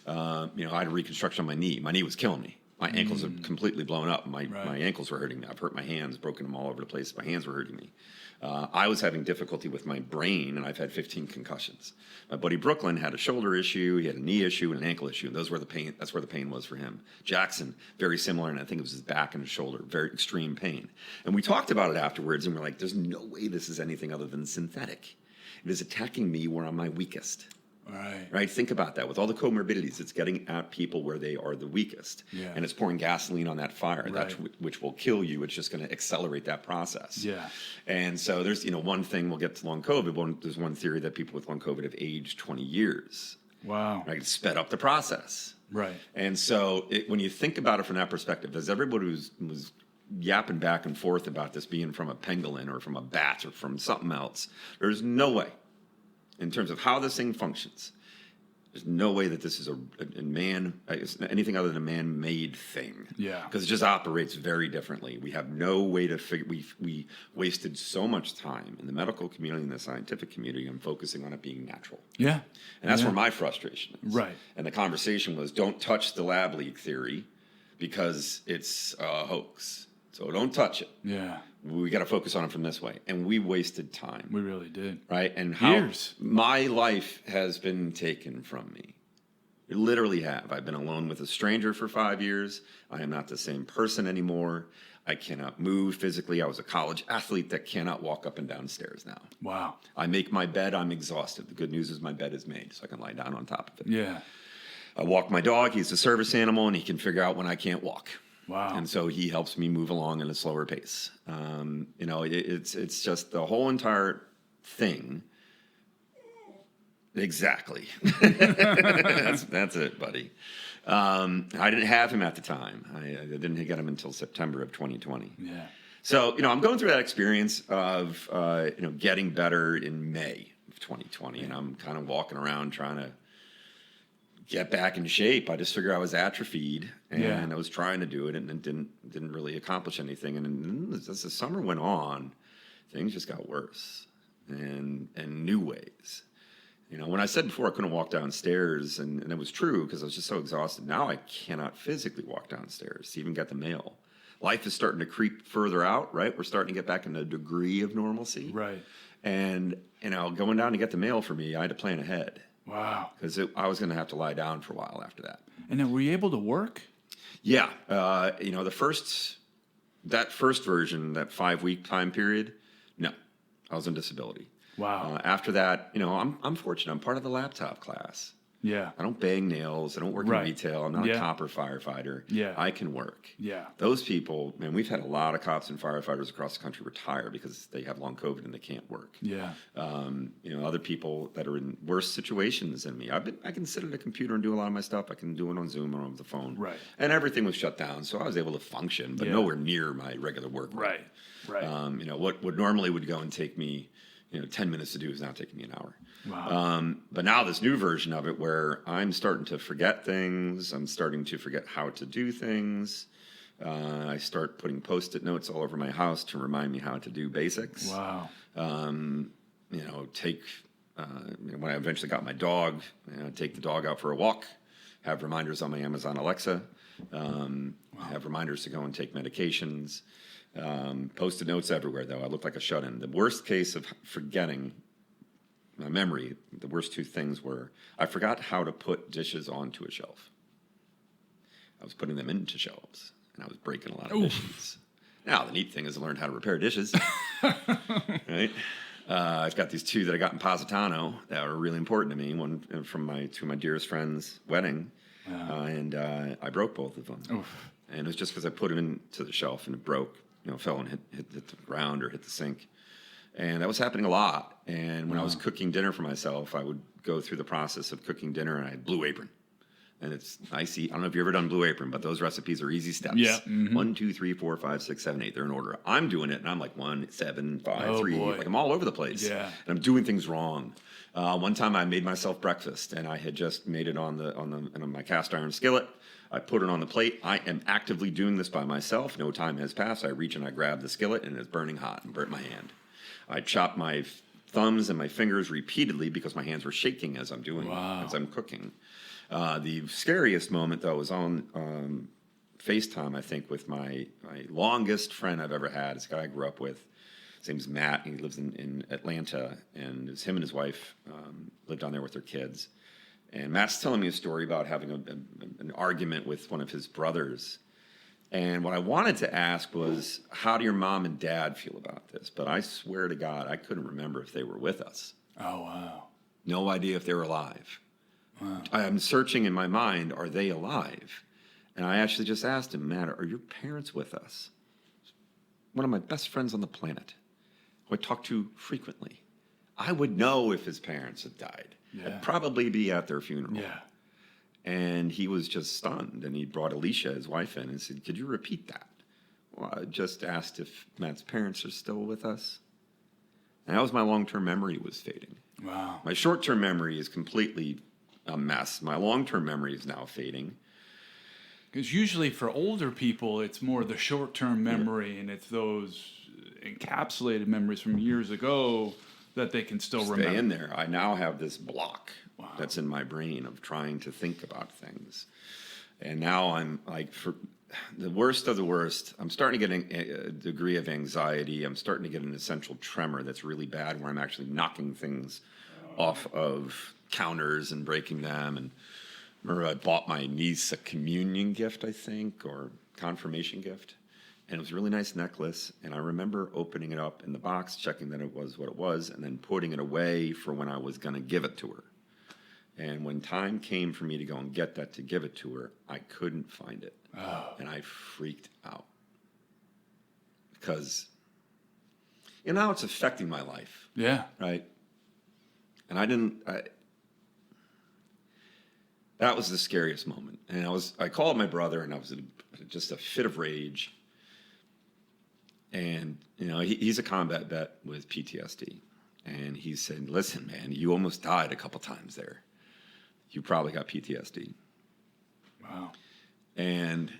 I had a reconstruction on my knee. My knee was killing me. My ankles are completely blown up. My ankles were hurting me. I've hurt my hands, broken them all over the place. My hands were hurting me. I was having difficulty with my brain, and I've had 15 concussions. My buddy Brooklyn had a shoulder issue, he had a knee issue, and an ankle issue. And those were the pain. That's where the pain was for him. Jackson, very similar, and I think it was his back and his shoulder, very extreme pain. And we talked about it afterwards, and we're like, "There's no way this is anything other than synthetic. It is attacking me where I'm my weakest." Right. Think about that. With all the comorbidities, it's getting at people where they are the weakest. Yeah. And it's pouring gasoline on that fire, Right. which will kill you. It's just going to accelerate that process. Yeah. And so there's, one thing, we'll get to long COVID. There's one theory that people with long COVID have aged 20 years. Wow. Right? It sped up the process. Right. And so when you think about it from that perspective, as everybody was yapping back and forth about this being from a pangolin or from a bat or from something else, there's no way, in terms of how this thing functions, there's no way that this is anything other than a man-made thing. Yeah. Because it just operates very differently. We have no way to figure. We wasted so much time in the medical community and the scientific community on focusing on it being natural. Yeah. And that's where my frustration is. Right. And the conversation was, don't touch the lab leak theory because it's a hoax. So don't touch it. Yeah. We got to focus on it from this way. And we wasted time. We really did. Right? And Years. My life has been taken from me. It literally have. I've been alone with a stranger for 5 years. I am not the same person anymore. I cannot move physically. I was a college athlete that cannot walk up and down stairs now. Wow. I make my bed. I'm exhausted. The good news is my bed is made, so I can lie down on top of it. Yeah. I walk my dog. He's a service animal, and he can figure out when I can't walk. Wow. And so he helps me move along at a slower pace. It's just the whole entire thing. Exactly. That's it, buddy. I didn't have him at the time. I didn't get him until September of 2020. Yeah. So, I'm going through that experience of, getting better in May of 2020. And I'm kind of walking around trying to get back in shape. I just figured I was atrophied, and I was trying to do it, and it didn't really accomplish anything. And then as the summer went on, things just got worse, and new ways. When I said before I couldn't walk downstairs, and it was true because I was just so exhausted. Now I cannot physically walk downstairs to even get the mail. Life is starting to creep further out. Right, we're starting to get back in a degree of normalcy. Right. And going down to get the mail for me, I had to plan ahead. Wow. Because I was going to have to lie down for a while after that. And then were you able to work? Yeah. That first version, that 5-week time period, no, I was on disability. Wow. After that, I'm fortunate. I'm part of the laptop class. Yeah. I don't bang nails. I don't work in retail. I'm not a cop or firefighter. Yeah. I can work. Yeah. Those people, man, we've had a lot of cops and firefighters across the country retire because they have long COVID and they can't work. Yeah. Other people that are in worse situations than me. I can sit at a computer and do a lot of my stuff. I can do it on Zoom or on the phone. Right. And everything was shut down, so I was able to function, but nowhere near my regular work. Right. Right. What normally would go and take me 10 minutes to do is now taking me an hour. Wow. But now this new version of it where I'm starting to forget things. I'm starting to forget how to do things. I start putting Post-it notes all over my house to remind me how to do basics. Wow. When I eventually got my dog, take the dog out for a walk, have reminders on my Amazon Alexa, have reminders to go and take medications. Post-it notes everywhere, though. I look like a shut-in. The worst case of forgetting my memory, the worst two things were I forgot how to put dishes onto a shelf. I was putting them into shelves, and I was breaking a lot of dishes. Now, the neat thing is I learned how to repair dishes. Right? I've got these two that I got in Positano that are really important to me. One from two of my dearest friends' wedding, and I broke both of them. Oof. And it was just because I put it into the shelf and it broke. Fell and hit the ground or hit the sink. And that was happening a lot. And when I was cooking dinner for myself, I would go through the process of cooking dinner, and I had Blue Apron. And it's icy. I don't know if you've ever done Blue Apron, but those recipes are easy steps. Yeah. Mm-hmm. 1, 2, 3, 4, 5, 6, 7, 8. They're in order. I'm doing it, and I'm like 1, 7, 5, 3. Boy. Like I'm all over the place. Yeah. And I'm doing things wrong. One time I made myself breakfast, and I had just made it on my cast iron skillet. I put it on the plate. I am actively doing this by myself. No time has passed. I reach and I grab the skillet, and it's burning hot and burnt my hand. I chop my thumbs and my fingers repeatedly because my hands were shaking as I'm doing as I'm cooking. The scariest moment, though, was on FaceTime, I think, with my longest friend I've ever had. This guy I grew up with. His name's Matt. He lives in Atlanta, and it's him and his wife lived down there with their kids. And Matt's telling me a story about having an argument with one of his brothers. And what I wanted to ask was, how do your mom and dad feel about this? But I swear to God, I couldn't remember if they were with us. Oh, wow. No idea if they were alive. Wow. I'm searching in my mind, are they alive? And I actually just asked him, Matt, are your parents with us? One of my best friends on the planet, who I talk to frequently. I would know if his parents had died. Yeah. I'd probably be at their funeral. Yeah. And he was just stunned. And he brought Alicia, his wife, in and said, could you repeat that? Well, I just asked if Matt's parents are still with us. And that was my long-term memory was fading. Wow. My short-term memory is completely a mess. My long-term memory is now fading. Because usually for older people, it's more the short-term memory, and it's those encapsulated memories from years ago that they can still remember. Stay in there. I now have this block that's in my brain of trying to think about things. And now I'm like, for the worst of the worst, I'm starting to get a degree of anxiety. I'm starting to get an essential tremor that's really bad, where I'm actually knocking things off of counters and breaking them. And remember, I bought my niece a communion gift, I think, or confirmation gift. And it was a really nice necklace. And I remember opening it up in the box, checking that it was what it was, and then putting it away for when I was going to give it to her. And when time came for me to go and get that to give it to her, I couldn't find it. Oh. And I freaked out. Because, now it's affecting my life. Yeah. Right? And that was the scariest moment. And I called my brother, and I was just a fit of rage. And, he's a combat vet with PTSD. And he said, listen, man, you almost died a couple times there. You probably got PTSD. Wow. And,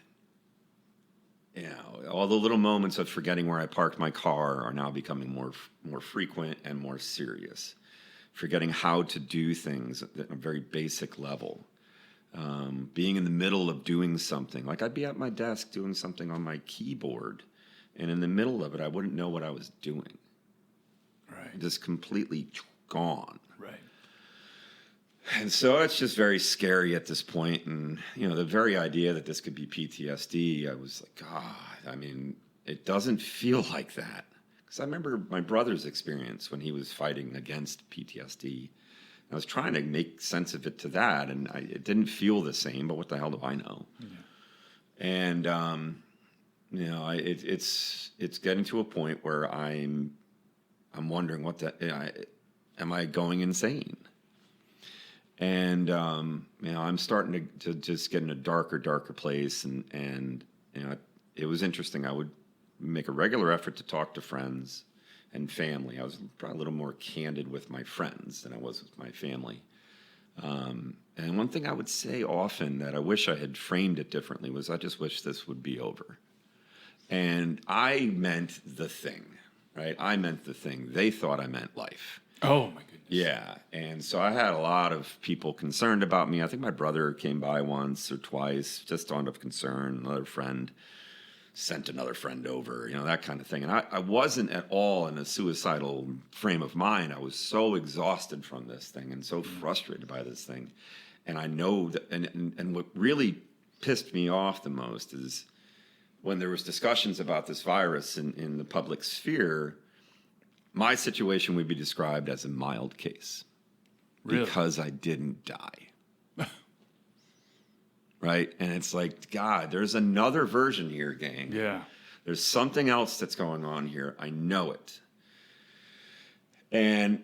all the little moments of forgetting where I parked my car are now becoming more frequent and more serious. Forgetting how to do things at a very basic level. Being in the middle of doing something. Like I'd be at my desk doing something on my keyboard, and in the middle of it, I wouldn't know what I was doing. Right. Just completely gone. Right. And so it's just very scary at this point. And, the very idea that this could be PTSD, I was like, God, it doesn't feel like that. Because I remember my brother's experience when he was fighting against PTSD. I was trying to make sense of it to that, and it didn't feel the same, but what the hell do I know? Yeah. And, it's getting to a point where I'm wondering am I going insane? And, I'm starting to just get in a darker place, and it was interesting. I would make a regular effort to talk to friends and family. I was probably a little more candid with my friends than I was with my family. And one thing I would say often that I wish I had framed it differently was I just wish this would be over. And I meant the thing, right? I meant the thing. They thought I meant life. Oh, my goodness. Yeah. And so I had a lot of people concerned about me. I think my brother came by once or twice, just out of concern. Another friend sent another friend over, that kind of thing. And I wasn't at all in a suicidal frame of mind. I was so exhausted from this thing and so frustrated by this thing. And I know that, and what really pissed me off the most is when there was discussions about this virus in the public sphere, my situation would be described as a mild case. Really? Because I didn't die. Right? And it's like, God, there's another version here, gang. Yeah. There's something else that's going on here. I know it. And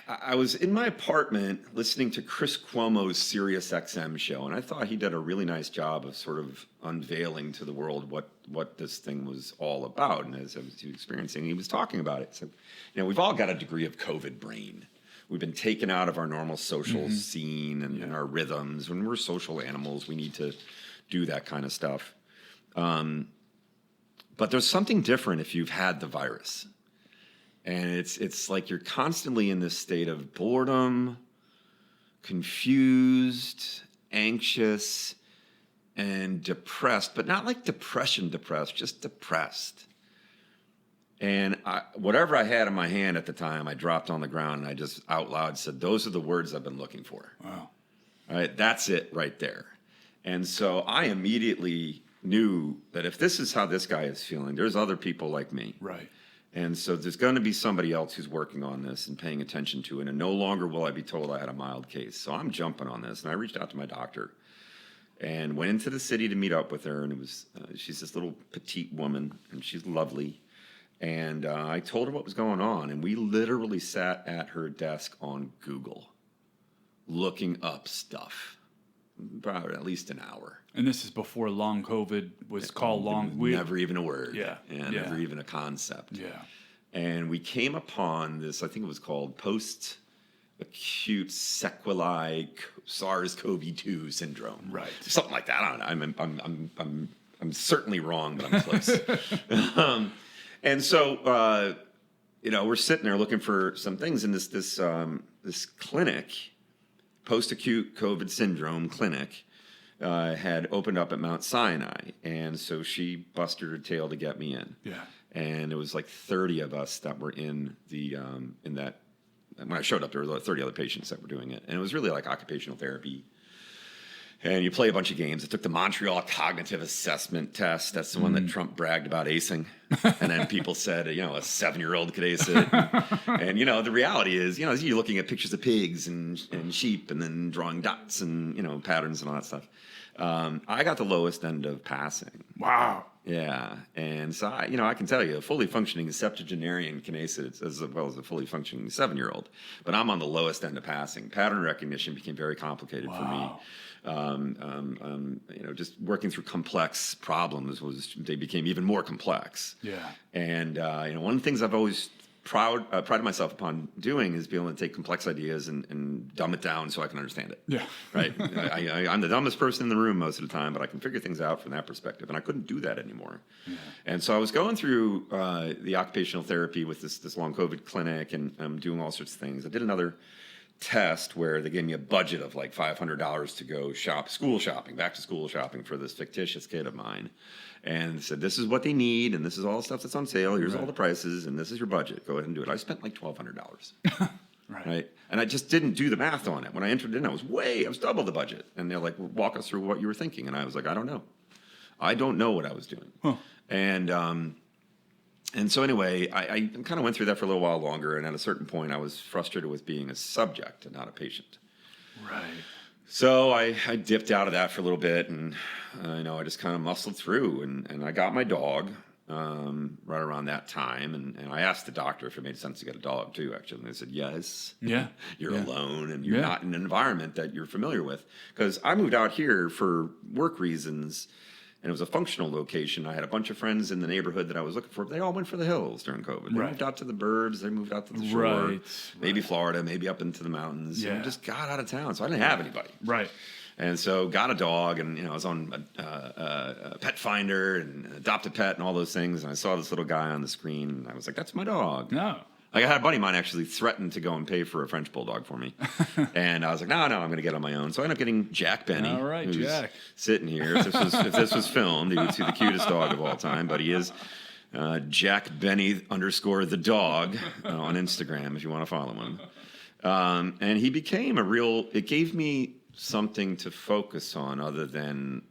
I was in my apartment listening to Chris Cuomo's Sirius XM show, and I thought he did a really nice job of sort of unveiling to the world what this thing was all about. And as I was experiencing, he was talking about it. So, we've all got a degree of COVID brain. We've been taken out of our normal social scene and our rhythms. When we're social animals, we need to do that kind of stuff. But there's something different if you've had the virus. And it's like you're constantly in this state of boredom, confused, anxious, and depressed. But not like depression depressed, just depressed. And whatever I had in my hand at the time, I dropped on the ground and I just out loud said, those are the words I've been looking for. Wow. All right, that's it right there. And so I immediately knew that if this is how this guy is feeling, there's other people like me. Right. And so there's going to be somebody else who's working on this and paying attention to it. And no longer will I be told I had a mild case. So I'm jumping on this. And I reached out to my doctor and went into the city to meet up with her. And it was she's this little petite woman, and she's lovely. And I told her what was going on, and we literally sat at her desk on Google looking up stuff, probably at least an hour. And this is before long COVID was called long. Never even a word. Yeah. Never even a concept. Yeah. And we came upon this, I think it was called post-acute sequelae SARS-CoV-2 syndrome. Right. Something like that. I don't know. I'm certainly wrong, but I'm close. And so, we're sitting there looking for some things in this clinic, post-acute COVID syndrome clinic, had opened up at Mount Sinai. And so she busted her tail to get me in. Yeah. And it was like 30 of us that were in that. When I showed up, there were 30 other patients that were doing it. And it was really like occupational therapy. And you play a bunch of games. I took the Montreal Cognitive Assessment Test. That's the one that Trump bragged about acing. And then people said, a 7-year-old could ace it. And the reality is, you're looking at pictures of pigs and sheep and then drawing dots and, patterns and all that stuff. I got the lowest end of passing. Wow. Yeah. And so, I can tell you, a fully functioning septuagenarian can ace it as well as a fully functioning 7-year-old. But I'm on the lowest end of passing. Pattern recognition became very complicated for me. Just working through complex problems they became even more complex. Yeah. And, one of the things I've always prided myself upon doing is being able to take complex ideas and dumb it down so I can understand it. Yeah. Right. I'm the dumbest person in the room most of the time, but I can figure things out from that perspective. And I couldn't do that anymore. Yeah. And so I was going through the occupational therapy with this long COVID clinic, and I'm doing all sorts of things. I did another test where they gave me a budget of like $500 to go back to school shopping for this fictitious kid of mine, and said, this is what they need, and this is all the stuff that's on sale, here's all the prices, and this is your budget, go ahead and do it. I spent like $1,200. Right. And I just didn't do the math on it. When I entered in, I was double the budget, and they're like, walk us through what you were thinking. And I was like, I don't know what I was doing. And And so anyway, I kind of went through that for a little while longer. And at a certain point, I was frustrated with being a subject and not a patient. Right. So I dipped out of that for a little bit, and I just kind of muscled through, and I got my dog right around that time, and I asked the doctor if it made sense to get a dog too. Actually, and they said yes. Yeah, you're alone, and you're not in an environment that you're familiar with. Because I moved out here for work reasons, and it was a functional location. I had a bunch of friends in the neighborhood that I was looking for. They all went for the hills during COVID. They moved out to the burbs. They moved out to the shore. Maybe Florida, maybe up into the mountains. Yeah. Just got out of town. So I didn't have anybody. Right. And so got a dog, and I was on a pet finder and adopt a pet and all those things. And I saw this little guy on the screen, and I was like, that's my dog. No. Like I had a buddy of mine actually threatened to go and pay for a French bulldog for me. And I was like, no, I'm going to get on my own. So I ended up getting Jack Benny. All right, Jack. Sitting here. If this was filmed, you would see the cutest dog of all time. But he is Jack Benny _ the dog on Instagram if you want to follow him. And he became it gave me something to focus on other than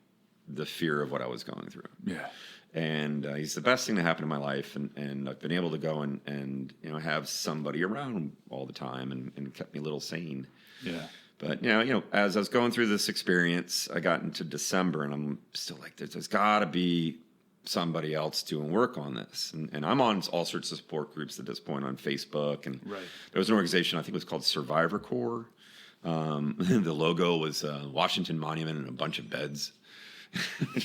the fear of what I was going through. Yeah. And he's the best thing that happened in my life, and I've been able to go and have somebody around all the time, and kept me a little sane. Yeah. But as I was going through this experience, I got into December, and I'm still like, there's got to be somebody else doing work on this, and I'm on all sorts of support groups at this point on Facebook, and there was an organization I think it was called Survivor Corps. The logo was a Washington Monument and a bunch of beds.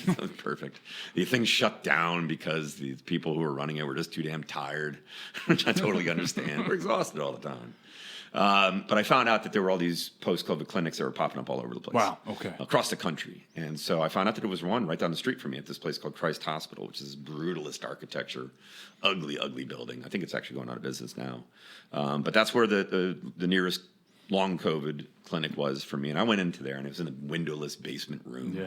That was perfect. The thing shut down because the people who were running it were just too damn tired, which I totally understand. We're exhausted all the time. But I found out that there were all these post-COVID clinics that were popping up all over the place. Wow, okay. Across the country. And so I found out that there was one right down the street from me at this place called Christ Hospital, which is brutalist architecture, ugly, ugly building. I think it's actually going out of business now. But that's where the nearest long COVID clinic was for me. And I went into there, and it was in a windowless basement room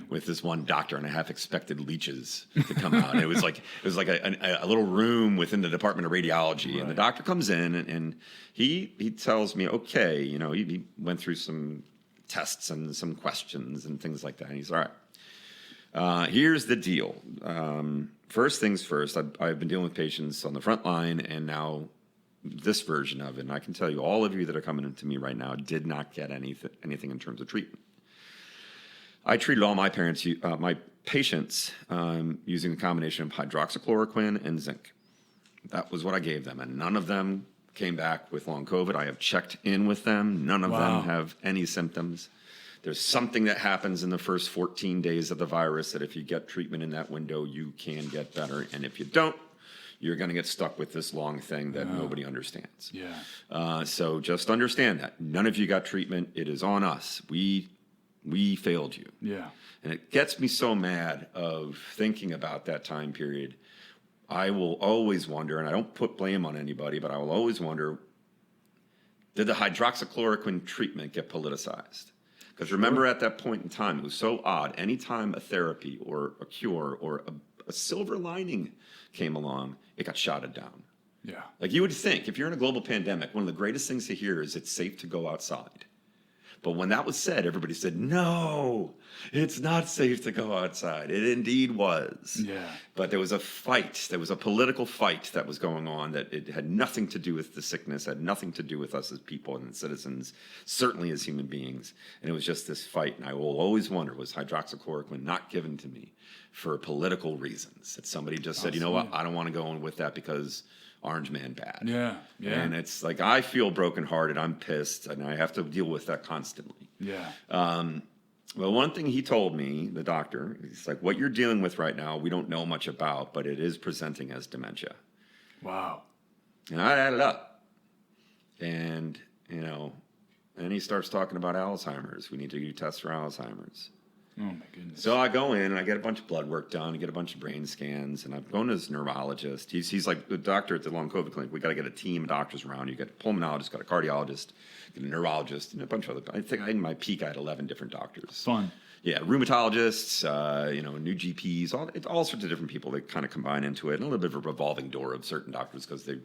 with this one doctor, and I half expected leeches to come out. And it was like a little room within the Department of Radiology. And the doctor comes in, and he tells me, okay, he went through some tests and some questions and things like that. And he's all right. Here's the deal. First things first, I've been dealing with patients on the front line, and now this version of it, and I can tell you, all of you that are coming into me right now did not get anything in terms of treatment. I treated all my patients using a combination of hydroxychloroquine and zinc. That was what I gave them, and none of them came back with long COVID. I have checked in with them. None of them have any symptoms. There's something that happens in the first 14 days of the virus that if you get treatment in that window, you can get better, and if you don't, you're going to get stuck with this long thing that nobody understands. Yeah. So just understand that. None of you got treatment. It is on us. We failed you. Yeah. And it gets me so mad of thinking about that time period. I will always wonder, and I don't put blame on anybody, but I will always wonder, did the hydroxychloroquine treatment get politicized? Because remember at that point in time, it was so odd. Anytime a therapy or a cure or a silver lining came along, it got shotted down. Yeah. Like you would think, if you're in a global pandemic, one of the greatest things to hear is it's safe to go outside. But when that was said, everybody said, no, it's not safe to go outside. It indeed was. Yeah. But there was a fight. There was a political fight that was going on that it had nothing to do with the sickness, had nothing to do with us as people and citizens, certainly as human beings. And it was just this fight. And I will always wonder, was hydroxychloroquine not given to me for political reasons? That somebody just said, you know what, I don't want to go in with that because Orange Man bad. Yeah, yeah. And it's like, I feel brokenhearted. I'm pissed, and I have to deal with that constantly. Yeah. Well, one thing he told me, the doctor, he's like, what you're dealing with right now, we don't know much about, but it is presenting as dementia. Wow. And I added up. And, and he starts talking about Alzheimer's. We need to do tests for Alzheimer's. Oh, my goodness. So I go in, and I get a bunch of blood work done, I get a bunch of brain scans, and I'm going to this neurologist. He's like the doctor at the long COVID clinic. We got to get a team of doctors around. You get a pulmonologist, got a cardiologist, get a neurologist, and a bunch of other. I think in my peak, I had 11 different doctors. Fun. Yeah, rheumatologists, new GPs, all sorts of different people that kind of combine into it, and a little bit of a revolving door of certain doctors because they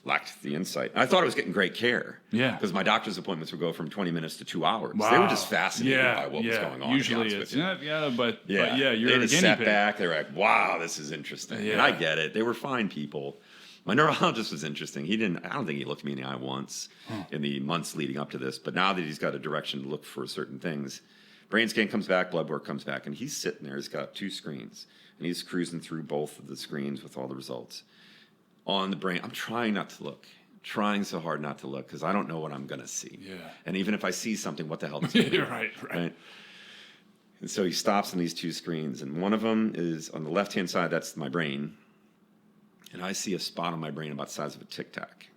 lacked the insight. I thought I was getting great care. Yeah. Because my doctor's appointments would go from 20 minutes to 2 hours. Wow. They were just fascinated by what was going on. Usually it's not, but yeah, you're they a just guinea sat pig. back. They were like, wow, this is interesting. Yeah. And I get it. They were fine people. My neurologist was interesting. I don't think he looked me in the eye once in the months leading up to this. But now that he's got a direction to look for certain things, brain scan comes back, blood work comes back, and he's sitting there. He's got 2 screens, and he's cruising through both of the screens with all the results. On the brain, I'm trying not to look. Trying so hard not to look because I don't know what I'm going to see. Yeah. And even if I see something, what the hell is it? Right. And so he stops on these 2 screens, and one of them is on the left-hand side, that's my brain. And I see a spot on my brain about the size of a Tic Tac.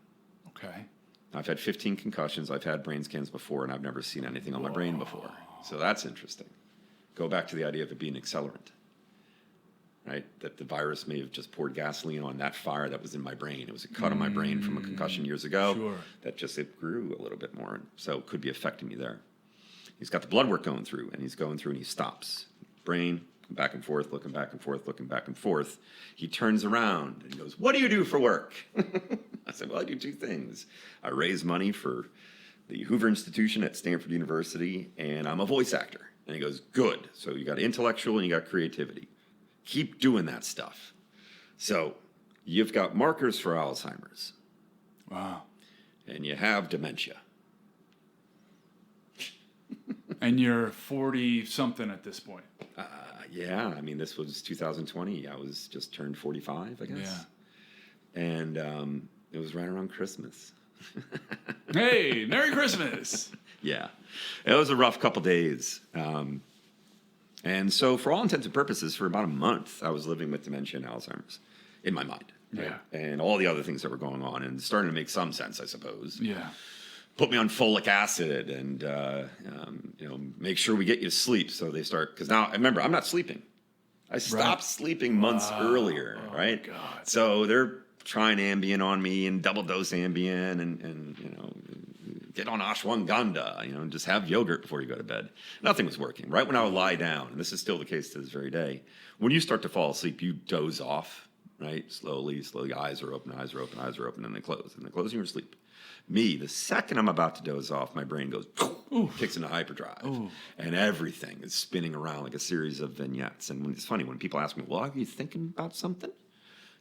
Okay. I've had 15 concussions. I've had brain scans before, and I've never seen anything on my brain before. So that's interesting. Go back to the idea of it being accelerant, right? That the virus may have just poured gasoline on that fire that was in my brain. It was a cut on my brain from a concussion years ago. Sure. That just, it grew a little bit more. So it could be affecting me there. He's got the blood work going through, and he's going through, and he stops. Brain, back and forth, looking back and forth, looking back and forth. He turns around and he goes, "What do you do for work?" I said, "Well, I do 2 things. I raise money for the Hoover Institution at Stanford University, and I'm a voice actor." And he goes, "Good. So you got intellectual and you got creativity. Keep doing that stuff." So you've got markers for Alzheimer's. Wow. And you have dementia. And you're 40-something at this point. Yeah, I mean, this was 2020. I was just turned 45, I guess. Yeah. And it was right around Christmas. Hey, Merry Christmas. Yeah. It was a rough couple days. And so for all intents and purposes, for about a month, I was living with dementia and Alzheimer's in my mind. Right? Yeah. And all the other things that were going on, and starting to make some sense, I suppose. Yeah. Put me on folic acid and, make sure we get you to sleep. So they start, because now, remember, I'm not sleeping. I stopped sleeping months earlier, right? God. So they're trying Ambien on me and double dose Ambien and get on ashwagandha, and just have yogurt before you go to bed. Nothing was working. Right when I would lie down, and this is still the case to this very day, when you start to fall asleep, you doze off, right? Slowly, eyes are open, eyes are open, eyes are open, and they close. And they close and you're asleep. Me, the second I'm about to doze off, my brain goes, kicks into hyperdrive. Ooh. And everything is spinning around like a series of vignettes. And it's funny when people ask me, well, are you thinking about something?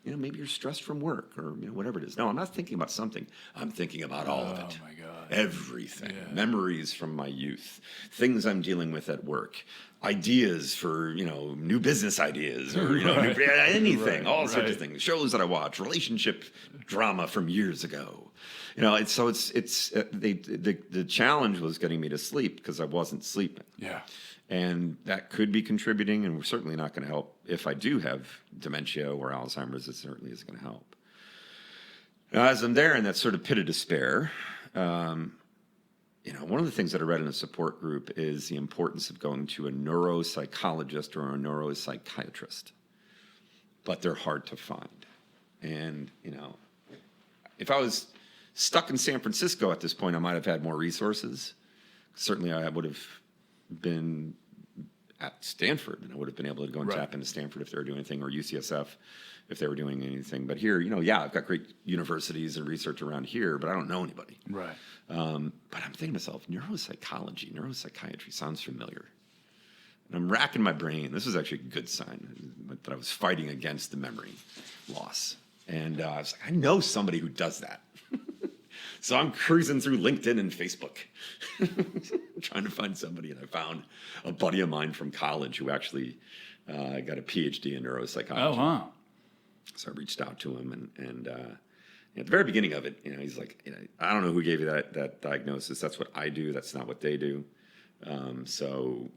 Maybe you're stressed from work or whatever it is. No, I'm not thinking about something. I'm thinking about all of it. Oh, my God. Everything. Yeah. Memories from my youth. Things I'm dealing with at work. Ideas for, new business ideas or, anything. All sorts of things. Shows that I watch. Relationship drama from years ago. The challenge was getting me to sleep because I wasn't sleeping. Yeah. And that could be contributing, and we're certainly not going to help. If I do have dementia or Alzheimer's, it certainly is going to help. Now, as I'm there in that sort of pit of despair, one of the things that I read in a support group is the importance of going to a neuropsychologist or a neuropsychiatrist. But they're hard to find. And, if I was stuck in San Francisco at this point, I might have had more resources. Certainly I would have been at Stanford, and I would have been able to go and tap into Stanford if they were doing anything, or UCSF if they were doing anything. But here, I've got great universities and research around here, but I don't know anybody. Right. But I'm thinking to myself, neuropsychology, neuropsychiatry sounds familiar. And I'm racking my brain. This was actually a good sign that I was fighting against the memory loss. And I was like, I know somebody who does that. So I'm cruising through LinkedIn and Facebook, trying to find somebody. And I found a buddy of mine from college who actually got a PhD in neuropsychology. Oh, wow. So I reached out to him. And at the very beginning of it, he's like, I don't know who gave you that diagnosis. That's what I do. That's not what they do. You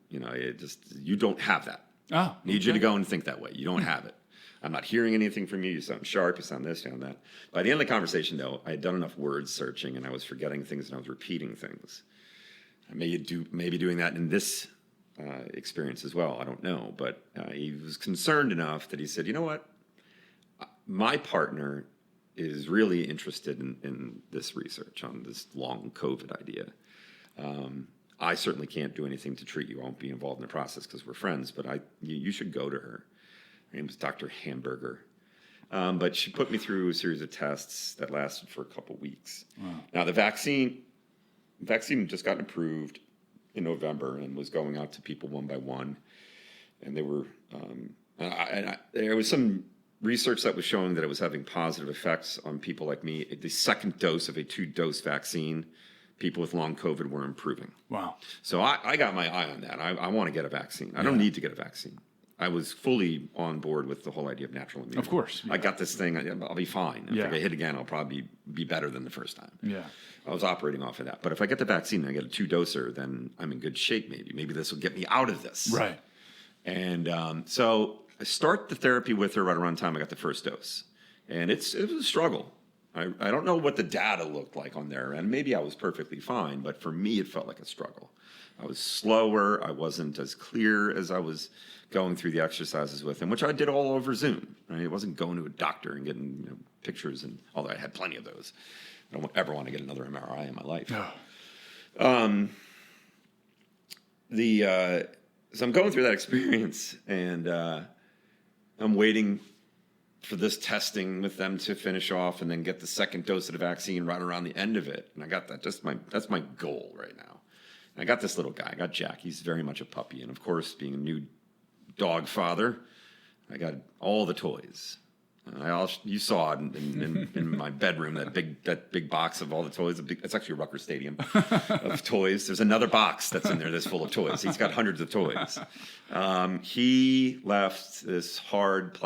don't have that. Oh, Need you to go and think that way. You don't have it. I'm not hearing anything from you. You sound sharp. You sound this, you sound that. By the end of the conversation, though, I had done enough word searching, and I was forgetting things, and I was repeating things. I may be doing that in this experience as well. I don't know. But he was concerned enough that he said, you know what? My partner is really interested in this research on this long COVID idea. I certainly can't do anything to treat you. I won't be involved in the process because we're friends, but you should go to her. Her name was Dr. Hamburger. But she put me through a series of tests that lasted for a couple weeks. Wow. Now, the vaccine just got approved in November and was going out to people one by one. And they were, there was some research that was showing that it was having positive effects on people like me. The second dose of a 2-dose vaccine, people with long COVID were improving. Wow. So I got my eye on that. I want to get a vaccine. I don't need to get a vaccine. I was fully on board with the whole idea of natural immunity. Of course. Yeah. I got this thing. I'll be fine. If I get hit again, I'll probably be better than the first time. Yeah. I was operating off of that. But if I get the vaccine and I get a 2-doser, then I'm in good shape maybe. Maybe this will get me out of this. Right. And so I start the therapy with her right around the time I got the first dose. And it was a struggle. I don't know what the data looked like on there. And maybe I was perfectly fine. But for me, it felt like a struggle. I was slower. I wasn't as clear as I was going through the exercises with him, which I did all over Zoom. Right? It wasn't going to a doctor and getting pictures, and although I had plenty of those. I don't ever want to get another MRI in my life. So I'm going through that experience, and I'm waiting for this testing with them to finish off and then get the second dose of the vaccine right around the end of it. And I got that. That's my goal right now. And I got this little guy. I got Jack. He's very much a puppy. And, of course, being a new dog father, I got all the toys. You saw it in my bedroom, that big box of all the toys. It's actually a Rutgers Stadium of toys. There's another box that's in there that's full of toys. He's got hundreds of toys. He left this hard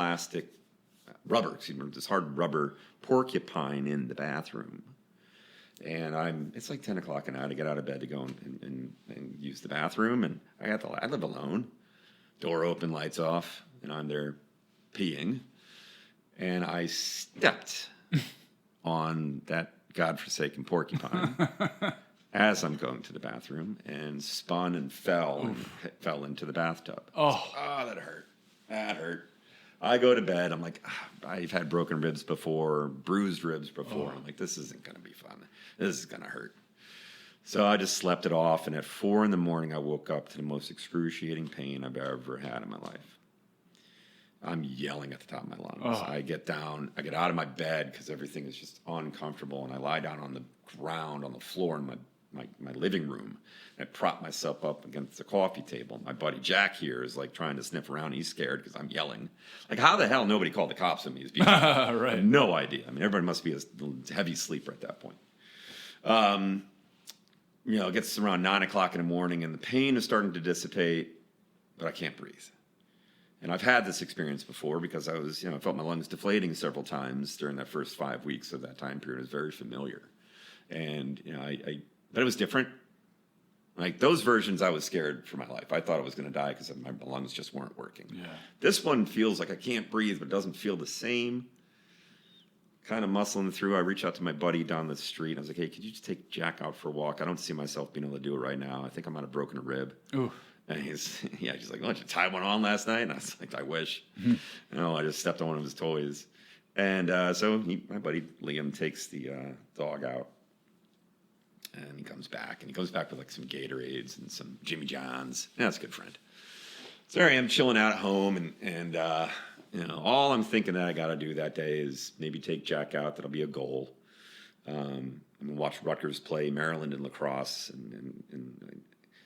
rubber porcupine in the bathroom. And it's like 10 o'clock at night. I get out of bed to go and use the bathroom. And I live alone. Door open, lights off, and I'm there peeing. And I stepped on that godforsaken porcupine as I'm going to the bathroom and spun and fell into the bathtub. Oh, that hurt. That hurt. I go to bed. I'm like, I've had broken ribs before, bruised ribs before. I'm like, this isn't going to be fun. This is going to hurt. So I just slept it off. And at 4 a.m, I woke up to the most excruciating pain I've ever had in my life. I'm yelling at the top of my lungs. I get down. I get out of my bed because everything is just uncomfortable. And I lie down on the ground, on the floor in my living room. And I prop myself up against the coffee table. My buddy Jack here is like trying to sniff around. He's scared because I'm yelling. Like, how the hell nobody called the cops on me? Right. I have no idea. I mean, everybody must be a heavy sleeper at that point. It gets around 9 o'clock in the morning and the pain is starting to dissipate, but I can't breathe. And I've had this experience before because I felt my lungs deflating several times during that first 5 weeks of that time period. It was very familiar. And, but it was different. Like those versions, I was scared for my life. I thought I was going to die because my lungs just weren't working. Yeah. This one feels like I can't breathe, but it doesn't feel the same. Kind of muscling through. I reach out to my buddy down the street. I was like, hey, could you just take Jack out for a walk? I don't see myself being able to do it right now. I think I might have broken a rib. Ooh. And she's like, oh, did you tie one on last night? And I was like, I wish. I just stepped on one of his toys. And so my buddy Liam takes the dog out. And he comes back. And he comes back with like some Gatorades and some Jimmy John's. Yeah, that's a good friend. So there I am chilling out at home. And all I'm thinking that I got to do that day is maybe take Jack out. That'll be a goal. I'm going to watch Rutgers play Maryland in lacrosse. And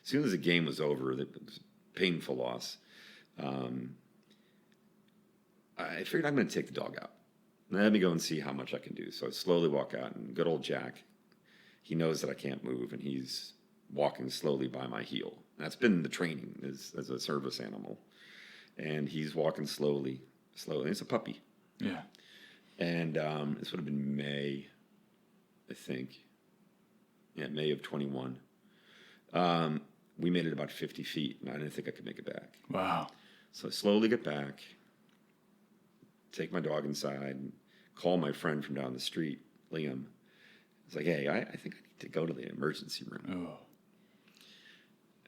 as soon as the game was over, it was a painful loss. I figured I'm going to take the dog out. Let me go and see how much I can do. So I slowly walk out, and good old Jack, he knows that I can't move, and he's walking slowly by my heel. And that's been the training as a service animal. And he's walking slowly. It's a puppy. Yeah. And this would have been May, I think. Yeah, May of 21. We made it about 50 feet, and I didn't think I could make it back. Wow. So I slowly get back, take my dog inside, and call my friend from down the street, Liam. I was like, hey, I think I need to go to the emergency room. Oh.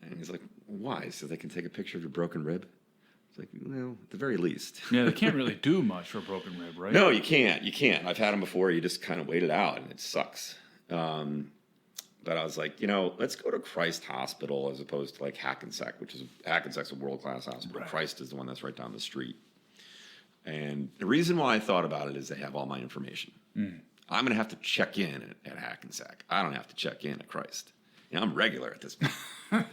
And he's like, why? So they can take a picture of your broken rib? It's like, well, at the very least. Yeah, they can't really do much for a broken rib, right? No, you can't. I've had them before. You just kind of wait it out, and it sucks. But I was like, let's go to Christ Hospital as opposed to like Hackensack, Hackensack's a world-class hospital. Right. Christ is the one that's right down the street. And the reason why I thought about it is they have all my information. I'm going to have to check in at Hackensack. I don't have to check in at Christ. I'm regular at this point.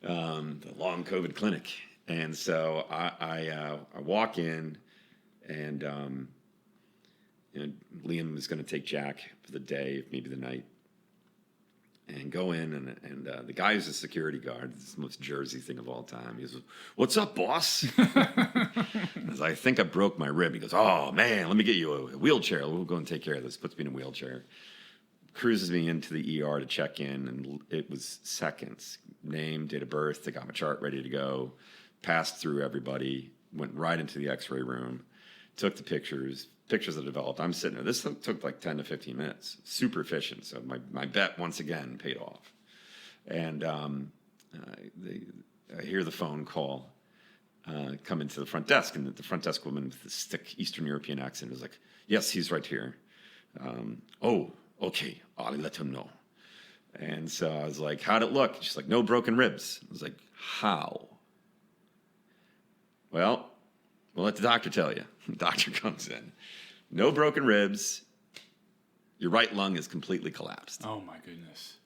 The long COVID clinic. And so I walk in, and Liam is going to take Jack for the day, maybe the night, and go in, and the guy who's a security guard, this is the most Jersey thing of all time. He goes, "What's up, boss?" I think I broke my rib. He goes, "Oh, man, let me get you a wheelchair. We'll go and take care of this." Puts me in a wheelchair. Cruises me into the ER to check in, and it was seconds. Name, date of birth. They got my chart ready to go. Passed through everybody. Went right into the x-ray room. Took the pictures. Pictures that developed. I'm sitting there. This took like 10 to 15 minutes. Super efficient. So my bet, once again, paid off. And I hear the phone call come into the front desk, and the front desk woman with this thick Eastern European accent was like, "Yes, he's right here." "Oh, okay, I'll let him know." And so I was like, "How'd it look?" She's like, "No broken ribs." I was like, "How?" "Well, we'll let the doctor tell you." The doctor comes in. "No broken ribs. Your right lung is completely collapsed." Oh, my goodness.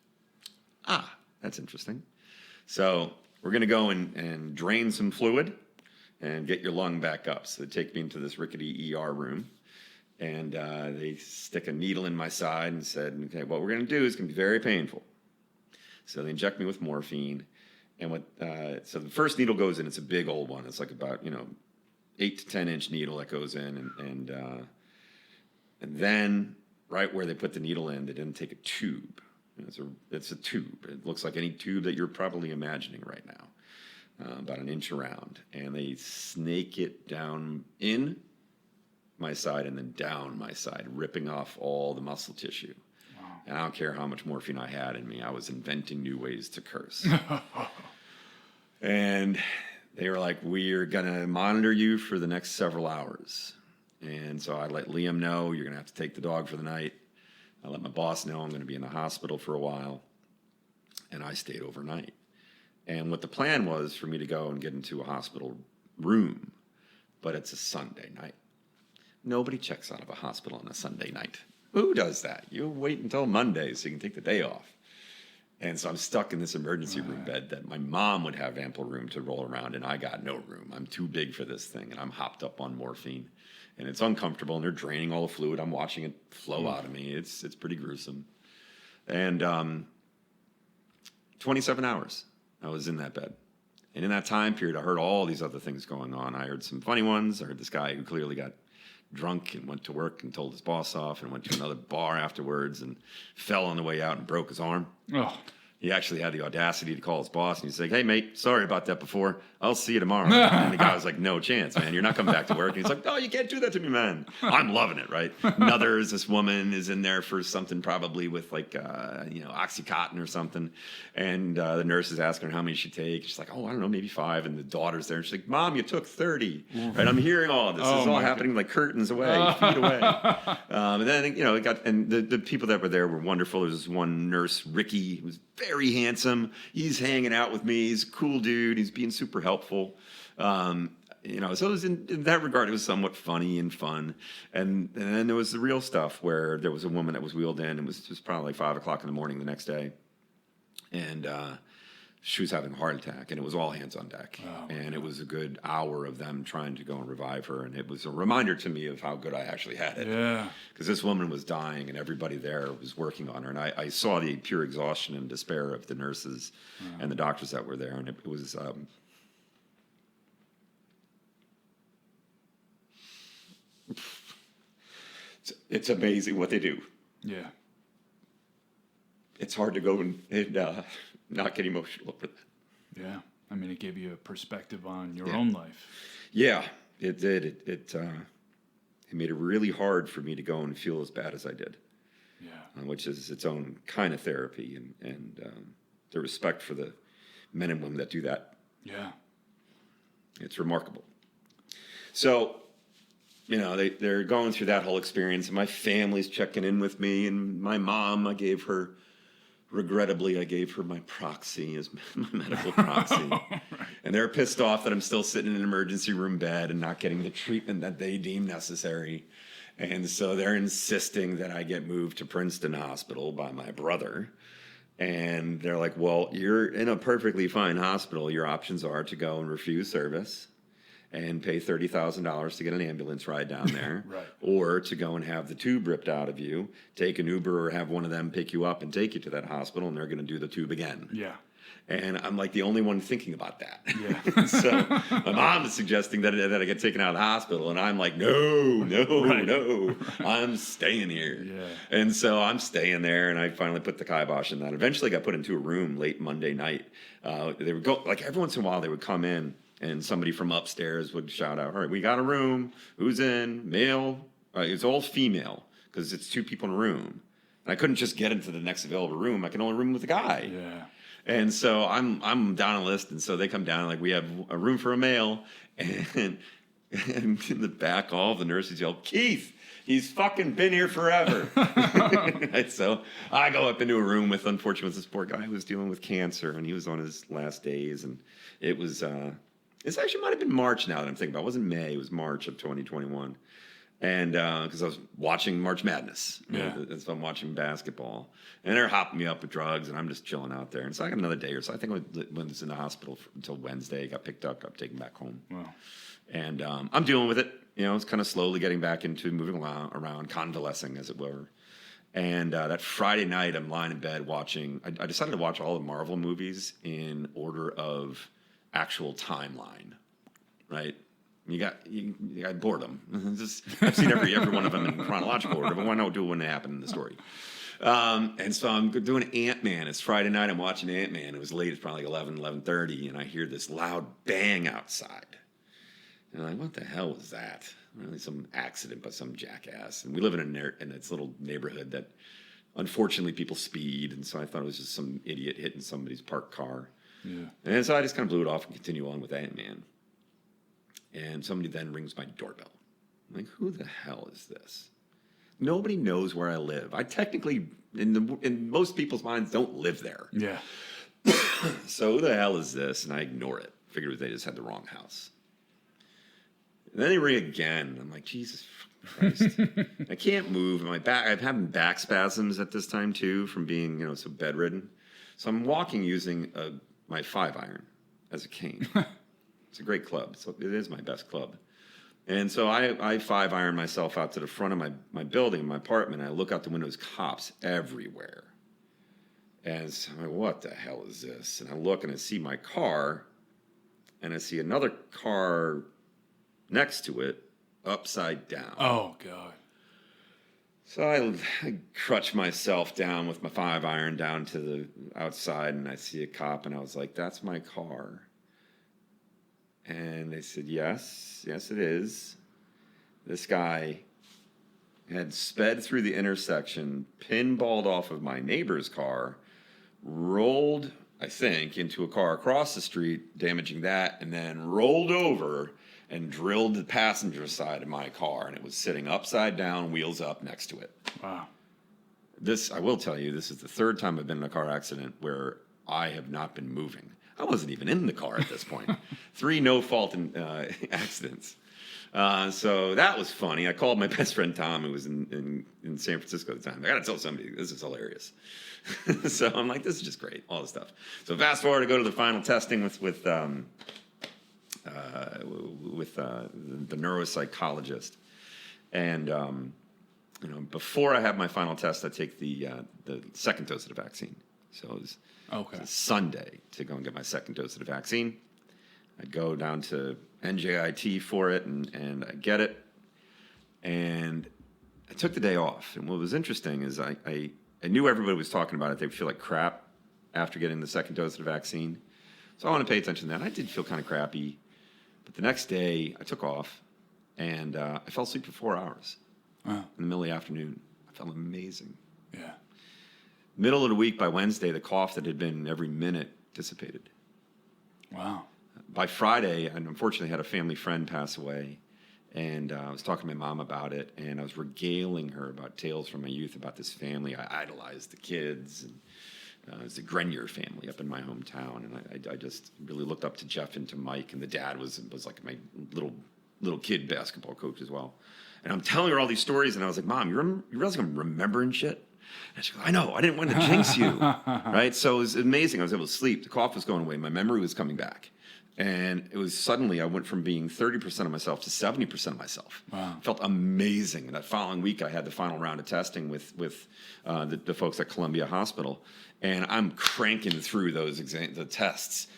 Ah, that's interesting. So we're going to go and drain some fluid and get your lung back up. So they take me into this rickety ER room, and they stick a needle in my side and said, "Okay, what we're going to do is going to be very painful." So they inject me with morphine. And so the first needle goes in. It's a big old one. It's like about, 8 to 10 inch needle that goes in. And then right where they put the needle in, they didn't take a tube. It's a tube. It looks like any tube that you're probably imagining right now, about an inch around. And they snake it down in my side and then down my side, ripping off all the muscle tissue. Wow. And I don't care how much morphine I had in me. I was inventing new ways to curse. And they were like, "We're going to monitor you for the next several hours." And so I let Liam know, "You're going to have to take the dog for the night." I let my boss know I'm going to be in the hospital for a while. And I stayed overnight. And what the plan was for me to go and get into a hospital room, but it's a Sunday night. Nobody checks out of a hospital on a Sunday night. Who does that? You wait until Monday so you can take the day off. And so I'm stuck in this emergency room bed that my mom would have ample room to roll around, and I got no room. I'm too big for this thing, and I'm hopped up on morphine. And it's uncomfortable, and they're draining all the fluid. I'm watching it flow out of me. It's pretty gruesome. And 27 hours I was in that bed. And in that time period, I heard all these other things going on. I heard some funny ones. I heard this guy who clearly got drunk and went to work and told his boss off and went to another bar afterwards and fell on the way out and broke his arm. Oh. He actually had the audacity to call his boss, and he's like, "Hey, mate, sorry about that before. I'll see you tomorrow." And the guy was like, "No chance, man. You're not coming back to work." And he's like, "Oh, you can't do that to me, man." I'm loving it, right? This woman is in there for something probably with like, Oxycontin or something. And the nurse is asking her how many she takes. She's like, "Oh, I don't know, maybe 5. And the daughter's there. And she's like, "Mom, you took 30. Right? I'm hearing all of this. This is all happening like curtains away, feet away. And then, the people that were there were wonderful. There was this one nurse, Ricky, who was very handsome. He's hanging out with me. He's a cool dude. He's being super helpful. So it was in that regard, it was somewhat funny and fun. And then there was the real stuff where there was a woman that was wheeled in. It was just probably like 5 o'clock in the morning the next day. And she was having a heart attack, and it was all hands on deck. Oh, and it was a good hour of them trying to go and revive her. And it was a reminder to me of how good I actually had it. Yeah. Because this woman was dying, and everybody there was working on her. And I saw the pure exhaustion and despair of the nurses and the doctors that were there. And it was... it's amazing what they do. Yeah. It's hard to go and not get emotional over that. Yeah. I mean, it gave you a perspective on your own life. Yeah, it did. It made it really hard for me to go and feel as bad as I did. Yeah. Which is its own kind of therapy, and the respect for the men and women that do that. Yeah. It's remarkable. So, they're going through that whole experience, and my family's checking in with me, and my mom, I gave her regrettably, I gave her my proxy as my medical proxy. And they're pissed off that I'm still sitting in an emergency room bed and not getting the treatment that they deem necessary. And so they're insisting that I get moved to Princeton Hospital by my brother. And they're like, well, you're in a perfectly fine hospital. Your options are to go and refuse service and pay $30,000 to get an ambulance ride down there, Right. or to go and have the tube ripped out of you, take an Uber or have one of them pick you up and take you to that hospital, and they're going to do the tube again. Yeah. And I'm like the only one thinking about that. Yeah. So my mom is suggesting that I get taken out of the hospital, and I'm like, no, I'm staying here. Yeah. And so I'm staying there, and I finally put the kibosh in that. Eventually got put into a room late Monday night. They would go, like every once in a while they would come in, and somebody from upstairs would shout out, all right, we got a room. Who's in? Male? It's all female because it's 2 people in a room. And I couldn't just get into the next available room. I can only room with a guy. Yeah. And so I'm down a list, and so they come down like, we have a room for a male, and in the back, all the nurses yell, Keith, he's fucking been here forever. Right, so I go up into a room with, unfortunately, this poor guy who was dealing with cancer, and he was on his last days, and it was, this actually might have been March now that I'm thinking about. It wasn't May, it was March of 2021. And because I was watching March Madness. Yeah. So I'm watching basketball. And they're hopping me up with drugs, and I'm just chilling out there. And so I got another day or so. I think I was in the hospital until Wednesday. Got picked up, got taken back home. Wow. And I'm dealing with it. You know, it's kind of slowly getting back into moving around, convalescing, as it were. And that Friday night, I'm lying in bed watching. I decided to watch all the Marvel movies in order of actual timeline, right? You got boredom. I've seen every one of them in chronological order, but why not do it when they happen in the story? And so I'm doing Ant-Man. It's Friday night. I'm watching Ant-Man. It was late. It's probably like 11:30, and I hear this loud bang outside. And I'm like, what the hell was that? Really, some accident by some jackass. And we live in this little neighborhood that, unfortunately, people speed. And so I thought it was just some idiot hitting somebody's parked car. Yeah. And so I just kind of blew it off and continue on with Ant-Man. And somebody then rings my doorbell. I'm like, who the hell is this? Nobody knows where I live. I technically, in most people's minds, don't live there. Yeah. So who the hell is this? And I ignore it. Figured they just had the wrong house. And then they ring again. I'm like, Jesus Christ. I can't move. I'm having back spasms at this time, too, from being, so bedridden. So I'm walking using my 5-iron as a cane. It's a great club. So it is my best club. And so I 5-iron myself out to the front of my building, my apartment. And I look out the windows, cops everywhere. And so I'm like, what the hell is this? And I look and I see my car, and I see another car next to it, upside down. Oh, God. So I crutch myself down with my 5-iron down to the outside, and I see a cop, and I was like, that's my car. And they said, yes, it is. This guy had sped through the intersection, pinballed off of my neighbor's car, rolled, I think, into a car across the street, damaging that, and then rolled over and drilled the passenger side of my car, and it was sitting upside down, wheels up next to it. Wow. I will tell you, this is the 3rd time I've been in a car accident where I have not been moving. I wasn't even in the car at this point. 3 no-fault accidents. So that was funny. I called my best friend Tom, who was in San Francisco at the time. I got to tell somebody, this is hilarious. So I'm like, this is just great, all this stuff. So fast forward to go to the final testing with the neuropsychologist. And, before I have my final test, I take the second dose of the vaccine. So it was Sunday to go and get my second dose of the vaccine. I go down to NJIT for it, and I get it. And I took the day off. And what was interesting is I knew everybody was talking about it. They feel like crap after getting the second dose of the vaccine. So I want to pay attention to that. I did feel kind of crappy. But the next day, I took off, and I fell asleep for 4 hours in the middle of the afternoon. I felt amazing. Yeah. Middle of the week, by Wednesday, the cough that had been every minute dissipated. Wow. By Friday, I unfortunately had a family friend pass away, and I was talking to my mom about it, and I was regaling her about tales from my youth about this family. I idolized the kids, It's the Grenier family up in my hometown, and I just really looked up to Jeff and to Mike, and the dad was like my little kid basketball coach as well. And I'm telling her all these stories, and I was like, Mom, you realize I'm remembering shit? And she goes, I know, I didn't want to jinx you, right? So it was amazing. I was able to sleep. The cough was going away. My memory was coming back. And it was suddenly I went from being 30% of myself to 70% of myself. Wow. It felt amazing. And that following week, I had the final round of testing with the folks at Columbia Hospital. And I'm cranking through the tests,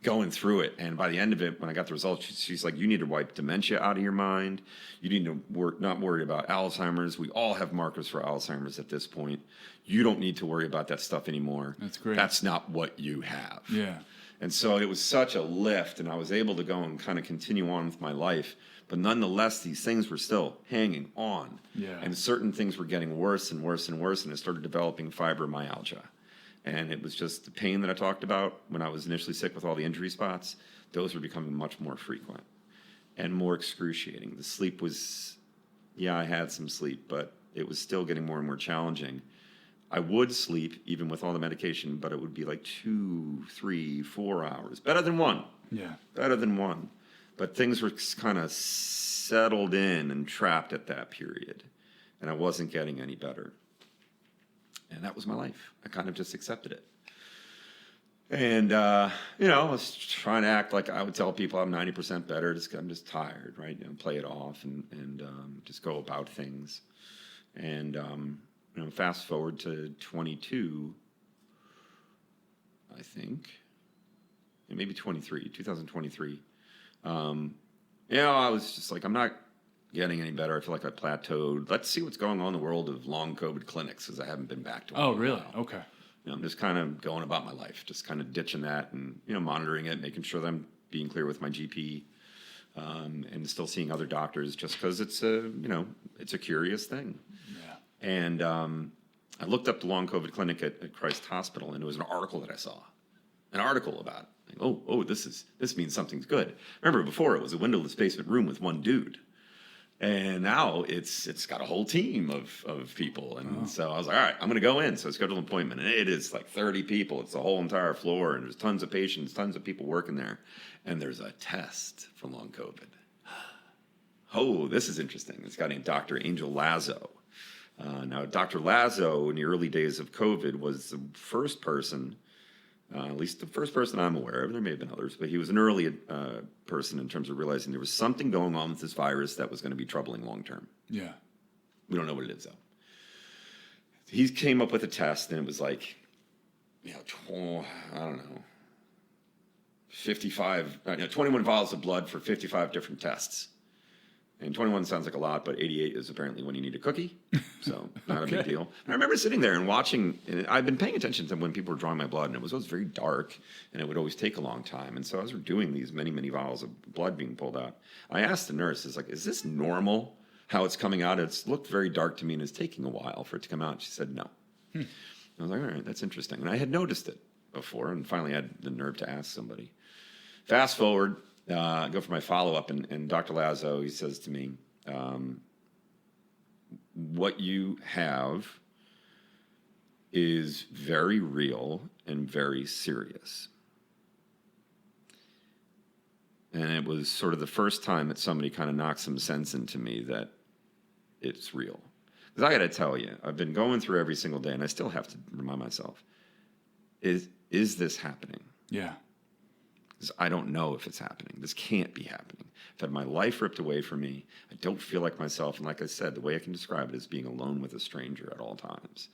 going through it. And by the end of it, when I got the results, she's like, you need to wipe dementia out of your mind. You need to not worry about Alzheimer's. We all have markers for Alzheimer's at this point. You don't need to worry about that stuff anymore. That's great. That's not what you have. Yeah. And so it was such a lift, and I was able to go and kind of continue on with my life. But nonetheless, these things were still hanging on. Yeah. And certain things were getting worse and worse and worse, and I started developing fibromyalgia. And it was just the pain that I talked about when I was initially sick with all the injury spots. Those were becoming much more frequent and more excruciating. The sleep was, I had some sleep, but it was still getting more and more challenging. I would sleep even with all the medication, but it would be like 2, 3, 4 hours. Better than one. Yeah. Better than one. But things were kind of settled in and trapped at that period. And I wasn't getting any better. And that was my life. I kind of just accepted it. And, I was trying to act like I would tell people I'm 90% better. I'm just tired, right? Play it off and just go about things. And, fast forward to 22, I think, and maybe 2023. I was just like, I'm not getting any better. I feel like I plateaued. Let's see what's going on in the world of long COVID clinics, because I haven't been back to one. Oh, really? Okay. I'm just kind of going about my life, just kind of ditching that and, monitoring it, making sure that I'm being clear with my GP, and still seeing other doctors just because it's a curious thing. Yeah. And I looked up the long COVID clinic at Christ Hospital, and it was an article that I saw, an article about it. Like, this means something's good. Remember, before it was a windowless basement room with one dude, and now it's got a whole team of people. And so I was like, all right, I'm going to go in. So I scheduled an appointment, and it is like 30 people. It's the whole entire floor, and there's tons of patients, tons of people working there, and there's a test for long COVID. Oh, this is interesting. This guy named Dr. Angel Lazo. Now, Dr. Lazo, in the early days of COVID, was the first person, at least the first person I'm aware of, there may have been others, but he was an early person in terms of realizing there was something going on with this virus that was going to be troubling long term. Yeah. We don't know what it is, though. He came up with a test, and it was like, I don't know, 21 vials of blood for 55 different tests. And 21 sounds like a lot, but 88 is apparently when you need a cookie. So not a big deal. And I remember sitting there and watching, and I've been paying attention to when people were drawing my blood, and it was always very dark, and it would always take a long time. And so as we're doing these many, many vials of blood being pulled out, I asked the nurse, is this normal how it's coming out? It's looked very dark to me, and it's taking a while for it to come out. She said no. I was like, all right, that's interesting. And I had noticed it before, and finally had the nerve to ask somebody. Fast forward. I go for my follow-up, and Dr. Lazo, he says to me, what you have is very real and very serious. And it was sort of the first time that somebody kind of knocked some sense into me that it's real. Because I got to tell you, I've been going through every single day, and I still have to remind myself, is this happening? Yeah. I don't know if it's happening. This can't be happening. I've had my life ripped away from me. I don't feel like myself. And like I said, the way I can describe it is being alone with a stranger at all times.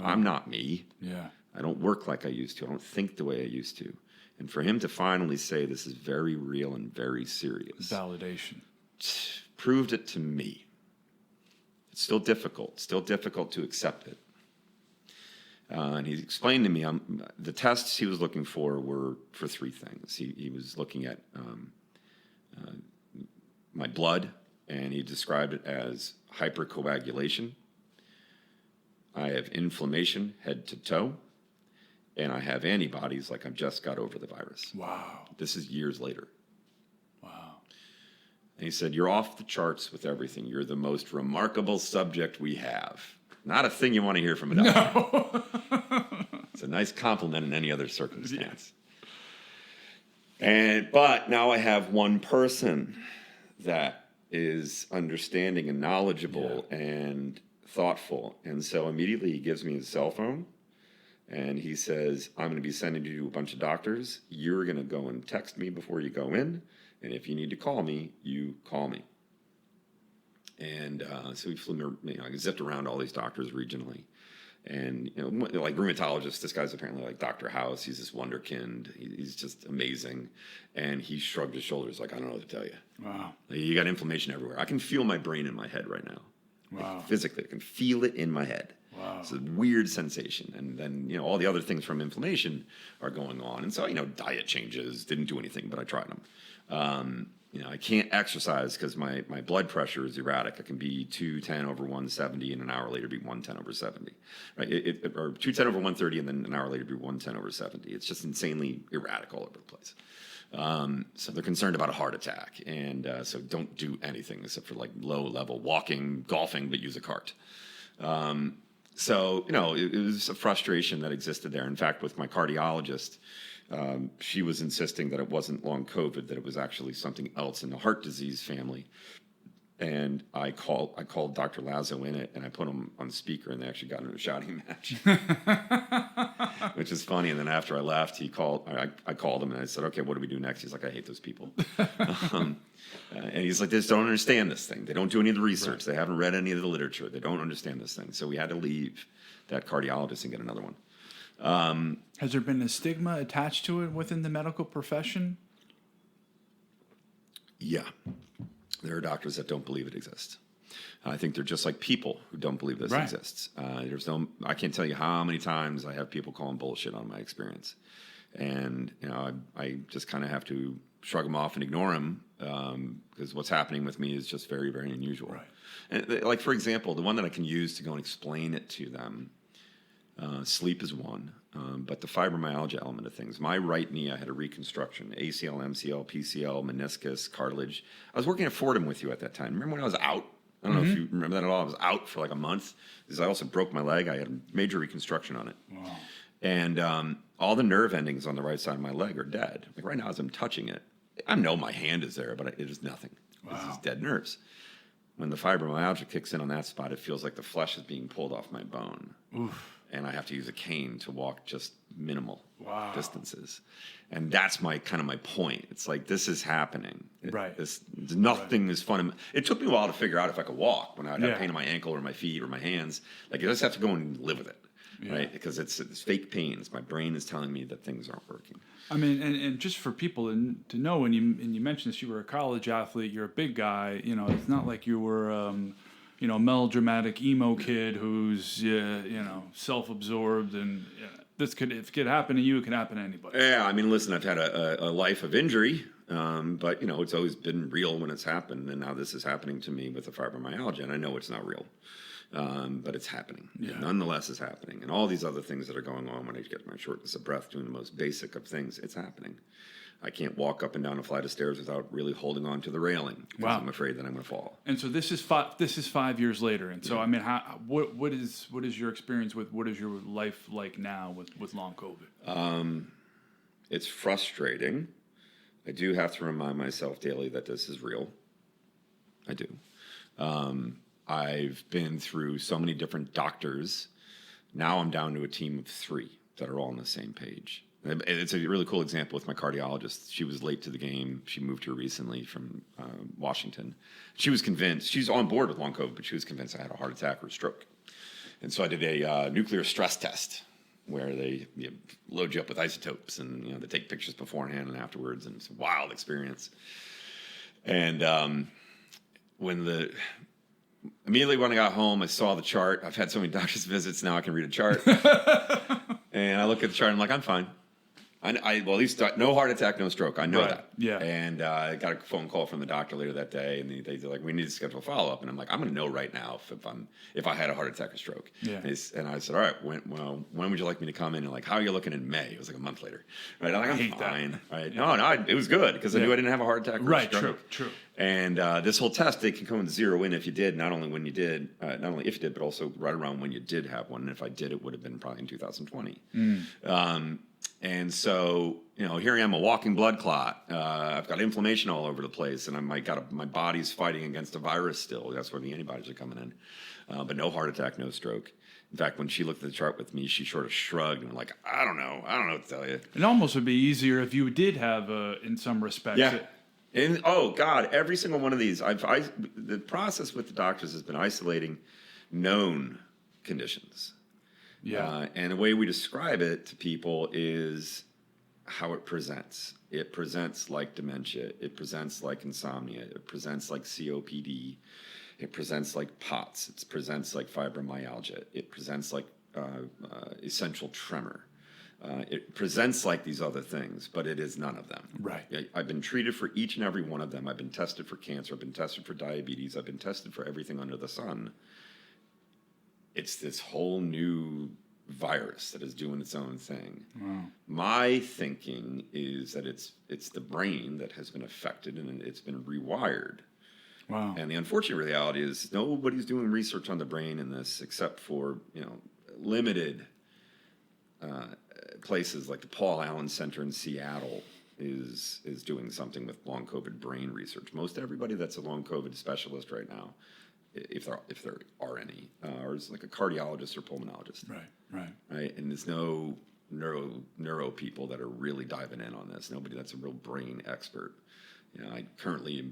I'm not me. Yeah. I don't work like I used to. I don't think the way I used to. And for him to finally say this is very real and very serious. Validation. Proved it to me. It's still difficult to accept it. And he explained to me the tests he was looking for were for three things. He was looking at my blood, and he described it as hypercoagulation. I have inflammation head to toe, and I have antibodies like I've just got over the virus. Wow. This is years later. Wow. And he said, you're off the charts with everything. You're the most remarkable subject we have. Not a thing you want to hear from a doctor. No. It's a nice compliment in any other circumstance. But now I have one person that is understanding and knowledgeable and thoughtful. And so immediately he gives me his cell phone and he says, I'm going to be sending you to a bunch of doctors. You're going to go and text me before you go in. And if you need to call me, you call me. And so we flew, I zipped around all these doctors regionally. And, like rheumatologists, this guy's apparently like Dr. House. He's this wonderkind. He's just amazing. And he shrugged his shoulders like, I don't know what to tell you. Wow. Like, you got inflammation everywhere. I can feel my brain in my head right now. Wow. Like, physically, I can feel it in my head. Wow. It's a weird sensation. And then, all the other things from inflammation are going on. And so, diet changes, didn't do anything, but I tried them. I can't exercise because my blood pressure is erratic. I can be 210 over 170 and an hour later be 110 over 70. Right? Or 210 over 130 and then an hour later be 110 over 70. It's just insanely erratic all over the place. So they're concerned about a heart attack. And so don't do anything except for like low level walking, golfing, but use a cart. So, it was a frustration that existed there. In fact, with my cardiologist, she was insisting that it wasn't long COVID, that it was actually something else in the heart disease family. And I called Dr. Lazo in it, and I put him on speaker, and they actually got into a shouting match, which is funny. And then after I left, I called him, and I said, okay, what do we do next? He's like, I hate those people. And he's like, they just don't understand this thing. They don't do any of the research. Right. They haven't read any of the literature. They don't understand this thing. So we had to leave that cardiologist and get another one. Has there been a stigma attached to it within the medical profession? Yeah. There are doctors that don't believe it exists. I think they're just like people who don't believe this exists. I can't tell you how many times I have people calling bullshit on my experience. And, I just kind of have to shrug them off and ignore them because what's happening with me is just very, very unusual. Right. And like, for example, the one that I can use to go and explain it to them, sleep is one, but the fibromyalgia element of things. My right knee, I had a reconstruction, ACL, MCL, PCL, meniscus, cartilage. I was working at Fordham with you at that time. Remember when I was out? I don't know if you remember that at all. I was out for like a month because I also broke my leg. I had a major reconstruction on it. Wow. And all the nerve endings on the right side of my leg are dead. Like right now as I'm touching it, I know my hand is there, but it is nothing. Wow. This is dead nerves. When the fibromyalgia kicks in on that spot, it feels like the flesh is being pulled off my bone. Oof. And I have to use a cane to walk just minimal distances. And that's my point. It's like, this is happening. Nothing is fun. It took me a while to figure out if I could walk when I would have pain in my ankle or my feet or my hands. Like, I just have to go and live with it, right? Because it's fake pains. My brain is telling me that things aren't working. I mean, and just for people to know, when you mentioned this, you were a college athlete, you're a big guy, it's not like you were... melodramatic emo kid who's, self-absorbed, and if it could happen to you, it can happen to anybody. Yeah, I mean, listen, I've had a life of injury, but, it's always been real when it's happened, and now this is happening to me with the fibromyalgia, and I know it's not real, but it's happening. Yeah. Nonetheless, it's happening, and all these other things that are going on when I get my shortness of breath, doing the most basic of things, it's happening. I can't walk up and down a flight of stairs without really holding on to the railing because I'm afraid that I'm going to fall. And so this is 5 years later. And so I mean, what is your experience with what is your life like now with long COVID? It's frustrating. I do have to remind myself daily that this is real. I do. I've been through so many different doctors. Now I'm down to a team of 3 that are all on the same page. It's a really cool example with my cardiologist. She was late to the game. She moved here recently from Washington. She was convinced, she's on board with long COVID, but she was convinced I had a heart attack or a stroke. And so I did a nuclear stress test where they load you up with isotopes and they take pictures beforehand and afterwards, and it's a wild experience. And immediately when I got home, I saw the chart. I've had so many doctor's visits, now I can read a chart. And I look at the chart and I'm like, I'm fine. Well, at least no heart attack, no stroke. I know Right. that. Yeah. And I got a phone call from the doctor later that day, and they're like, "We need to schedule a follow up." And I'm like, "I'm going to know right now if I had a heart attack or stroke." Yeah. And I said, "All right, when would you like me to come in?" And like, "How are you looking in May?" It was like a month later. Right? I'm like, "I'm hate that. fine." Right? No, it was good because I knew I didn't have a heart attack or a stroke. True. And this whole test, they can come and zero in if you did, not only if you did, but also right around when you did have one. And if I did, it would have been probably in 2020. And so, here I am, a walking blood clot. I've got inflammation all over the place, and my body's fighting against a virus still. That's where the antibodies are coming in. But no heart attack, no stroke. In fact, when she looked at the chart with me, she sort of shrugged and like, I don't know what to tell you. It almost would be easier if you did have, in some respects. Yeah. And oh God, every single one of these, the process with the doctors has been isolating known conditions. Yeah. And the way we describe it to people is how it presents. It presents like dementia. It presents like insomnia. It presents like COPD. It presents like POTS. It presents like fibromyalgia. It presents like essential tremor. It presents like these other things, but it is none of them. Right. I've been treated for each and every one of them. I've been tested for cancer. I've been tested for diabetes. I've been tested for everything under the sun. It's this whole new virus that is doing its own thing. Wow. My thinking is that it's the brain that has been affected and it's been rewired. Wow. And the unfortunate reality is nobody's doing research on the brain in this except for limited places like the Paul Allen Center in Seattle is doing something with long COVID brain research. Most everybody that's a long COVID specialist right now, if there are any, or is like a cardiologist or pulmonologist. Right. And there's no neuro people that are really diving in on this. Nobody that's a real brain expert. I currently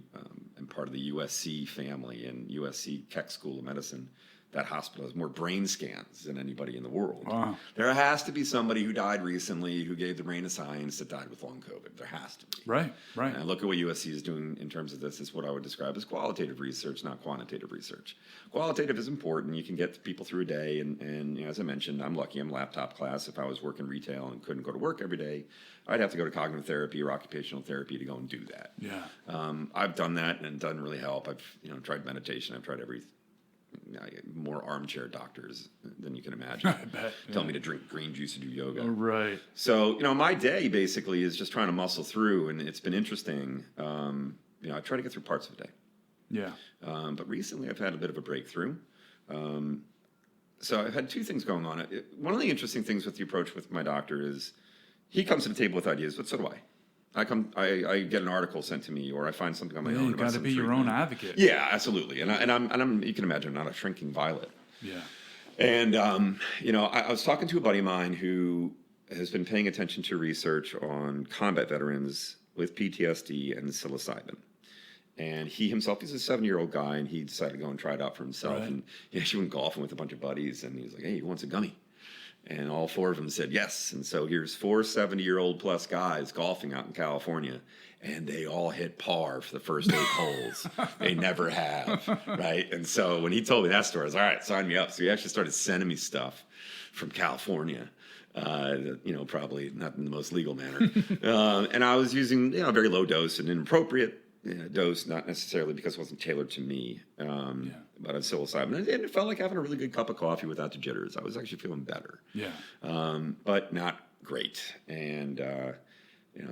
am part of the USC family, and USC Keck School of Medicine. That hospital has more brain scans than anybody in the world. Wow. There has to be somebody who died recently who gave the brain of science that died with long COVID. There has to be. Right. And look at what USC is doing in terms of this. Is what I would describe as qualitative research, not quantitative research. Qualitative is important. You can get people through a day. And as I mentioned, I'm lucky. I'm laptop class. If I was working retail and couldn't go to work every day, I'd have to go to cognitive therapy or occupational therapy to go and do that. Yeah. I've done that, and it doesn't really help. I've tried meditation. I've tried everything. I get more armchair doctors than you can imagine. I bet. Tell me to drink green juice and do yoga. Right. So, my day basically is just trying to muscle through, and it's been interesting. I try to get through parts of the day. Yeah. But recently I've had a bit of a breakthrough. So I've had two things going on. One of the interesting things with the approach with my doctor is he comes to the table with ideas, but so do I. I get an article sent to me, or I find something on my own. You got to be your own advocate. Yeah, absolutely. And I'm you can imagine, I'm not a shrinking violet. Yeah. And I was talking to a buddy of mine who has been paying attention to research on combat veterans with PTSD and psilocybin. And he himself, he's a 7-year-old guy, and he decided to go and try it out for himself. Right. And he actually went golfing with a bunch of buddies, and he was like, "Hey, who wants a gummy?" And all four of them said yes. And so here's 4 70-year-old plus guys golfing out in California, and they all hit par for the first 8 holes. They never have, right? And so when he told me that story, I was like, all right, sign me up. So he actually started sending me stuff from California, probably not in the most legal manner. And I was using a very low dose and inappropriate dose, not necessarily because it wasn't tailored to me, but on psilocybin. And it felt like having a really good cup of coffee without the jitters. I was actually feeling better. Yeah. But not great. And,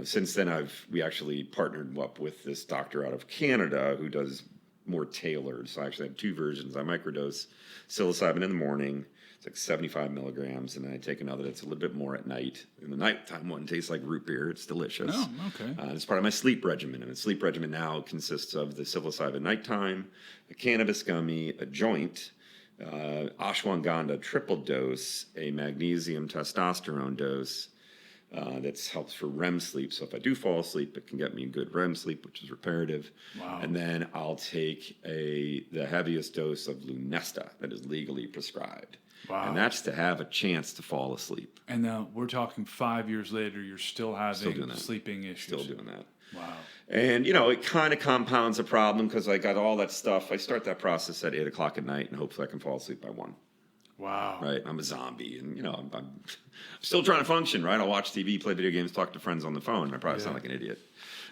since then we actually partnered up with this doctor out of Canada who does more tailored. So I actually have 2 versions. I microdose psilocybin in the morning. It's like 75 milligrams, and then I take another that's a little bit more at night. And the nighttime one tastes like root beer. It's delicious. Oh, okay. It's part of my sleep regimen, and the sleep regimen now consists of the psilocybin nighttime, a cannabis gummy, a joint, ashwagandha triple dose, a magnesium testosterone dose that helps for REM sleep. So if I do fall asleep, it can get me good REM sleep, which is reparative. Wow. And then I'll take the heaviest dose of Lunesta that is legally prescribed. Wow. And that's to have a chance to fall asleep. And now we're talking 5 years later, you're still having sleeping issues. Still doing that. Wow. And, it kind of compounds a problem because I got all that stuff. I start that process at 8 o'clock at night, and hopefully I can fall asleep by 1. Wow. Right? I'm a zombie, and I'm still trying to function. Right? I'll watch TV, play video games, talk to friends on the phone. I probably sound like an idiot.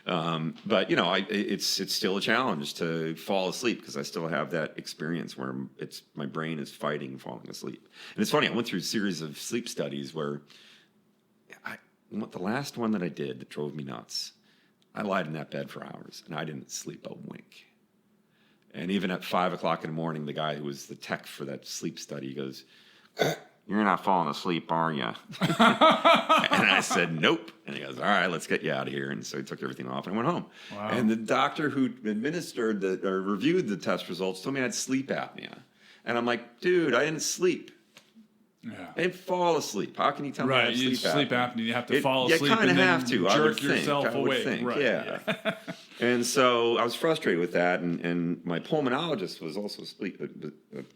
But it's still a challenge to fall asleep because I still have that experience where my brain is fighting falling asleep. And it's funny, I went through a series of sleep studies where the last one that I did that drove me nuts, I lied in that bed for hours and I didn't sleep a wink. And even at 5 o'clock in the morning, the guy who was the tech for that sleep study goes, "You're not falling asleep, are you?" And I said, "Nope." And he goes, "All right, let's get you out of here." And so he took everything off and I went home. Wow. And the doctor who administered or reviewed the test results told me I had sleep apnea. And I'm like, "Dude, I didn't sleep. Yeah. I didn't fall asleep. How can you tell me I have you sleep apnea?" You have to fall asleep. You kind of and then have to. I would jerk yourself think. awake. I would think. Right. Yeah. And so I was frustrated with that, and my pulmonologist was also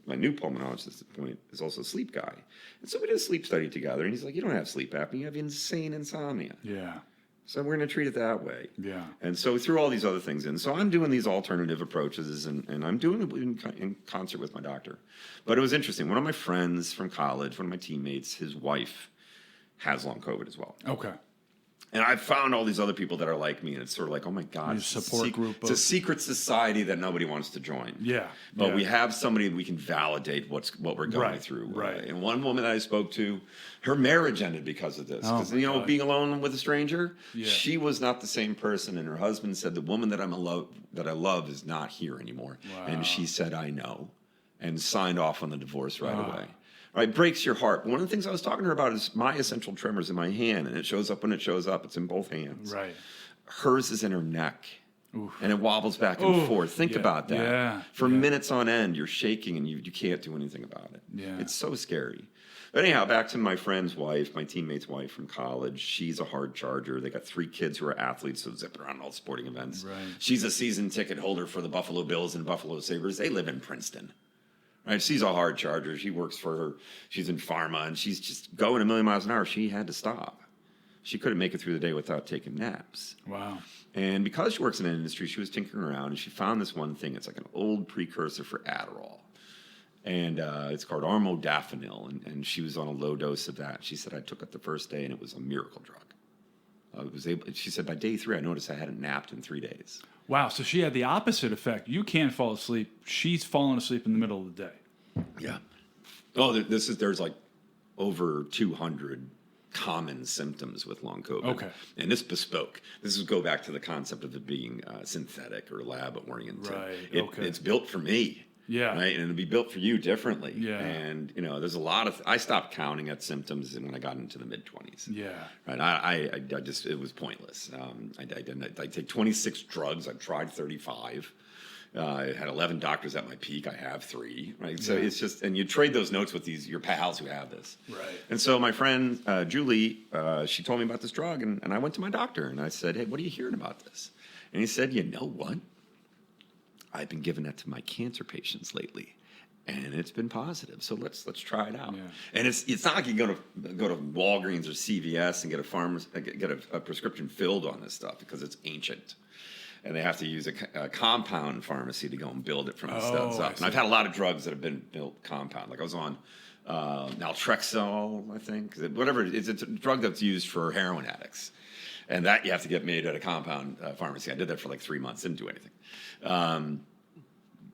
my new pulmonologist at the point is also a sleep guy. And so we did a sleep study together, and he's like, "You don't have sleep apnea, you have insane insomnia." Yeah. So we're going to treat it that way. Yeah. And so we threw all these other things in. So I'm doing these alternative approaches, and I'm doing it in concert with my doctor. But it was interesting. One of my friends from college, one of my teammates, his wife has long COVID as well. Okay. And I've found all these other people that are like me, and it's sort of like, oh my God, Your support group. It's a secret society that nobody wants to join. Yeah. But we have somebody we can validate what we're going through. Right. And one woman that I spoke to, her marriage ended because of this. Because, being alone with a stranger, she was not the same person. And her husband said, "The woman that I love is not here anymore." Wow. And she said, "I know," and signed off on the divorce right away. Right, breaks your heart. One of the things I was talking to her about is my essential tremors in my hand, and it shows up when it shows up. It's in both hands. Right. Hers is in her neck, and it wobbles back and forth. Think about that. Yeah. For minutes on end, you're shaking, and you can't do anything about it. Yeah. It's so scary. But anyhow, back to my friend's wife, my teammate's wife from college. She's a hard charger. They got 3 kids who are athletes, so zipping around all sporting events. Right. She's a season ticket holder for the Buffalo Bills and Buffalo Sabres. They live in Princeton. Right, she's a hard charger. She works for her. She's in pharma, and she's just going a million miles an hour. She had to stop. She couldn't make it through the day without taking naps. Wow. And because she works in an industry, she was tinkering around, and she found this one thing. It's like an old precursor for Adderall. And it's called armodafinil, and she was on a low dose of that. She said, "I took it the first day, and it was a miracle drug." She said, by day 3, I noticed I hadn't napped in 3 days. Wow, so she had the opposite effect. You can't fall asleep. She's falling asleep in the middle of the day. Yeah. Oh, there's like over 200 common symptoms with long COVID. Okay. And this bespoke. This would go back to the concept of it being synthetic or lab oriented. Right. It's built for me. Yeah. Right. And it'll be built for you differently. Yeah. And, there's a lot of, I stopped counting at symptoms when I got into the mid-20s. Yeah. Right. I just, it was pointless. I take 26 drugs. I've tried 35. I had 11 doctors at my peak. I have 3. Right. So it's just, and you trade those notes with your pals who have this. Right. And so my friend, Julie, she told me about this drug, and I went to my doctor and I said, "Hey, what are you hearing about this?" And he said, "You know what? I've been giving that to my cancer patients lately, and it's been positive. So let's try it out." Yeah. And it's not like you go to Walgreens or CVS and get a prescription filled on this stuff because it's ancient, and they have to use a compound pharmacy to go and build it from the studs up. And I've had a lot of drugs that have been built compound. Like I was on naltrexone, I think, whatever. It's a drug that's used for heroin addicts. And that you have to get made at a compound pharmacy. I did that for like 3 months, didn't do anything.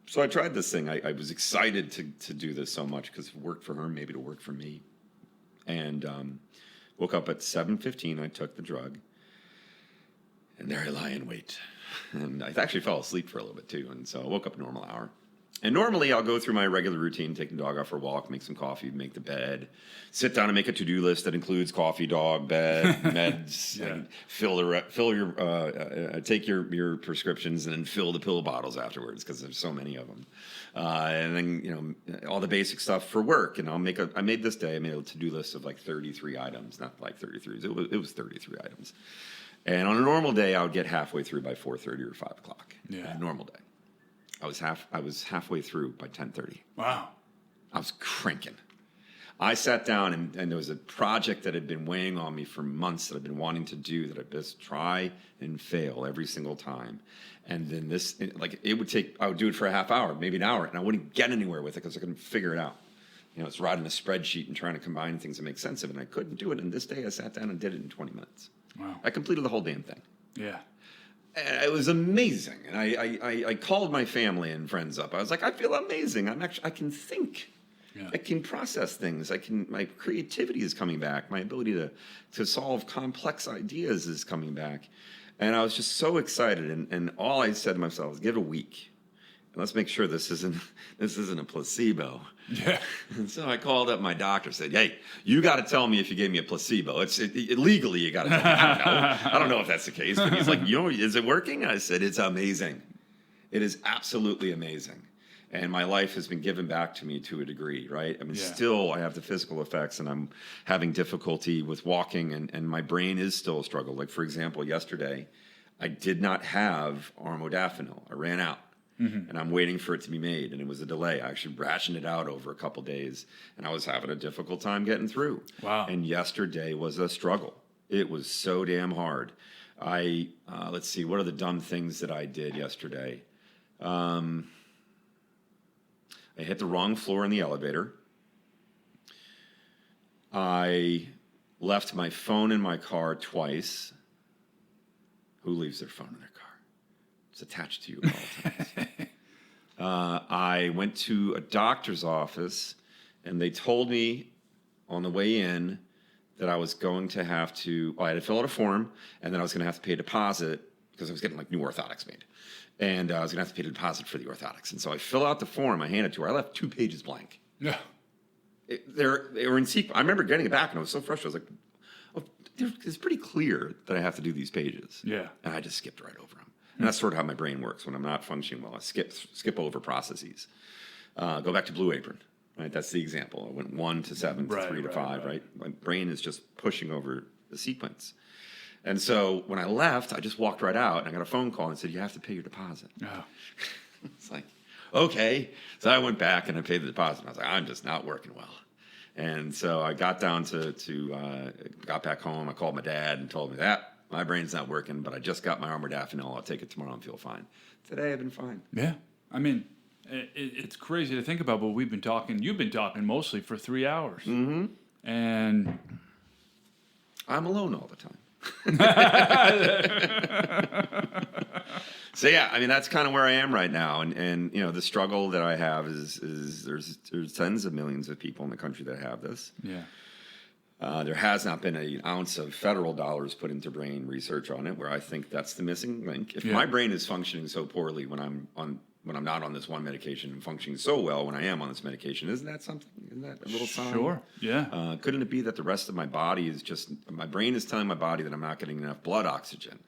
So I tried this thing. I was excited to do this so much because it worked for her, maybe it'll work for me. And woke up at 7:15. I took the drug, and there I lie in wait. And I actually fell asleep for a little bit too. And so I woke up a normal hour. And normally I'll go through my regular routine, take the dog out for a walk, make some coffee, make the bed, sit down and make a to-do list that includes coffee, dog, bed, meds, and take your prescriptions and then fill the pill bottles afterwards because there's so many of them. And then, all the basic stuff for work. And I made a to-do list of like 33 items, not like 33. It was 33 items. And on a normal day, I would get halfway through by 4:30 or 5 o'clock. Yeah. A normal day. I was halfway through by 10:30. Wow. I was cranking. I sat down and there was a project that had been weighing on me for months that I've been wanting to do that I just try and fail every single time. And then I would do it for a half hour, maybe an hour, and I wouldn't get anywhere with it because I couldn't figure it out. It's writing a spreadsheet and trying to combine things and make sense of it. And I couldn't do it. And this day I sat down and did it in 20 minutes. Wow. I completed the whole damn thing. Yeah. And it was amazing. And I called my family and friends up. I was like, I feel amazing. I can think. Yeah. I can process things. My creativity is coming back. My ability to solve complex ideas is coming back. And I was just so excited. And all I said to myself was, give it a week. And let's make sure this isn't a placebo. Yeah. And so I called up my doctor, said, hey, you got to tell me if you gave me a placebo. Legally, you got to tell me. I don't know if that's the case. But he's like, is it working? I said, it's amazing. It is absolutely amazing. And my life has been given back to me to a degree, right? I mean, still I have the physical effects and I'm having difficulty with walking and my brain is still a struggle. Like, for example, yesterday, I did not have armodafinil. I ran out. Mm-hmm. And I'm waiting for it to be made, and it was a delay. I actually rationed it out over a couple days, and I was having a difficult time getting through. Wow. And yesterday was a struggle. It was so damn hard. Let's see, what are the dumb things that I did yesterday? I hit the wrong floor in the elevator. I left my phone in my car twice. Who leaves their phone in their car? It's attached to you at all times. I went to a doctor's office, and they told me on the way in that I was going to have to, I had to fill out a form, and then I was going to have to pay a deposit because I was getting like new orthotics made. And I was going to have to pay a deposit for the orthotics. And so I fill out the form, I hand it to her. I left 2 pages blank. Yeah. They were in sequence. I remember getting it back, and I was so frustrated. I was like, it's pretty clear that I have to do these pages. Yeah. And I just skipped right over them. And that's sort of how my brain works. When I'm not functioning well, I skip over processes. Go back to Blue Apron, right? That's the example. I went 1 to 7 to 3 to 5, right? My brain is just pushing over the sequence. And so when I left, I just walked right out, and I got a phone call and said, you have to pay your deposit. Oh. It's like, okay. So I went back and I paid the deposit. And I was like, I'm just not working well. And so I got down got back home. I called my dad and told me that. My brain's not working, but I just got my armodafinil. I'll take it tomorrow and feel fine. Today I've been fine. Yeah. I mean, it's crazy to think about, but you've been talking mostly for 3 hours. Mm-hmm. And I'm alone all the time. So yeah, I mean, that's kind of where I am right now. And the struggle that I have is there's tens of millions of people in the country that have this. Yeah. There has not been an ounce of federal dollars put into brain research on it, where I think that's the missing link. If my brain is functioning so poorly when I'm not on this one medication and functioning so well when I am on this medication, isn't that something? Isn't that a little sign? Sure, yeah. Couldn't it be that the rest of my body is my brain is telling my body that I'm not getting enough blood oxygen?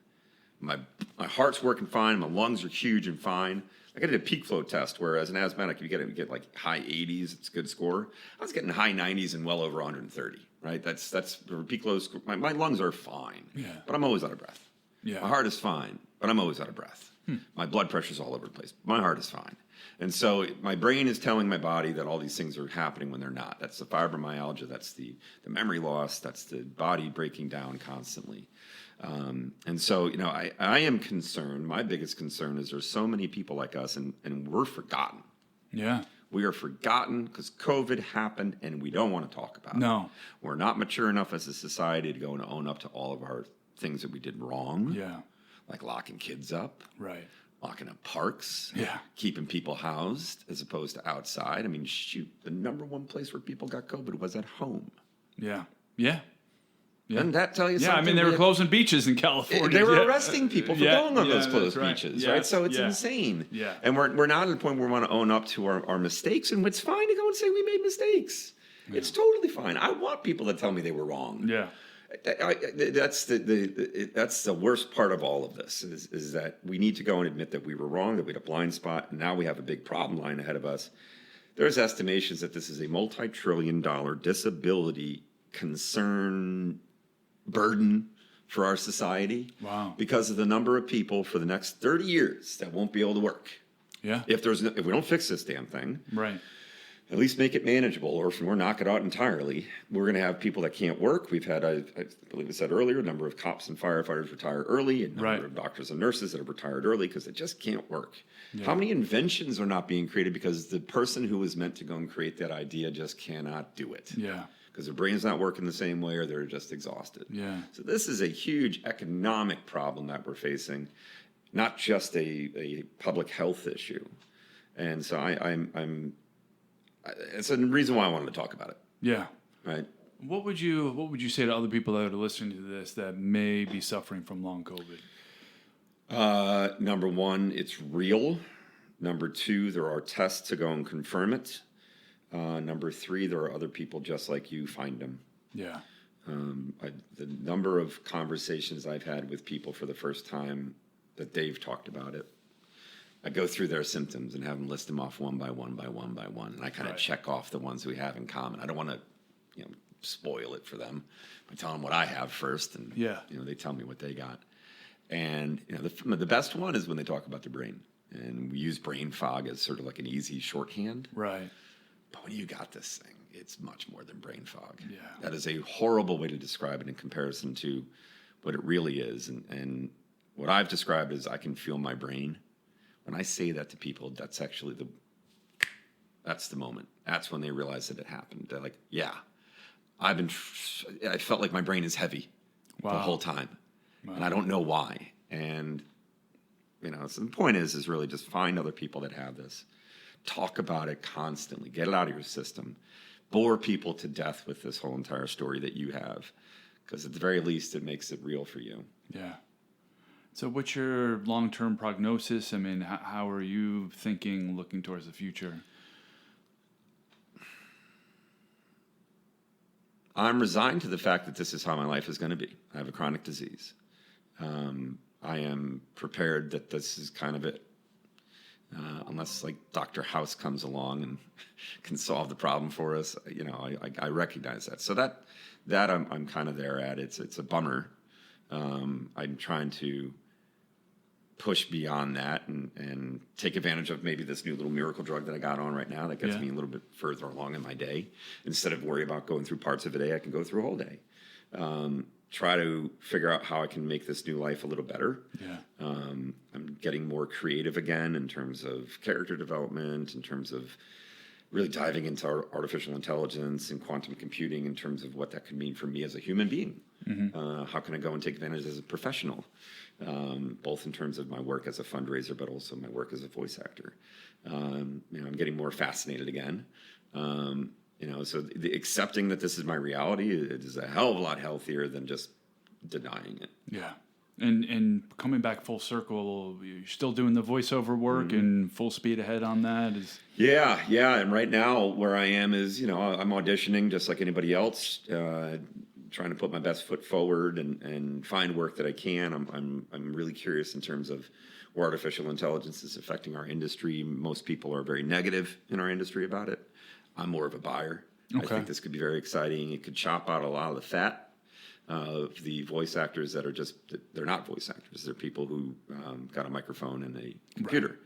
My heart's working fine, my lungs are huge and fine. I did a peak flow test where, as an asthmatic, you get like high 80s. It's a good score. I was getting high 90s and well over 130. Right? That's for peak flow score. My lungs are fine. Yeah. But I'm always out of breath. Yeah. My heart is fine, but I'm always out of breath. My blood pressure's all over the place. My heart is fine. And so my brain is telling my body that all these things are happening when they're not. That's the fibromyalgia. That's the memory loss. That's the body breaking down constantly. And so, I am concerned. My biggest concern is there's so many people like us, and we're forgotten. Yeah. We are forgotten because COVID happened, and we don't want to talk about it. No. We're not mature enough as a society to go and own up to all of our things that we did wrong. Yeah. Like locking kids up. Right. Locking up parks. Yeah. Keeping people housed as opposed to outside. I mean, shoot, the number one place where people got COVID was at home. Yeah. Yeah. Yeah. Doesn't that tell you something? Yeah, I mean, they were closing beaches in California. They were arresting people for going on those closed beaches, right? So it's insane. Yeah. And we're not at the point where we want to own up to our mistakes, and it's fine to go and say we made mistakes. Yeah. It's totally fine. I want people to tell me they were wrong. Yeah. That's the worst part of all of this is that we need to go and admit that we were wrong, that we had a blind spot, and now we have a big problem lying ahead of us. There's estimations that this is a multi-trillion-dollar disability concern burden for our society. Wow. Because of the number of people for the next 30 years that won't be able to work. Yeah. If we don't fix this damn thing. Right. at least make it manageable, or if we're knock it out entirely. We're going to have people that can't work. We've had, I believe I said earlier, a number of cops and firefighters retire early, a number of doctors and nurses that have retired early because they just can't work. Yeah. How many inventions are not being created because the person who was meant to go and create that idea just cannot do it? Yeah. Because their brain's not working the same way, or they're just exhausted. Yeah. So this is a huge economic problem that we're facing, not just a public health issue. And so it's a reason why I wanted to talk about it. Yeah. Right. What would you say to other people that are listening to this that may be suffering from long COVID? Number one, it's real. Number two, there are tests to go and confirm it. Number three, there are other people just like you. Find them. Yeah. The number of conversations I've had with people for the first time that they've talked about it, I go through their symptoms and have them list them off one by one by one by one, and I kind of check off the ones we have in common. I don't want to, spoil it for them by telling them what I have first, and they tell me what they got. And the best one is when they talk about their brain, and we use brain fog as sort of like an easy shorthand. Right. But when you got this thing, it's much more than brain fog. Yeah. That is a horrible way to describe it in comparison to what it really is, and what I've described is I can feel my brain. When I say that to people, that's actually that's the moment. That's when they realize that it happened. They're like, yeah, I felt like my brain is heavy the whole time. Wow. And I don't know why. And, so the point is really just find other people that have this. Talk about it constantly. Get it out of your system. Bore people to death with this whole entire story that you have. Because at the very least, it makes it real for you. Yeah. So what's your long-term prognosis? I mean, how are you thinking, looking towards the future? I'm resigned to the fact that this is how my life is going to be. I have a chronic disease. I am prepared that this is kind of it. Unless like Dr. House comes along and can solve the problem for us, I recognize that. So that I'm kind of there at. It's a bummer. I'm trying to push beyond that and take advantage of maybe this new little miracle drug that I got on right now that gets me a little bit further along in my day. Instead of worry about going through parts of a day, I can go through a whole day. Try to figure out how I can make this new life a little better. Yeah. I'm getting more creative again in terms of character development, in terms of really diving into artificial intelligence and quantum computing in terms of what that could mean for me as a human being. Mm-hmm. How can I go and take advantage as a professional, both in terms of my work as a fundraiser, but also my work as a voice actor. I'm getting more fascinated again. So accepting that this is my reality is a hell of a lot healthier than just denying it. Yeah. And coming back full circle, you're still doing the voiceover work and full speed ahead on that? Yeah. And right now where I am is, I'm auditioning just like anybody else, trying to put my best foot forward and find work that I can. I'm really curious in terms of where artificial intelligence is affecting our industry. Most people are very negative in our industry about it. I'm more of a buyer. Okay. I think this could be very exciting. It could chop out a lot of the fat of the voice actors that are they're not voice actors. They're people who got a microphone and a computer.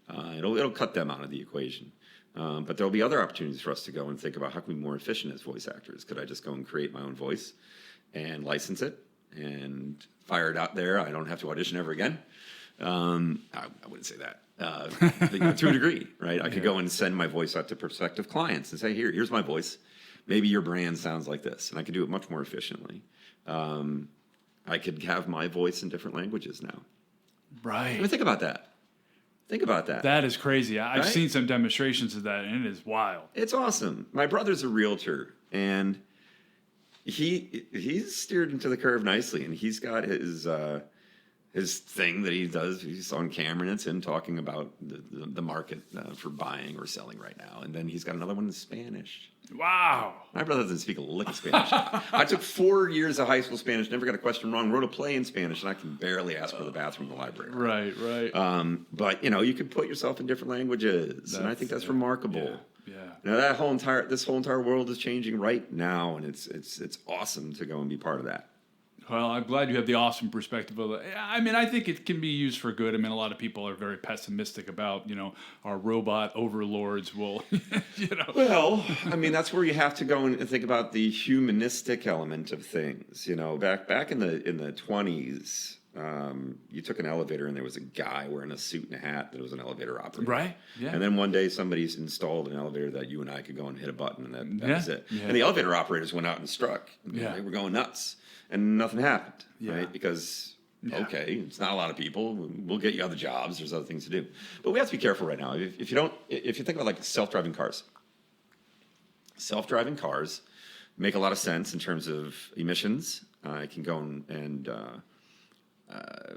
Right. It'll cut them out of the equation. But there'll be other opportunities for us to go and think about how can we be more efficient as voice actors. Could I just go and create my own voice and license it and fire it out there? I don't have to audition ever again. I wouldn't say that. To a degree, right? I could go and send my voice out to prospective clients and say, here's my voice. Maybe your brand sounds like this. And I could do it much more efficiently. I could have my voice in different languages now. Right. I mean, think about that. That is crazy. I've seen some demonstrations of that, and it is wild. It's awesome. My brother's a realtor, and he's steered into the curve nicely, and he's got his thing that he does. He's on camera, and it's him talking about the market for buying or selling right now. And then he's got another one in Spanish. Wow. My brother doesn't speak a lick of Spanish. I took 4 years of high school Spanish, never got a question wrong, wrote a play in Spanish, and I can barely ask for the bathroom in the library. Right. But, you can put yourself in different languages, and I think that's remarkable. Yeah. This whole entire world is changing right now, and it's awesome to go and be part of that. Well, I'm glad you have the awesome perspective of it. I mean, I think it can be used for good. I mean, a lot of people are very pessimistic about, our robot overlords will, Well, I mean, that's where you have to go and think about the humanistic element of things. Back in the 20s, you took an elevator and there was a guy wearing a suit and a hat that was an elevator operator. Right, yeah. And then one day somebody's installed an elevator that you and I could go and hit a button, and that was it. Yeah. And the elevator operators went out and struck. Yeah. They were going nuts. And nothing happened, Yeah. right? Because, Yeah. okay, it's not a lot of people. We'll get you other jobs. There's other things to do. But we have to be careful right now. If you think about like self-driving cars make a lot of sense in terms of emissions. It can go and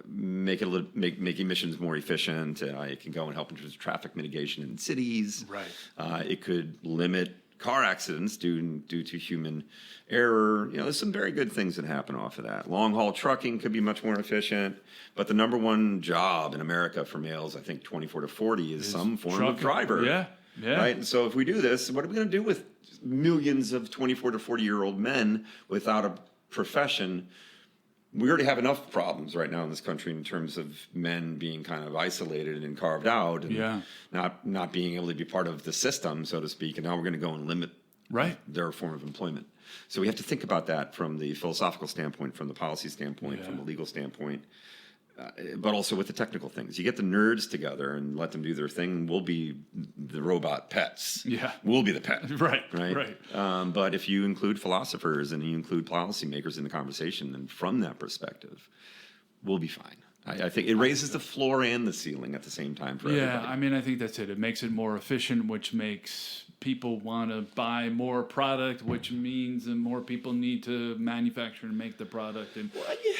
make emissions more efficient. It can go and help in terms of traffic mitigation in cities. Right. It could limit car accidents due to human error. There's some very good things that happen off of that. Long haul trucking could be much more efficient, but the number one job in America for males, I think 24 to 40, is some form of driver. Yeah. Right. And so if we do this, what are we going to do with millions of 24 to 40-year-old men without a profession? We already have enough problems right now in this country in terms of men being kind of isolated and carved out and not being able to be part of the system, so to speak. And now we're going to go and limit their form of employment. So we have to think about that from the philosophical standpoint, from the policy standpoint, from the legal standpoint, but also with the technical things. You get the nerds together and let them do their thing. We'll be the robot pets. Yeah. We'll be the pet. Right. But if you include philosophers and you include policymakers in the conversation, then from that perspective, we'll be fine. I think it raises the floor and the ceiling at the same time for everybody. I mean, I think that's it. It makes it more efficient, which makes people want to buy more product, which means that more people need to manufacture and make the product. And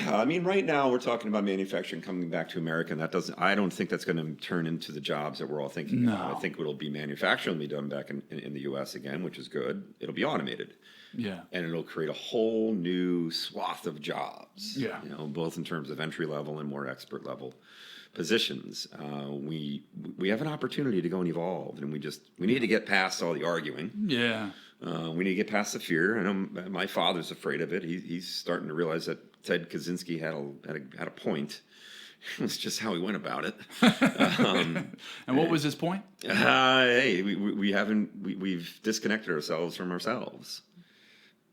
I mean, right now we're talking about manufacturing coming back to America, and I don't think that's going to turn into the jobs that we're all thinking about. I think it'll be manufacturing will be done back in the U.S. again, which is good. It'll be automated. Yeah. And it'll create a whole new swath of jobs. Yeah. Both in terms of entry level and more expert level positions. We have an opportunity to go and evolve, and we need to get past all the arguing. Yeah. We need to get past the fear. I know my father's afraid of it. He's starting to realize that Ted Kaczynski had a point. It's just how he went about it. And what was his point? Hey, we've disconnected ourselves from ourselves.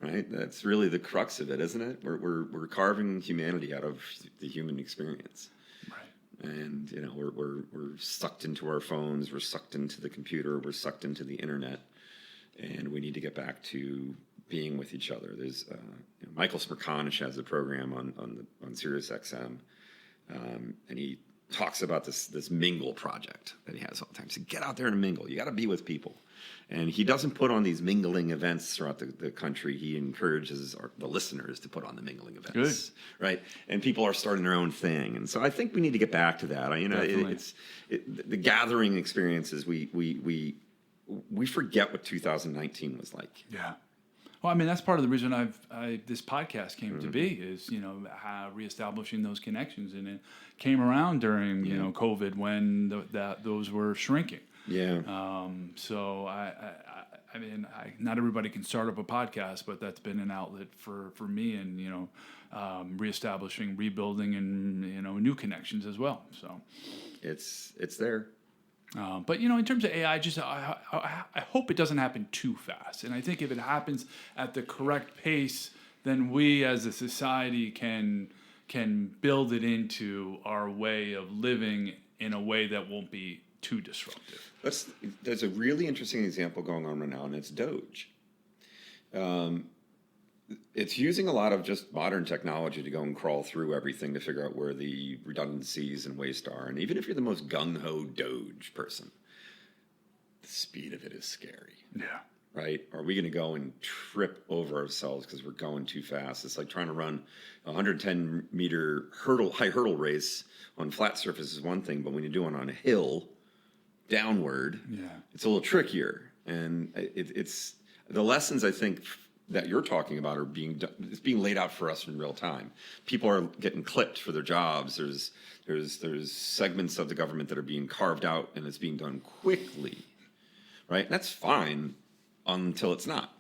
Right, that's really the crux of it, isn't it? We're carving humanity out of the human experience, right? And we're sucked into our phones, we're sucked into the computer, we're sucked into the internet, and we need to get back to being with each other. There's Michael Smerconish has a program on Sirius XM, and he talks about this mingle project that he has all the time. So get out there and mingle. You got to be with people. And he doesn't put on these mingling events throughout the country. He encourages the listeners to put on the mingling events. Good. Right? And people are starting their own thing. And so I think we need to get back to that. The gathering experiences, we forget what 2019 was like. Yeah. Well, I mean, that's part of the reason this podcast came to be is, reestablishing those connections. And it came around during, COVID when those were shrinking. Yeah. So I mean, not everybody can start up a podcast, but that's been an outlet for me and, reestablishing, rebuilding and, new connections as well. So it's there. But in terms of AI, I hope it doesn't happen too fast. And I think if it happens at the correct pace, then we as a society can build it into our way of living in a way that won't be too disruptive. There's a really interesting example going on right now, and it's Doge. It's using a lot of just modern technology to go and crawl through everything to figure out where the redundancies and waste are. And even if you're the most gung-ho Doge person, the speed of it is scary. Yeah. Right? Are we going to go and trip over ourselves because we're going too fast? It's like trying to run a 110-meter high hurdle race on flat surface is one thing, but when you do it on a hill, downward, it's a little trickier. And it's the lessons I think that you're talking about are being laid out for us in real time. People are getting clipped for their jobs. There's segments of the government that are being carved out, and it's being done quickly, right? And that's fine until it's not.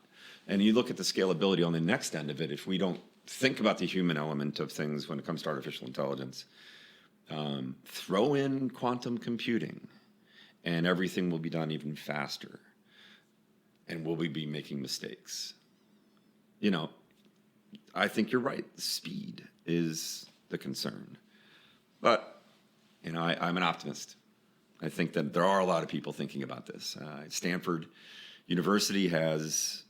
And you look at the scalability on the next end of it. If we don't think about the human element of things when it comes to artificial intelligence. Throw in quantum computing, and everything will be done even faster. And will we be making mistakes? You know, I think you're right. Speed is the concern. But, you know, I'm an optimist. I think that there are a lot of people thinking about this. Stanford University is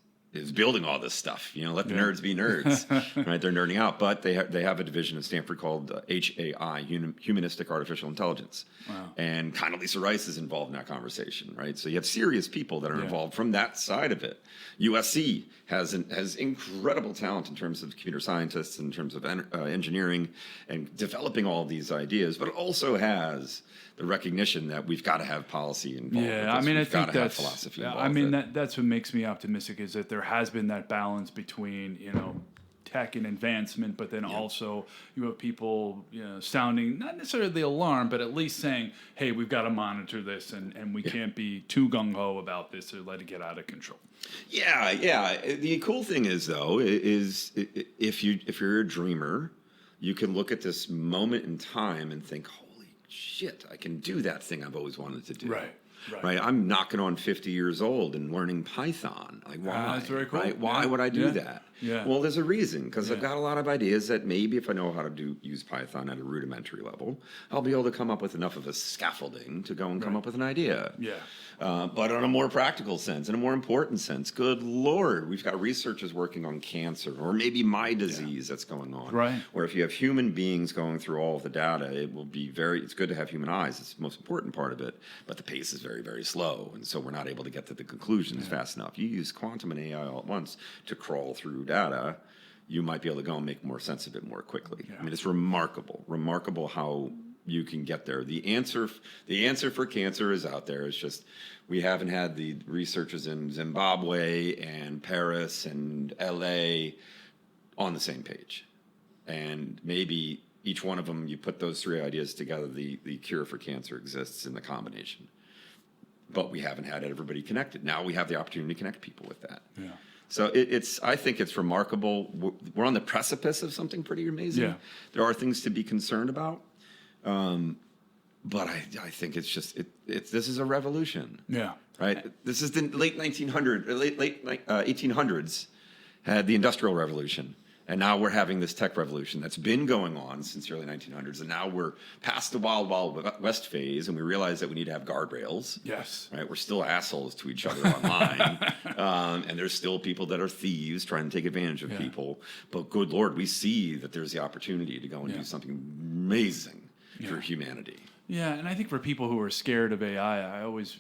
building all this stuff. You know, let the nerds be nerds, right? They're nerding out. But they have a division at Stanford called HAI, Humanistic Artificial Intelligence. Wow. And Condoleezza Rice is involved in that conversation, right? So you have serious people that are involved from that side of it. USC has incredible talent in terms of computer scientists, in terms of engineering, and developing all of these ideas, but it also has the recognition that we've got to have policy involved. Yeah, I mean, I think that's philosophy involved. I mean, that's what makes me optimistic is that there has been that balance between, you know, tech and advancement, but then also you have people, you know, sounding not necessarily the alarm, but at least saying, hey, we've got to monitor this and we can't be too gung-ho about this or let it get out of control. Yeah. The cool thing is, though, is if you're a dreamer, you can look at this moment in time and think, holy shit, I can do that thing I've always wanted to do. Right. I'm knocking on 50 years old and learning Python. Like, why? That's very cool. Right? Why would I do that? Yeah. Well, there's a reason, because I've got a lot of ideas that maybe if I know how to use Python at a rudimentary level, I'll be able to come up with enough of a scaffolding to go and come up with an idea. Yeah. But on a more practical sense, in a more important sense, good Lord, we've got researchers working on cancer or maybe my disease that's going on. Right. Where if you have human beings going through all of the data, it's good to have human eyes. It's the most important part of it. But the pace is very, very slow. And so we're not able to get to the conclusions fast enough. You use quantum and AI all at once to crawl through data, you might be able to go and make more sense of it more quickly. I mean, it's remarkable how you can get there. The answer for cancer is out there. It's just we haven't had the researchers in Zimbabwe and Paris and LA on the same page. And maybe each one of them, you put those three ideas together, the cure for cancer exists in the combination. But we haven't had everybody connected. Now we have the opportunity to connect people with that. Yeah. So I think it's remarkable. We're on the precipice of something pretty amazing. Yeah. There are things to be concerned about. But I think it's just this is a revolution. Yeah. Right. This is the late 1800s had the Industrial Revolution, and now we're having this tech revolution that's been going on since the early 1900s, and now we're past the wild west phase, and we realize that we need to have guardrails. Yes. Right. We're still assholes to each other online, and there's still people that are thieves trying to take advantage of people. But good Lord, we see that there's the opportunity to go and do something amazing for humanity. Yeah, and I think for people who are scared of AI, I always,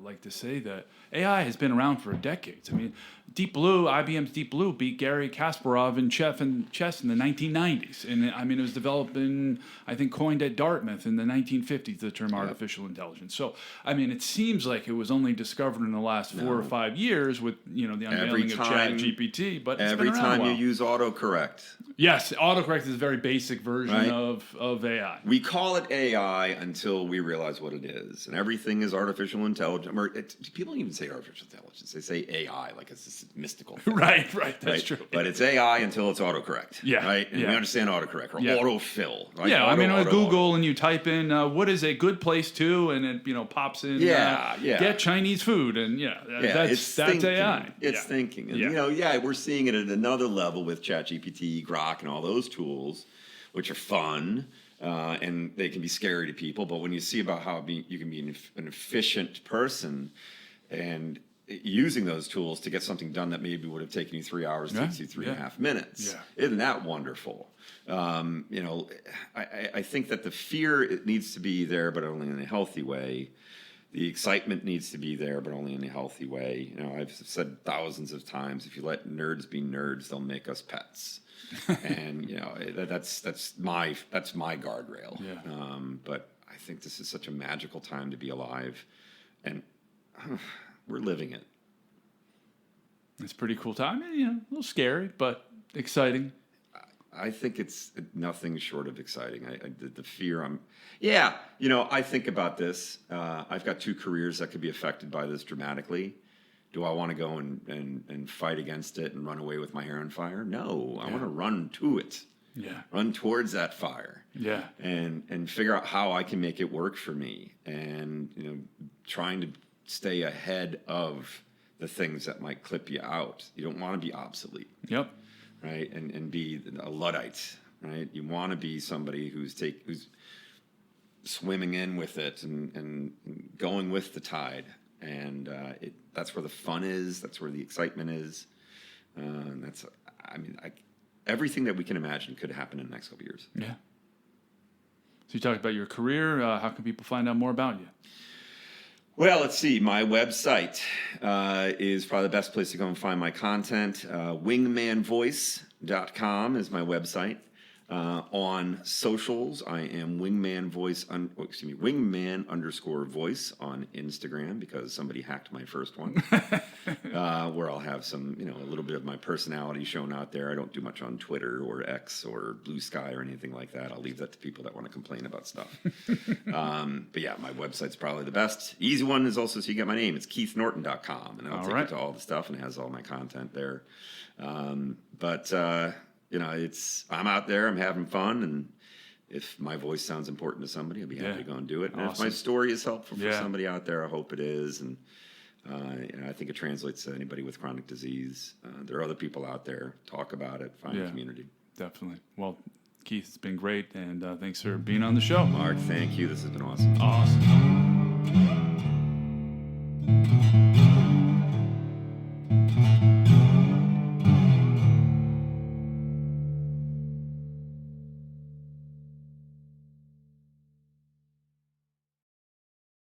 like to say that AI has been around for decades. I mean, IBM's Deep Blue beat Garry Kasparov in chess in the 1990s. And I mean, it was developed coined at Dartmouth in the 1950s, the term artificial intelligence. So, I mean, it seems like it was only discovered in the last 4 or 5 years with, the unveiling of ChatGPT, but it's been around time a while. you use autocorrect. Yes, autocorrect is a very basic version of AI. We call it AI until we realize what it is. And everything is artificial intelligence. People don't even say artificial intelligence. They say AI like it's this mystical thing. Right, that's true. But it's AI until it's autocorrect. Yeah. Right? And we understand autocorrect or autofill. Right? Yeah, with Google and you type in what is a good place to, and it pops in get Chinese food, and that's AI. It's thinking. And we're seeing it at another level with ChatGPT, Grok, and all those tools, which are fun. And they can be scary to people, but when you see about how you can be an efficient person and using those tools to get something done that maybe would have taken you 3 hours takes you 3.5 minutes. Isn't that wonderful? I think that the fear, it needs to be there, but only in a healthy way. The excitement needs to be there, but only in a healthy way. I've said thousands of times, if you let nerds be nerds, they'll make us pets. And that's my guardrail. But I think this is such a magical time to be alive, and we're living it. It's a pretty cool time. A little scary, but exciting. I think it's nothing short of exciting. The fear. I think about this. I've got 2 careers that could be affected by this dramatically. Do I want to go and fight against it and run away with my hair on fire? No, I want to run to it. Yeah. Run towards that fire. Yeah. And figure out how I can make it work for me. And, trying to stay ahead of the things that might clip you out. You don't want to be obsolete. Yep. Right? And be a Luddite. Right? You want to be somebody who's swimming in with it and going with the tide. And that's where the fun is. That's where the excitement is. And everything that we can imagine could happen in the next couple of years. Yeah. So you talked about your career. How can people find out more about you? Well, let's see. My website is probably the best place to go and find my content. Wingmanvoice.com is my website. On socials, I am Wingman_voice on Instagram because somebody hacked my first one. Where I'll have some, a little bit of my personality shown out there. I don't do much on Twitter or X or Blue Sky or anything like that. I'll leave that to people that want to complain about stuff. But yeah, my website's probably the best. Easy one is also, so you get my name. It's KeithNorton.com, and that'll take you to all the stuff, and it has all my content there. I'm out there, I'm having fun, and if my voice sounds important to somebody, I'll be happy to go and do it. And if my story is helpful for somebody out there, I hope it is. And I think it translates to anybody with chronic disease. There are other people out there. Talk about it. Find a community. Definitely. Well, Keith, it's been great, and thanks for being on the show. Mark, thank you. This has been awesome. Awesome.